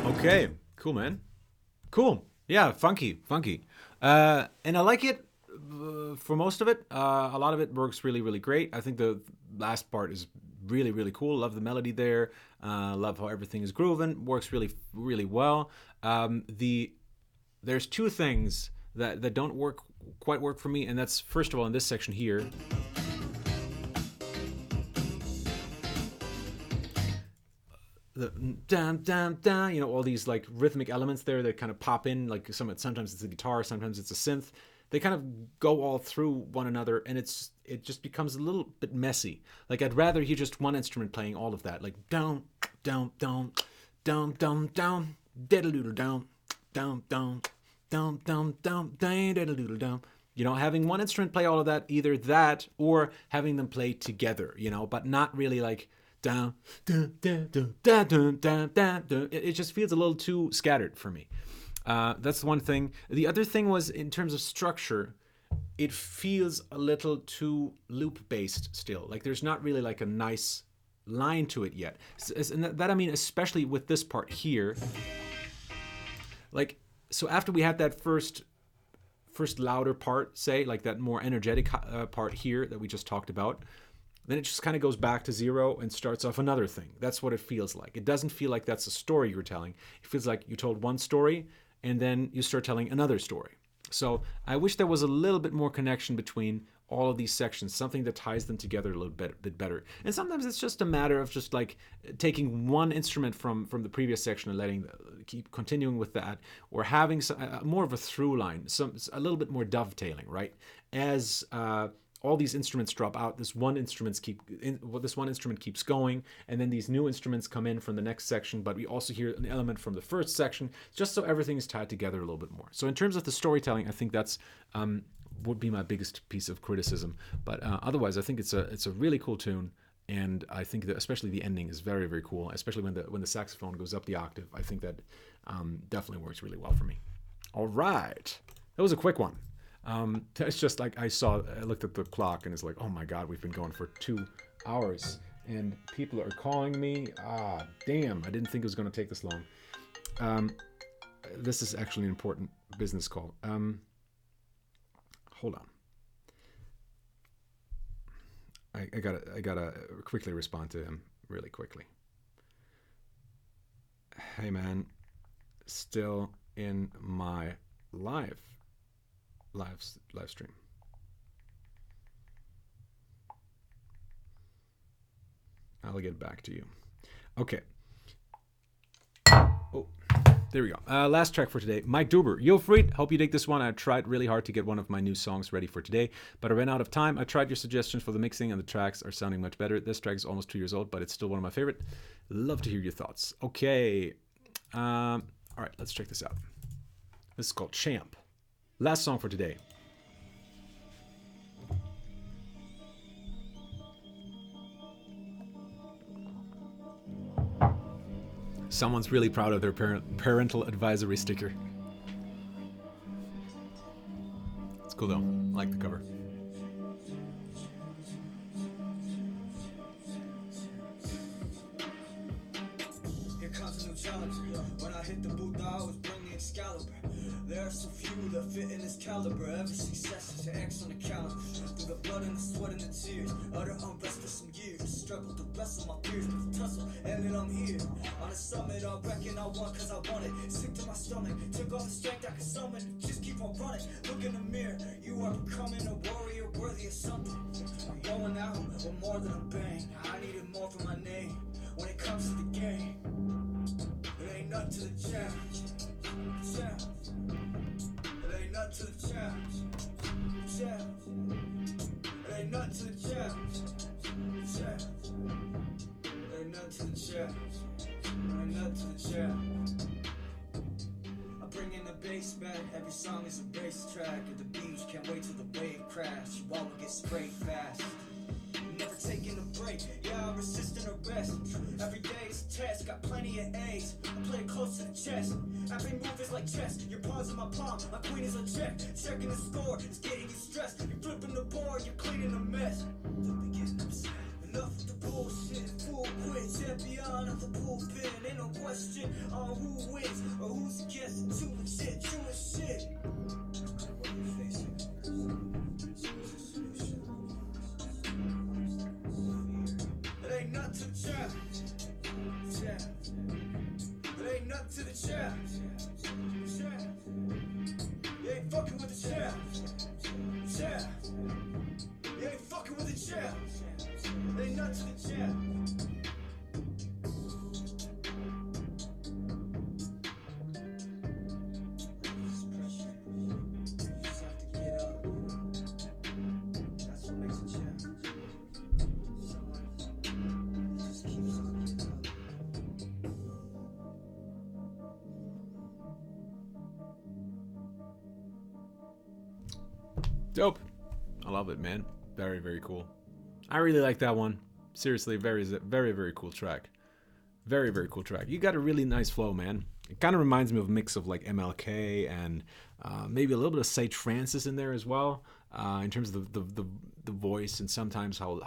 Okay, cool, man. Cool. Yeah, funky. And I like it for most of it. A lot of it works really, really great. I think the last part is really, really cool. Love the melody there. Love how everything is grooving. Works really, really well. There's two things that don't quite work for me, and that's, first of all, in this section here. The down, down, down, all these like rhythmic elements there that kind of pop in, like sometimes it's a guitar, sometimes it's a synth. They kind of go all through one another, and it just becomes a little bit messy. Like, I'd rather hear just one instrument playing all of that, like down, down, down, down, down, down, diddle down, down, down, down, down, down, diddle down. Having one instrument play all of that, either that or having them play together, but not really like down, down, down, down, down, down, down, down. It just feels a little too scattered for me. That's one thing. The other thing was, in terms of structure, it feels a little too loop-based still. Like, there's not really like a nice line to it yet. And that I mean, especially with this part here. Like, so after we had that first louder part, say, like that more energetic part here that we just talked about, then it just kind of goes back to zero and starts off another thing. That's what it feels like. It doesn't feel like that's a story you're telling. It feels like you told one story and then you start telling another story. So I wish there was a little bit more connection between all of these sections, something that ties them together a little bit better. And sometimes it's just a matter of just like taking one instrument from the previous section and keep continuing with that, or having more of a through line, a little bit more dovetailing, right? As all these instruments drop out, this one instrument keeps going, and then these new instruments come in from the next section, but we also hear an element from the first section, just so everything is tied together a little bit more. So in terms of the storytelling, I think that's would be my biggest piece of criticism. But otherwise, I think it's a really cool tune, and I think that especially the ending is very, very cool, especially when the saxophone goes up the octave. I think that definitely works really well for me. All right, that was a quick one. It's just like I looked at the clock and it's like, oh my God, we've been going for 2 hours and people are calling me. Damn, I didn't think it was going to take this long. This is actually an important business call. Hold on. I gotta quickly respond to him really quickly. Hey man, still in my live stream. I'll get back to you. Okay. Oh, There we go. Last track for today. Mike Duber. Yo, Fried. Hope you dig this one. I tried really hard to get one of my new songs ready for today, but I ran out of time. I tried your suggestions for the mixing, and the tracks are sounding much better. This track is almost 2 years old, but it's still one of my favorite. Love to hear your thoughts. Okay. All right, let's check this out. This is called Champ. Last song for today. Someone's really proud of their parental advisory sticker. It's cool though. I like the cover. Here comes a new challenge. When I hit the booth, I always bring the Excalibur. There are so few that fit in this caliber. Every success is an X on the calendar. Through the blood and the sweat and the tears, utter unrest for some years. Struggled to wrestle my fears, but the tussle, and then I'm here. On the summit, I reckon I won cause I want it. Sick to my stomach, took all the strength I could summon. Just keep on running, look in the mirror. You are becoming a warrior worthy of something. I'm going out with more than a bang. I needed more for my name. When it comes to the game, it ain't nothing to the challenge. Challenge. It ain't nothing to the challenge. Challenge. It ain't nothing to the challenge. Challenge. It ain't nothing to the challenge. It ain't nothing to the challenge. I bring in the bass back. Every song is a racetrack. At the beach, can't wait till the wave crash. You all will get sprayed fast. Never taking a break, yeah, I resist an arrest. Every day is a test, got plenty of A's. I play it close to the chest. Every move is like chess. Your paws in my palm, my queen is a check. Checking the score, it's getting you stressed. You're flipping the board, you're cleaning a mess. Don't be getting upset. Enough of the bullshit, full quit, champion of the pulpit. Ain't no question on who wins or who's guessing. Too legit, true as shit. What are you facing? It ain't nothing to the challenge. It ain't nothing to the challenge. You ain't fucking with the challenge. You ain't fucking with the challenge. It ain't nothing to the challenge. Dope. I love it, man. Very, very cool. I really like that one. Seriously, very, very, very cool track. Very, very cool track. You got a really nice flow, man. It kind of reminds me of a mix of like MLK and maybe a little bit of Sage Francis in there as well, in terms of the voice, and sometimes how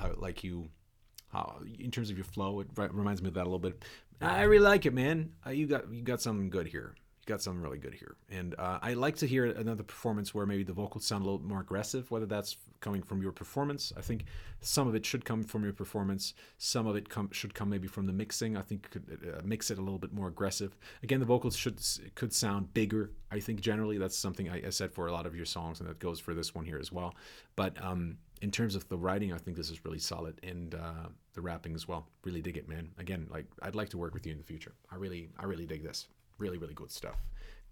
in terms of your flow, it reminds me of that a little bit. I really like it, man. You got something good here. Got something really good here, and I like to hear another performance where maybe the vocals sound a little more aggressive, whether that's coming from your performance. I think some of it should come from your performance, some of it should come maybe from the mixing. I think you could mix it a little bit more aggressive. Again, the vocals could sound bigger. I think generally that's something I said for a lot of your songs, and that goes for this one here as well. But in terms of the writing, I think this is really solid, and the rapping as well. Really dig it, man. Again, like I'd like to work with you in the future. I really dig this. Really, really good stuff.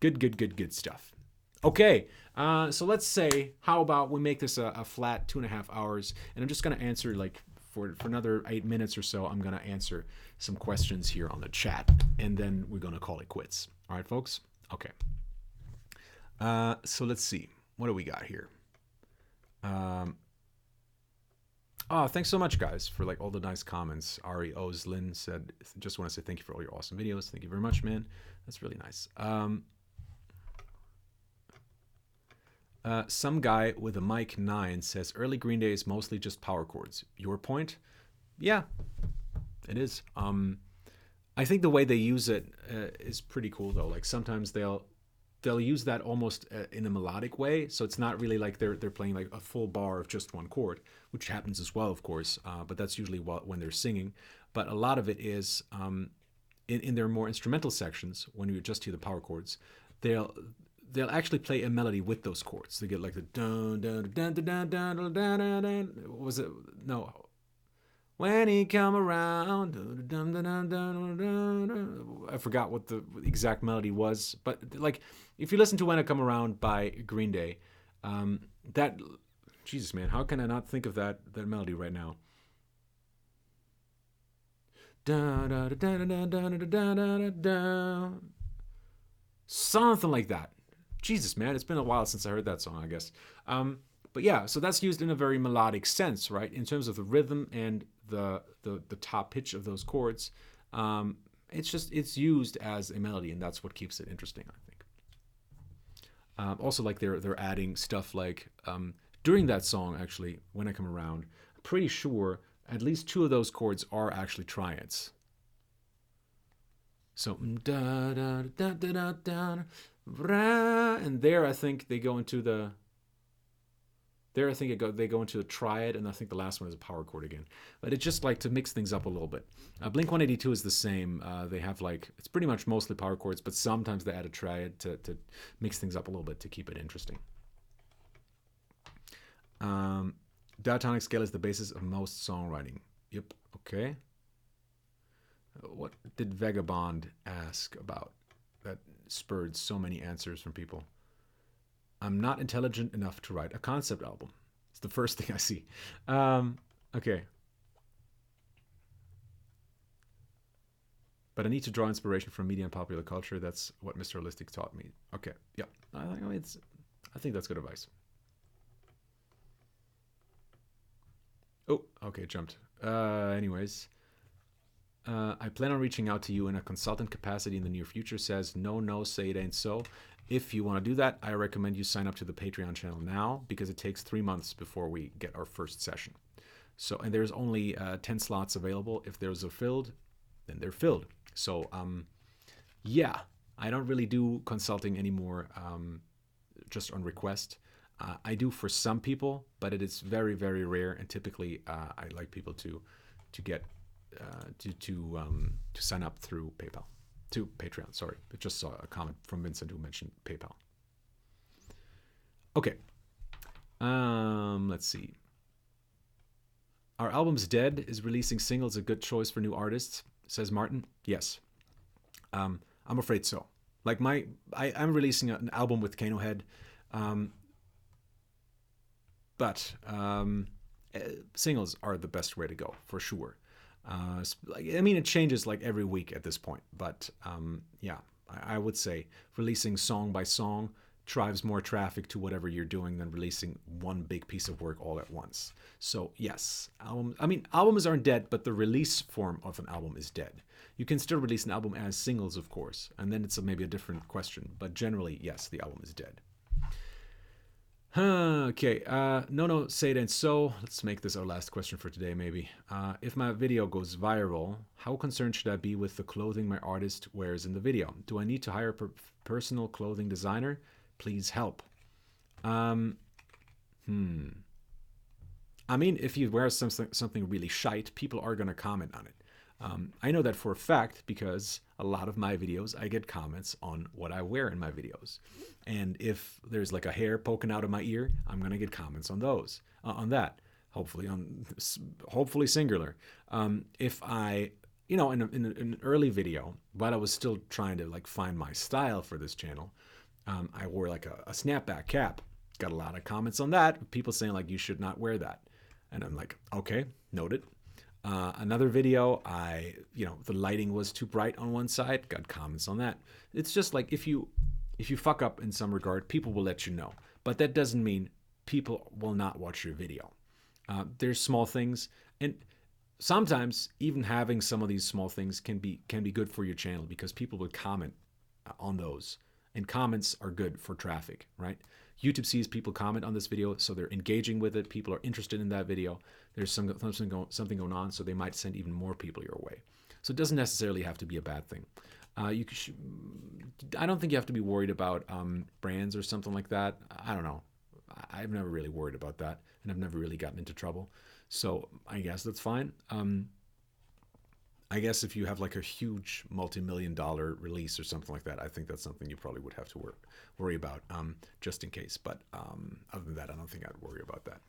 Good stuff. Okay, so let's say, how about we make this a flat 2.5 hours, and I'm just going to answer, like, for another 8 minutes or so, I'm going to answer some questions here on the chat, and then we're going to call it quits. All right, folks? Okay. So let's see. What do we got here? Oh, thanks so much, guys, for like all the nice comments. Ari Oslin said, just want to say thank you for all your awesome videos. Thank you very much, man. That's really nice. Some guy with a mic 9 says, early Green Day is mostly just power chords. Your point? Yeah, it is. I think the way they use it is pretty cool, though. Like sometimes they'll use that almost in a melodic way, so it's not really like they're playing like a full bar of just one chord, which happens as well, of course, but that's usually when they're singing. But a lot of it is in their more instrumental sections, when you just hear the power chords, they'll actually play a melody with those chords. They get like the dun dun dun dun dun dun dun dun dun dun. What was it? No. When he come around, I forgot what the exact melody was, but like if you listen to When I Come Around by Green Day, that, Jesus man, how can I not think of that melody right now? Something like that. Jesus man, it's been a while since I heard that song, I guess. But yeah, so that's used in a very melodic sense, right? In terms of the rhythm and the top pitch of those chords. It's used as a melody, and that's what keeps it interesting, I think. Also, like they're adding stuff like during that song, actually, When I Come Around, I'm pretty sure at least 2 of those chords are actually triads. So da da da da da da, and there I think they go into the. There, I think they go into a triad, and I think the last one is a power chord again. But it's just like to mix things up a little bit. Blink 182 is the same. They have like, it's pretty much mostly power chords, but sometimes they add a triad to mix things up a little bit to keep it interesting. Diatonic scale is the basis of most songwriting. Yep, okay. What did Vagabond ask about that spurred so many answers from people? I'm not intelligent enough to write a concept album. It's the first thing I see. Okay. But I need to draw inspiration from media and popular culture. That's what Mr. Holistic taught me. Okay. Yeah. I think that's good advice. Oh, okay, jumped. Anyways. I plan on reaching out to you in a consultant capacity in the near future. Says, no, say it ain't so. If you want to do that, I recommend you sign up to the Patreon channel now, because it takes 3 months before we get our first session. So, and there's only 10 slots available. If those are filled, then they're filled. So, yeah, I don't really do consulting anymore, just on request. I do for some people, but it is very, very rare. And typically, I like people to get to sign up through PayPal. To Patreon, sorry. I just saw a comment from Vincent who mentioned PayPal. Okay. Let's see. Our album's Dead is releasing singles a good choice for new artists, says Martin. Yes. I'm afraid so. Like I'm releasing an album with Kano Head, but singles are the best way to go, for sure. It changes like every week at this point, but yeah, I would say releasing song by song drives more traffic to whatever you're doing than releasing one big piece of work all at once. So yes, albums aren't dead, but the release form of an album is dead. You can still release an album as singles, of course, and then it's maybe a different question, but generally, yes, the album is dead. Okay, no, say it ain't so. Let's make this our last question for today, maybe. If my video goes viral, how concerned should I be with the clothing my artist wears in the video? Do I need to hire a personal clothing designer? Please help. If you wear something really shite, people are going to comment on it. I know that for a fact because a lot of my videos, I get comments on what I wear in my videos. And if there's like a hair poking out of my ear, I'm going to get comments on those, on that, hopefully singular. If I, in an early video, while I was still trying to like find my style for this channel, I wore like a snapback cap. Got a lot of comments on that. People saying like, you should not wear that. And I'm like, okay, noted. Another video, the lighting was too bright on one side. Got comments on that. It's just like if you fuck up in some regard, people will let you know. But that doesn't mean people will not watch your video. There's small things, and sometimes even having some of these small things can be good for your channel because people will comment on those, and comments are good for traffic, right? YouTube sees people comment on this video, so they're engaging with it. People are interested in that video. There's something going on, so they might send even more people your way. So it doesn't necessarily have to be a bad thing. I don't think you have to be worried about brands or something like that. I don't know. I've never really worried about that, and I've never really gotten into trouble. So I guess that's fine. I guess if you have like a huge multi-million-dollar release or something like that, I think that's something you probably would have to worry about, just in case. But other than that, I don't think I'd worry about that.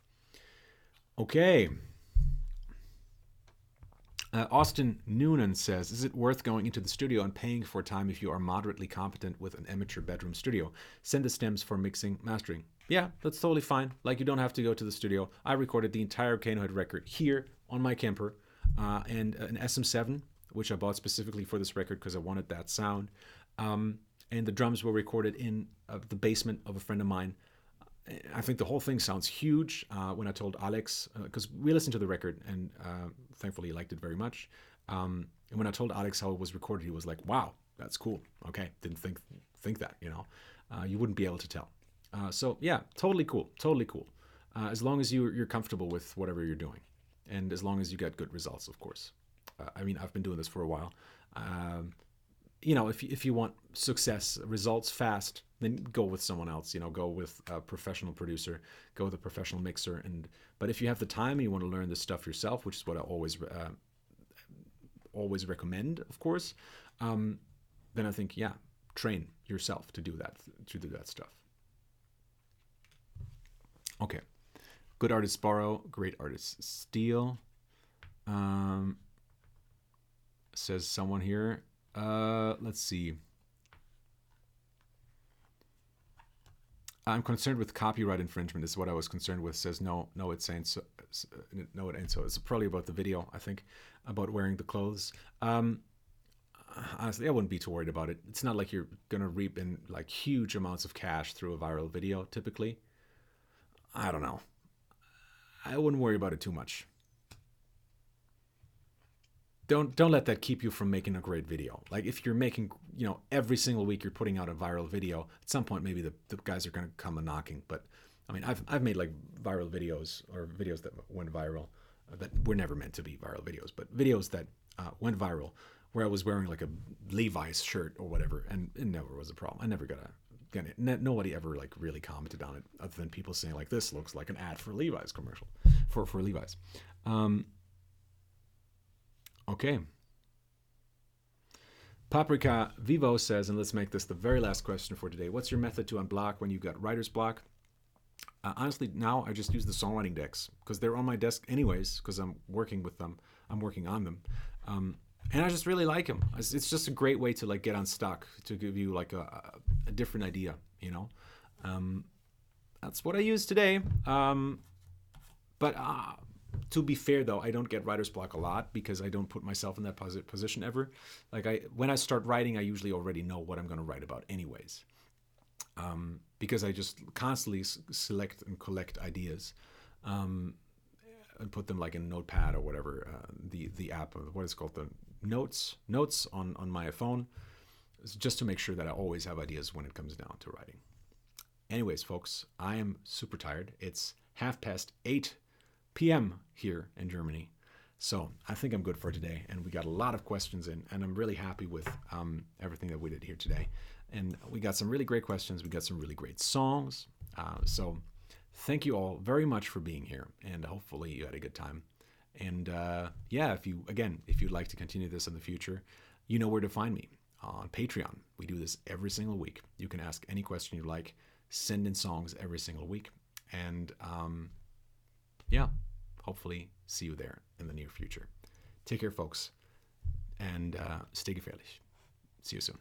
Okay. Austin Noonan says, is it worth going into the studio and paying for time if you are moderately competent with an amateur bedroom studio? Send the stems for mixing, mastering. Yeah, that's totally fine. Like, you don't have to go to the studio. I recorded the entire Canohead record here on my Kemper and an SM7, which I bought specifically for this record because I wanted that sound. And the drums were recorded in the basement of a friend of mine. I think the whole thing sounds huge. When I told Alex, because we listened to the record and thankfully he liked it very much. And when I told Alex how it was recorded, he was like, "Wow, that's cool. Okay, didn't think that, you know, you wouldn't be able to tell." So yeah, totally cool, totally cool. As long as you're comfortable with whatever you're doing, and as long as you get good results, of course. I mean, I've been doing this for a while. You know, if you want success, results fast, then go with someone else. You know, go with a professional producer, go with a professional mixer. But if you have the time and you want to learn this stuff yourself, which is what I always recommend, of course, then I think, yeah, train yourself to do that stuff. Okay, good artists borrow, great artists steal. Says someone here. Let's see. I'm concerned with copyright infringement is what I was concerned with. Says no, it ain't so. No, it ain't so. It's probably about the video, I think, about wearing the clothes. Honestly, I wouldn't be too worried about it. It's not like you're gonna reap in like huge amounts of cash through a viral video. Typically, I don't know. I wouldn't worry about it too much. Don't let that keep you from making a great video. Like, if you're making, you know, every single week you're putting out a viral video, at some point maybe the guys are going to come a knocking. But I mean, I've made like viral videos or videos that went viral that were never meant to be viral videos, but videos that went viral where I was wearing like a Levi's shirt or whatever, and it never was a problem. I never got it. Nobody ever like really commented on it other than people saying like, this looks like an ad for Levi's commercial for Levi's. Okay. Paprika Vivo says, and let's make this the very last question for today. What's your method to unblock when you've got writer's block? Honestly, now I just use the songwriting decks because they're on my desk anyways because I'm working with them. I'm working on them. And I just really like them. It's just a great way to like get unstuck, to give you like a different idea, you know? That's what I use today. But to be fair, though, I don't get writer's block a lot because I don't put myself in that position ever. Like, when I start writing, I usually already know what I'm going to write about anyways. Because I just constantly select and collect ideas and put them like in Notepad or whatever, the app, what is it called, the notes on my phone, just to make sure that I always have ideas when it comes down to writing. Anyways, folks, I am super tired. It's 8:30 p.m. here in Germany. So I think I'm good for today. And we got a lot of questions in, and I'm really happy with everything that we did here today. And we got some really great questions. We got some really great songs. So thank you all very much for being here. And hopefully you had a good time. And yeah, if you'd like to continue this in the future, you know where to find me on Patreon. We do this every single week. You can ask any question you like, send in songs every single week. And yeah, hopefully see you there in the near future. Take care, folks, and stay gefährlich. See you soon.